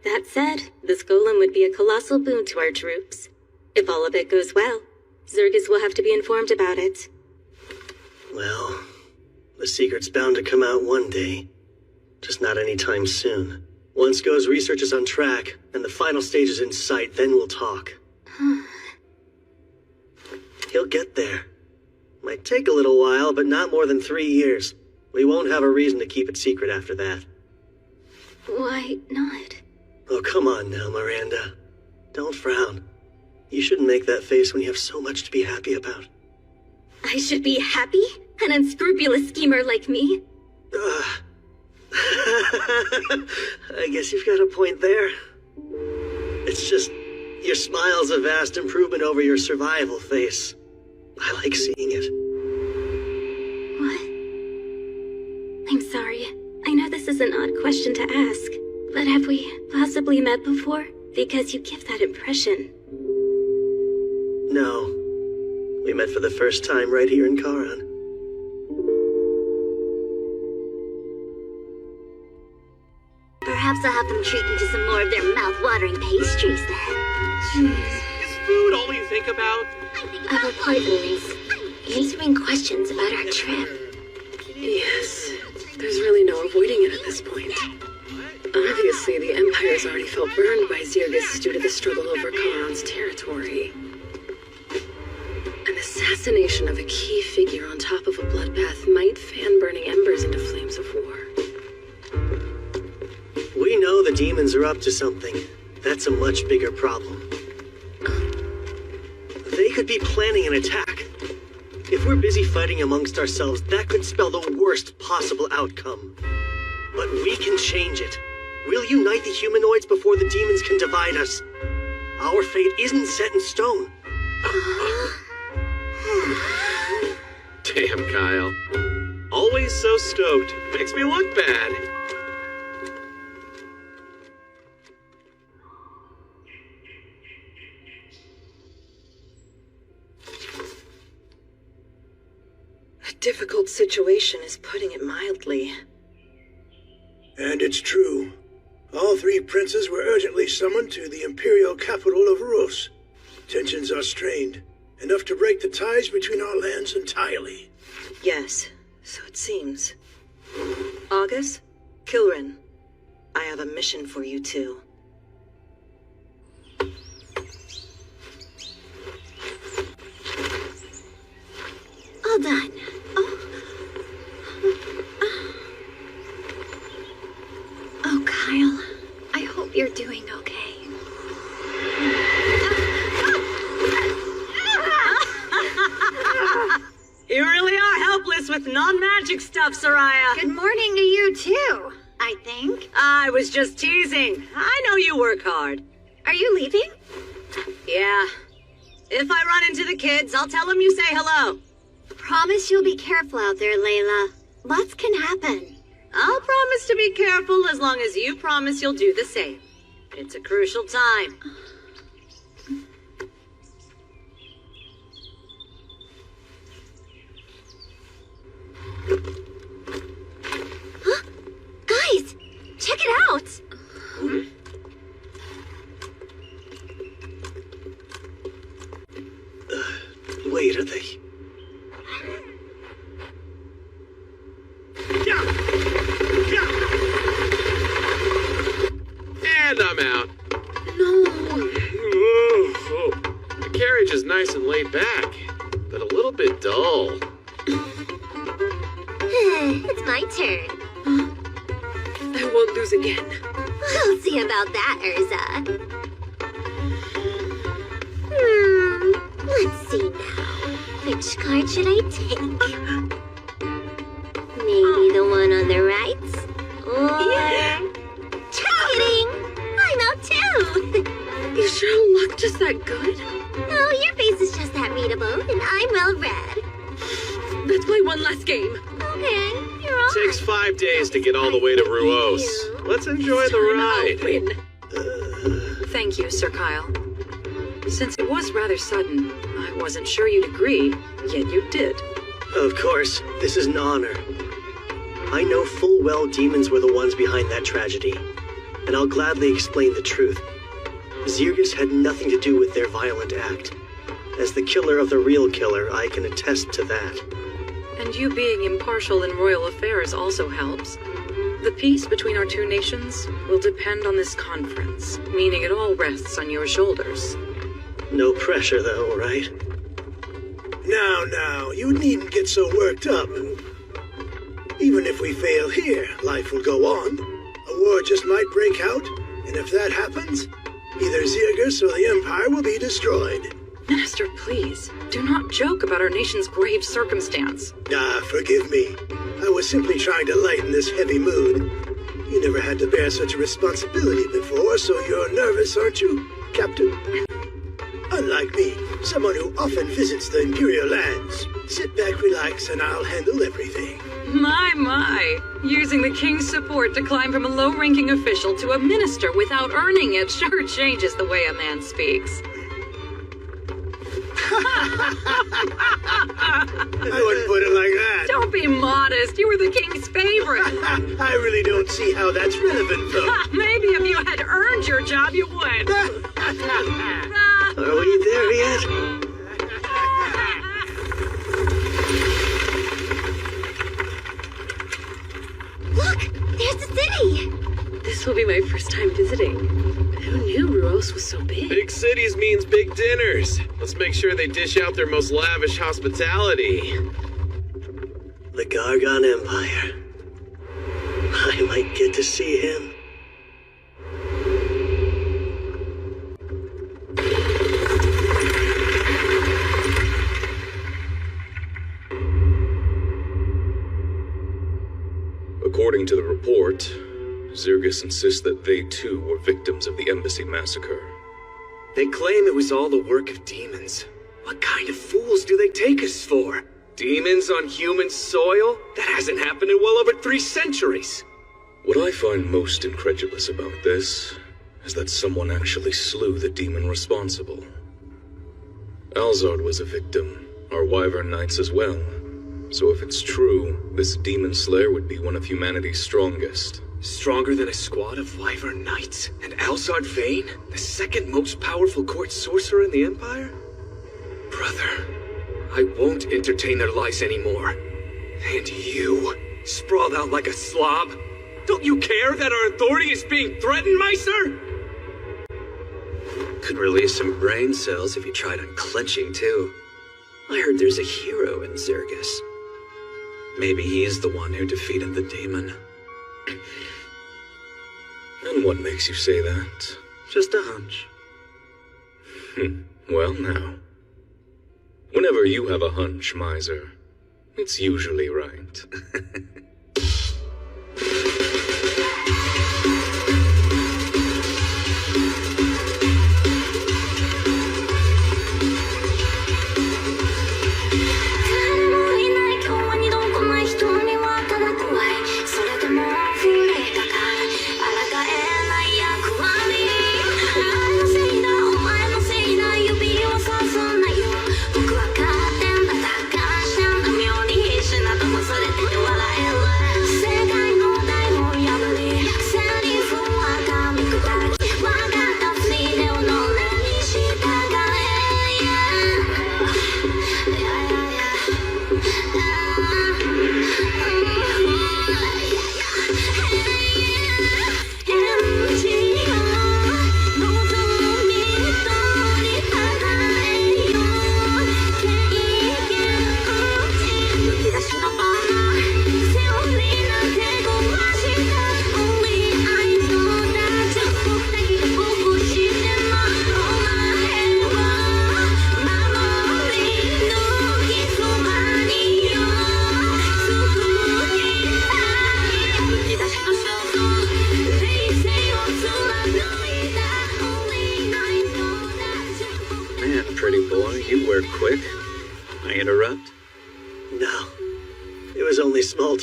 That said, this golem would be a colossal boon to our troops. If all of it goes well, Zirgus will have to be informed about it. Well, the secret's bound to come out one day. Just not anytime soon. Once Go's research is on track, and the final stage is in sight, then we'll talk. He'll get there. Might take a little while, but not more than 3 years. We won't have a reason to keep it secret after that. Why not? Oh, come on now, Miranda. Don't frown. You shouldn't make that face when you have so much to be happy about. I should be happy? An unscrupulous schemer like me? I guess you've got a point there. It's just, your smile's a vast improvement over your survival face. I like seeing it. What? I'm sorry. I know this is an odd question to ask, but have we possibly met before? Because you give that impression. No. We met for the first time right here in Karan. Perhaps I'll have them treat me to some more of their mouth-watering pastries then. Jeez, is food all you think about? Other poisonings. Answering questions about our trip. Yes, there's really no avoiding it at this point. Obviously, the Empire's already felt burned by Zirgus due to the struggle over Karan's territory. An assassination of a key figure on top of a bloodbath might fan burning embers into flames of war. We know the demons are up to something. That's a much bigger problem. They could be planning an attack. If we're busy fighting amongst ourselves, that could spell the worst possible outcome. But we can change it. We'll unite the humanoids before the demons can divide us. Our fate isn't set in stone. Damn, Kyle. Always so stoked. Makes me look bad. A difficult situation is putting it mildly. And it's true. All three princes were urgently summoned to the imperial capital of Rus. Tensions are strained, enough to break the ties between our lands entirely. Yes, so it seems. August, Kilrin, I have a mission for you two. All done. Oh, Kyle. I hope you're doing okay. Soraya. Good morning to you, too, I think. I was just teasing. I know you work hard. Are you leaving? Yeah. If I run into the kids, I'll tell them you say hello. Promise you'll be careful out there, Layla. Lots can happen. I'll promise to be careful as long as you promise you'll do the same. It's a crucial time. Huh? Guys, check it out! Wait, are they? And I'm out. No. The carriage is nice and laid back, but a little bit dull. It's my turn. I won't lose again. We'll see about that, Urza. Let's see now. Which card should I take? Maybe the one on the right? Or... Kidding! I'm out too! You sure luck just that good? No, your face is just that readable, and I'm well read. Let's play one last game. Okay, you're all Takes 5 days to get all the way to Ruos. Let's enjoy the ride. Thank you, Sir Kyle. Since it was rather sudden, I wasn't sure you'd agree, yet you did. Of course, this is an honor. I know full well demons were the ones behind that tragedy, and I'll gladly explain the truth. Zirgus had nothing to do with their violent act. As the killer of the real killer, I can attest to that. And you being impartial in royal affairs also helps. The peace between our two nations will depend on this conference, meaning it all rests on your shoulders. No pressure, though, right? Now, you needn't get so worked up. Even if we fail here, life will go on. A war just might break out, and if that happens, either Zirgus or the Empire will be destroyed. Minister, please, do not joke about our nation's grave circumstance. Forgive me. I was simply trying to lighten this heavy mood. You never had to bear such a responsibility before, so you're nervous, aren't you, Captain? Unlike me, someone who often visits the Imperial lands. Sit back, relax, and I'll handle everything. My. Using the king's support to climb from a low-ranking official to a minister without earning it sure changes the way a man speaks. I wouldn't put it like that. Don't be modest. You were the king's favorite. I really don't see how that's relevant, though. Maybe if you had earned your job, you would. Are we there yet? Look! There's the city! This will be my first time visiting. Who knew Ruos was so big? Big cities means big dinners. Let's make sure they dish out their most lavish hospitality. The Gargon Empire. I might get to see him. According to the report, Zirgus insists that they too were victims of the embassy massacre. They claim it was all the work of demons. What kind of fools do they take us for? Demons on human soil? That hasn't happened in well over 3 centuries. What I find most incredulous about this is that someone actually slew the demon responsible. Alzard was a victim, our Wyvern Knights as well. So if it's true, this demon slayer would be one of humanity's strongest. Stronger than a squad of Wyvern Knights? And Alzard Vane, the second most powerful court sorcerer in the Empire? Brother, I won't entertain their lies anymore. And you, sprawled out like a slob? Don't you care that our authority is being threatened, Meister? Could release some brain cells if you tried unclenching, too. I heard there's a hero in Zirgus. Maybe he's the one who defeated the demon. And what makes you say that? Just a hunch. Well, now. Whenever you have a hunch, Miser, it's usually right.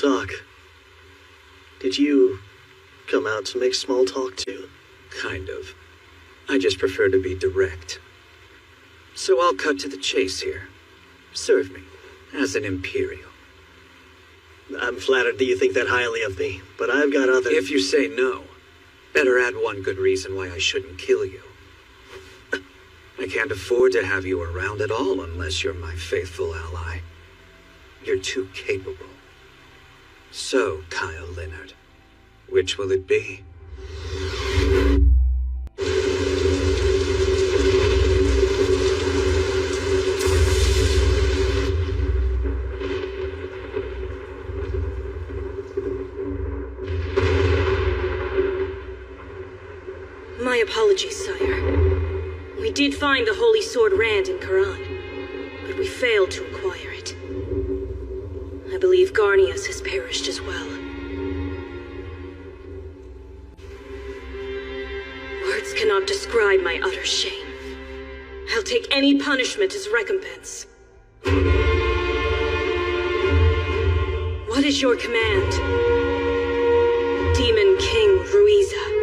talk. Did you come out to make small talk too? Kind of. I just prefer to be direct. So I'll cut to the chase here. Serve me as an Imperial. I'm flattered that you think that highly of me, but I've got other... If you say no, better add one good reason why I shouldn't kill you. I can't afford to have you around at all unless you're my faithful ally. You're too capable. So, Kyle Leonard, which will it be? My apologies, sire. We did find the Holy Sword Rand in Quran, but we failed to acquire it. I believe Garnius has perished as well. Words cannot describe my utter shame. I'll take any punishment as recompense. What is your command? Demon King Ruiza.